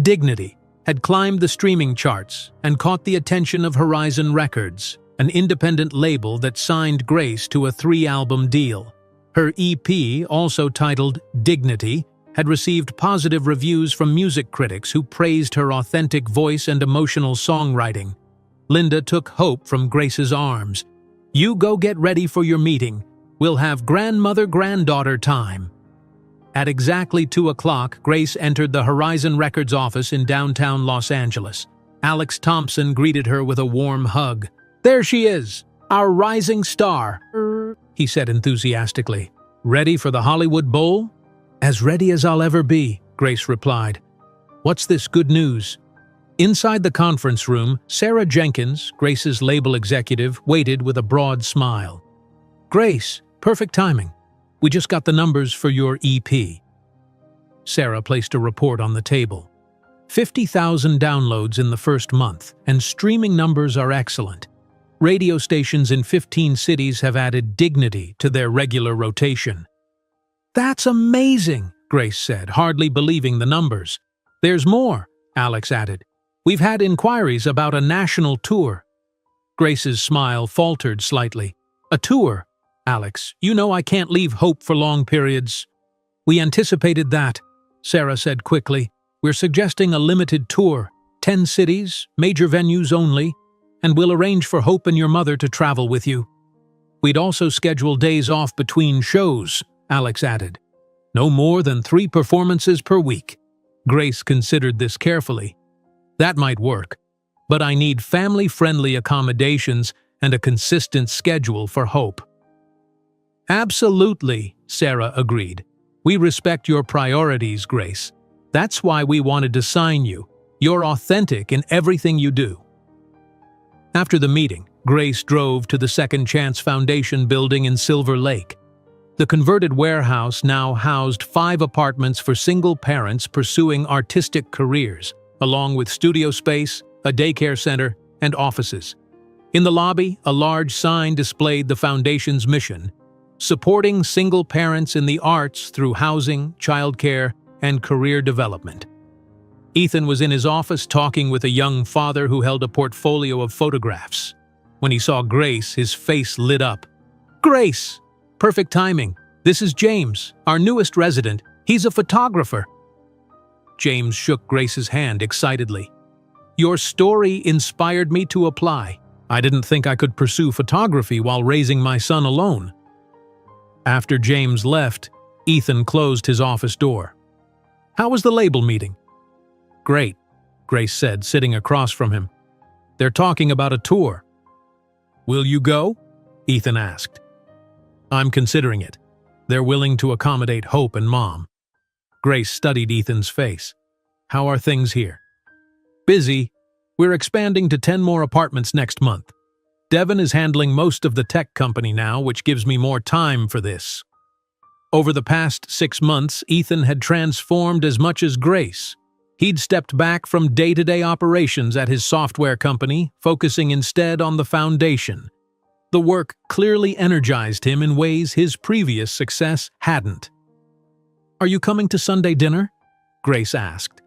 Dignity had climbed the streaming charts and caught the attention of Horizon Records, an independent label that signed Grace to a 3-album deal. Her EP, also titled Dignity, had received positive reviews from music critics who praised her authentic voice and emotional songwriting. Linda took Hope from Grace's arms. You go get ready for your meeting. We'll have grandmother-granddaughter time." At exactly 2 o'clock, Grace entered the Horizon Records office in downtown Los Angeles. Alex Thompson greeted her with a warm hug. "There she is, our rising star," he said enthusiastically. "Ready for the Hollywood Bowl?" "As ready as I'll ever be," Grace replied. "What's this good news?" Inside the conference room, Sarah Jenkins, Grace's label executive, waited with a broad smile. "Grace, perfect timing. We just got the numbers for your EP." Sarah placed a report on the table. 50,000 downloads in the first month, and streaming numbers are excellent. Radio stations in 15 cities have added dignity to their regular rotation. "That's amazing," Grace said, hardly believing the numbers. "There's more," Alex added. "We've had inquiries about a national tour." Grace's smile faltered slightly. "A tour? Alex, you know I can't leave Hope for long periods." "We anticipated that," Sarah said quickly. "We're suggesting a limited tour, 10 cities, major venues only, and we'll arrange for Hope and your mother to travel with you. We'd also schedule days off between shows," Alex added. "No more than 3 performances per week." Grace considered this carefully. "That might work, but I need family-friendly accommodations and a consistent schedule for Hope." "Absolutely," Sarah agreed. "We respect your priorities, Grace. That's why we wanted to sign you. You're authentic in everything you do." After the meeting, Grace drove to the Second Chance Foundation building in Silver Lake. The converted warehouse now housed 5 apartments for single parents pursuing artistic careers, along with studio space, a daycare center, and offices. In the lobby, a large sign displayed the foundation's mission: supporting single parents in the arts through housing, childcare, and career development. Ethan was in his office talking with a young father who held a portfolio of photographs. When he saw Grace, his face lit up. "Grace! Perfect timing. This is James, our newest resident. He's a photographer." James shook Grace's hand excitedly. "Your story inspired me to apply. I didn't think I could pursue photography while raising my son alone." After James left, Ethan closed his office door. "How was the label meeting?" "Great," Grace said, sitting across from him. "They're talking about a tour." "Will you go?" Ethan asked. "I'm considering it. They're willing to accommodate Hope and Mom." Grace studied Ethan's face. "How are things here?" "Busy. We're expanding to 10 more apartments next month. Devin is handling most of the tech company now, which gives me more time for this." Over the past 6 months, Ethan had transformed as much as Grace. He'd stepped back from day-to-day operations at his software company, focusing instead on the foundation. The work clearly energized him in ways his previous success hadn't. "Are you coming to Sunday dinner?" Grace asked.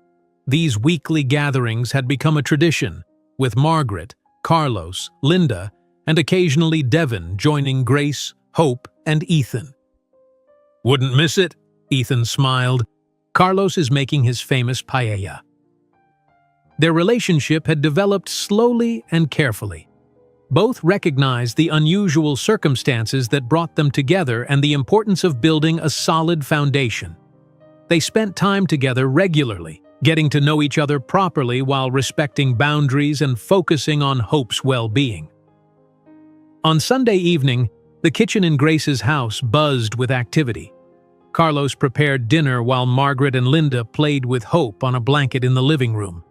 These weekly gatherings had become a tradition, with Margaret, Carlos, Linda, and occasionally Devin joining Grace, Hope, and Ethan. "Wouldn't miss it," Ethan smiled. "Carlos is making his famous paella." Their relationship had developed slowly and carefully. Both recognized the unusual circumstances that brought them together and the importance of building a solid foundation. They spent time together regularly, getting to know each other properly while respecting boundaries and focusing on Hope's well-being. On Sunday evening, the kitchen in Grace's house buzzed with activity. Carlos prepared dinner while Margaret and Linda played with Hope on a blanket in the living room.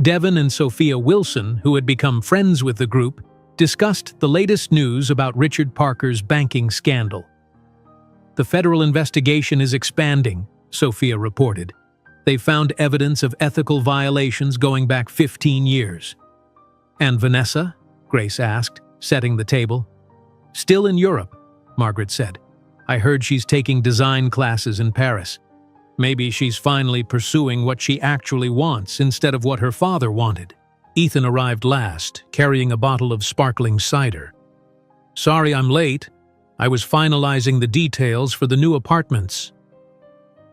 Devin and Sophia Wilson, who had become friends with the group, discussed the latest news about Richard Parker's banking scandal. "The federal investigation is expanding," Sophia reported. "They found evidence of ethical violations going back 15 years. "And Vanessa?" Grace asked, setting the table. "Still in Europe," Margaret said. "I heard she's taking design classes in Paris. Maybe she's finally pursuing what she actually wants instead of what her father wanted." Ethan arrived last, carrying a bottle of sparkling cider. "Sorry I'm late. I was finalizing the details for the new apartments."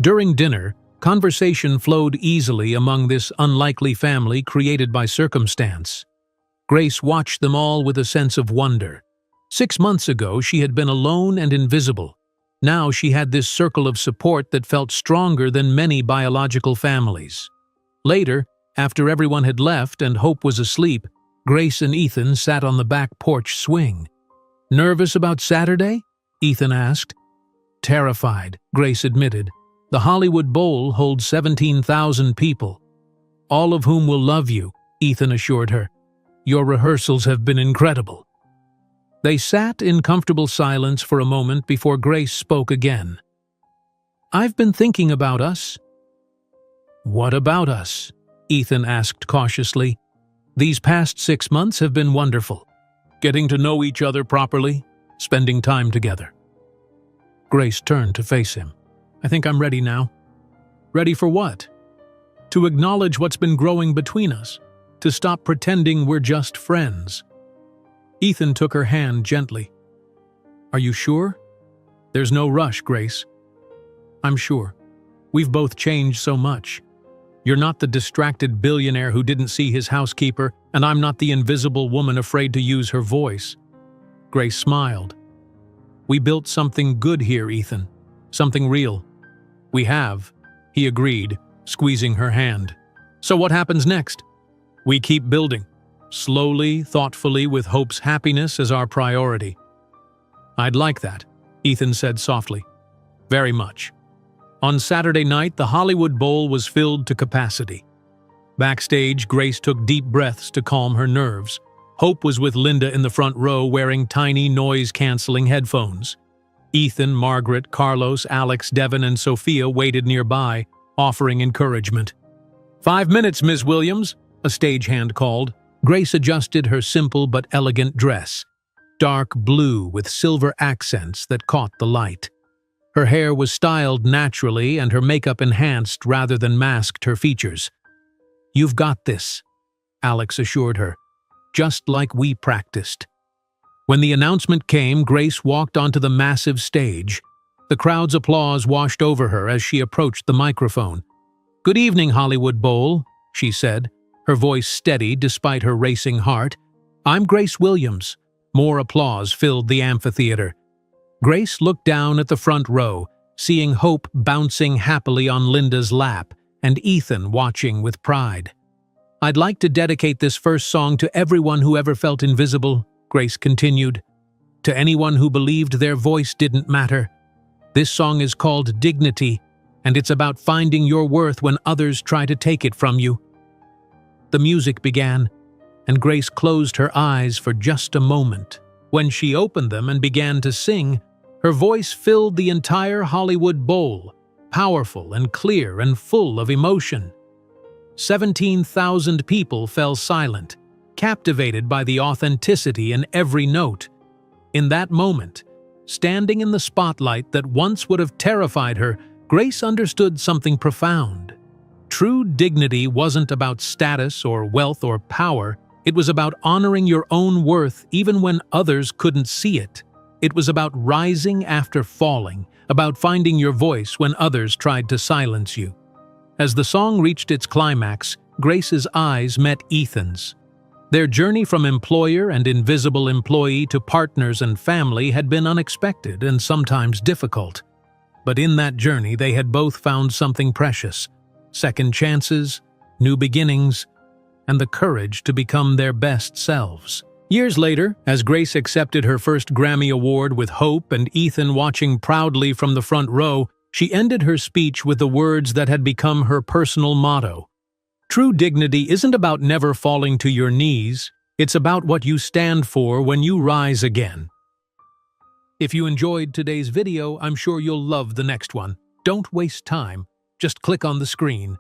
During dinner, conversation flowed easily among this unlikely family created by circumstance. Grace watched them all with a sense of wonder. 6 months ago, she had been alone and invisible. Now she had this circle of support that felt stronger than many biological families. Later, after everyone had left and Hope was asleep, Grace and Ethan sat on the back porch swing. "Nervous about Saturday?" Ethan asked. "Terrified," Grace admitted. "The Hollywood Bowl holds 17,000 people, all of whom will love you," Ethan assured her. "Your rehearsals have been incredible." They sat in comfortable silence for a moment before Grace spoke again. "I've been thinking about us." "What about us?" Ethan asked cautiously. "These past 6 months have been wonderful. Getting to know each other properly, spending time together." Grace turned to face him. "I think I'm ready now." "Ready for what?" "To acknowledge what's been growing between us, to stop pretending we're just friends." Ethan took her hand gently. "Are you sure?" "There's no rush, Grace." "I'm sure. We've both changed so much. You're not the distracted billionaire who didn't see his housekeeper, and I'm not the invisible woman afraid to use her voice." Grace smiled. "We built something good here, Ethan. Something real." "We have," he agreed, squeezing her hand. "So what happens next?" "We keep building. Slowly, thoughtfully, with Hope's happiness as our priority." "I'd like that," Ethan said softly. "Very much." On Saturday night, the Hollywood Bowl was filled to capacity. Backstage, Grace took deep breaths to calm her nerves. Hope was with Linda in the front row wearing tiny noise-canceling headphones. Ethan, Margaret, Carlos, Alex, Devin, and Sophia waited nearby, offering encouragement. "5 minutes, Ms. Williams," a stagehand called. Grace adjusted her simple but elegant dress, dark blue with silver accents that caught the light. Her hair was styled naturally and her makeup enhanced rather than masked her features. "You've got this," Alex assured her, "just like we practiced." When the announcement came, Grace walked onto the massive stage. The crowd's applause washed over her as she approached the microphone. "Good evening, Hollywood Bowl," she said, her voice steady despite her racing heart. "I'm Grace Williams." More applause filled the amphitheater. Grace looked down at the front row, seeing Hope bouncing happily on Linda's lap and Ethan watching with pride. "I'd like to dedicate this first song to everyone who ever felt invisible," Grace continued. "To anyone who believed their voice didn't matter. This song is called Dignity, and it's about finding your worth when others try to take it from you." The music began, and Grace closed her eyes for just a moment. When she opened them and began to sing, her voice filled the entire Hollywood Bowl, powerful and clear and full of emotion. 17,000 people fell silent, captivated by the authenticity in every note. In that moment, standing in the spotlight that once would have terrified her, Grace understood something profound. True dignity wasn't about status or wealth or power. It was about honoring your own worth even when others couldn't see it. It was about rising after falling, about finding your voice when others tried to silence you. As the song reached its climax, Grace's eyes met Ethan's. Their journey from employer and invisible employee to partners and family had been unexpected and sometimes difficult. But in that journey, they had both found something precious: second chances, new beginnings, and the courage to become their best selves. Years later, as Grace accepted her first Grammy Award with Hope and Ethan watching proudly from the front row, she ended her speech with the words that had become her personal motto. "True dignity isn't about never falling to your knees. It's about what you stand for when you rise again." If you enjoyed today's video, I'm sure you'll love the next one. Don't waste time. Just click on the screen.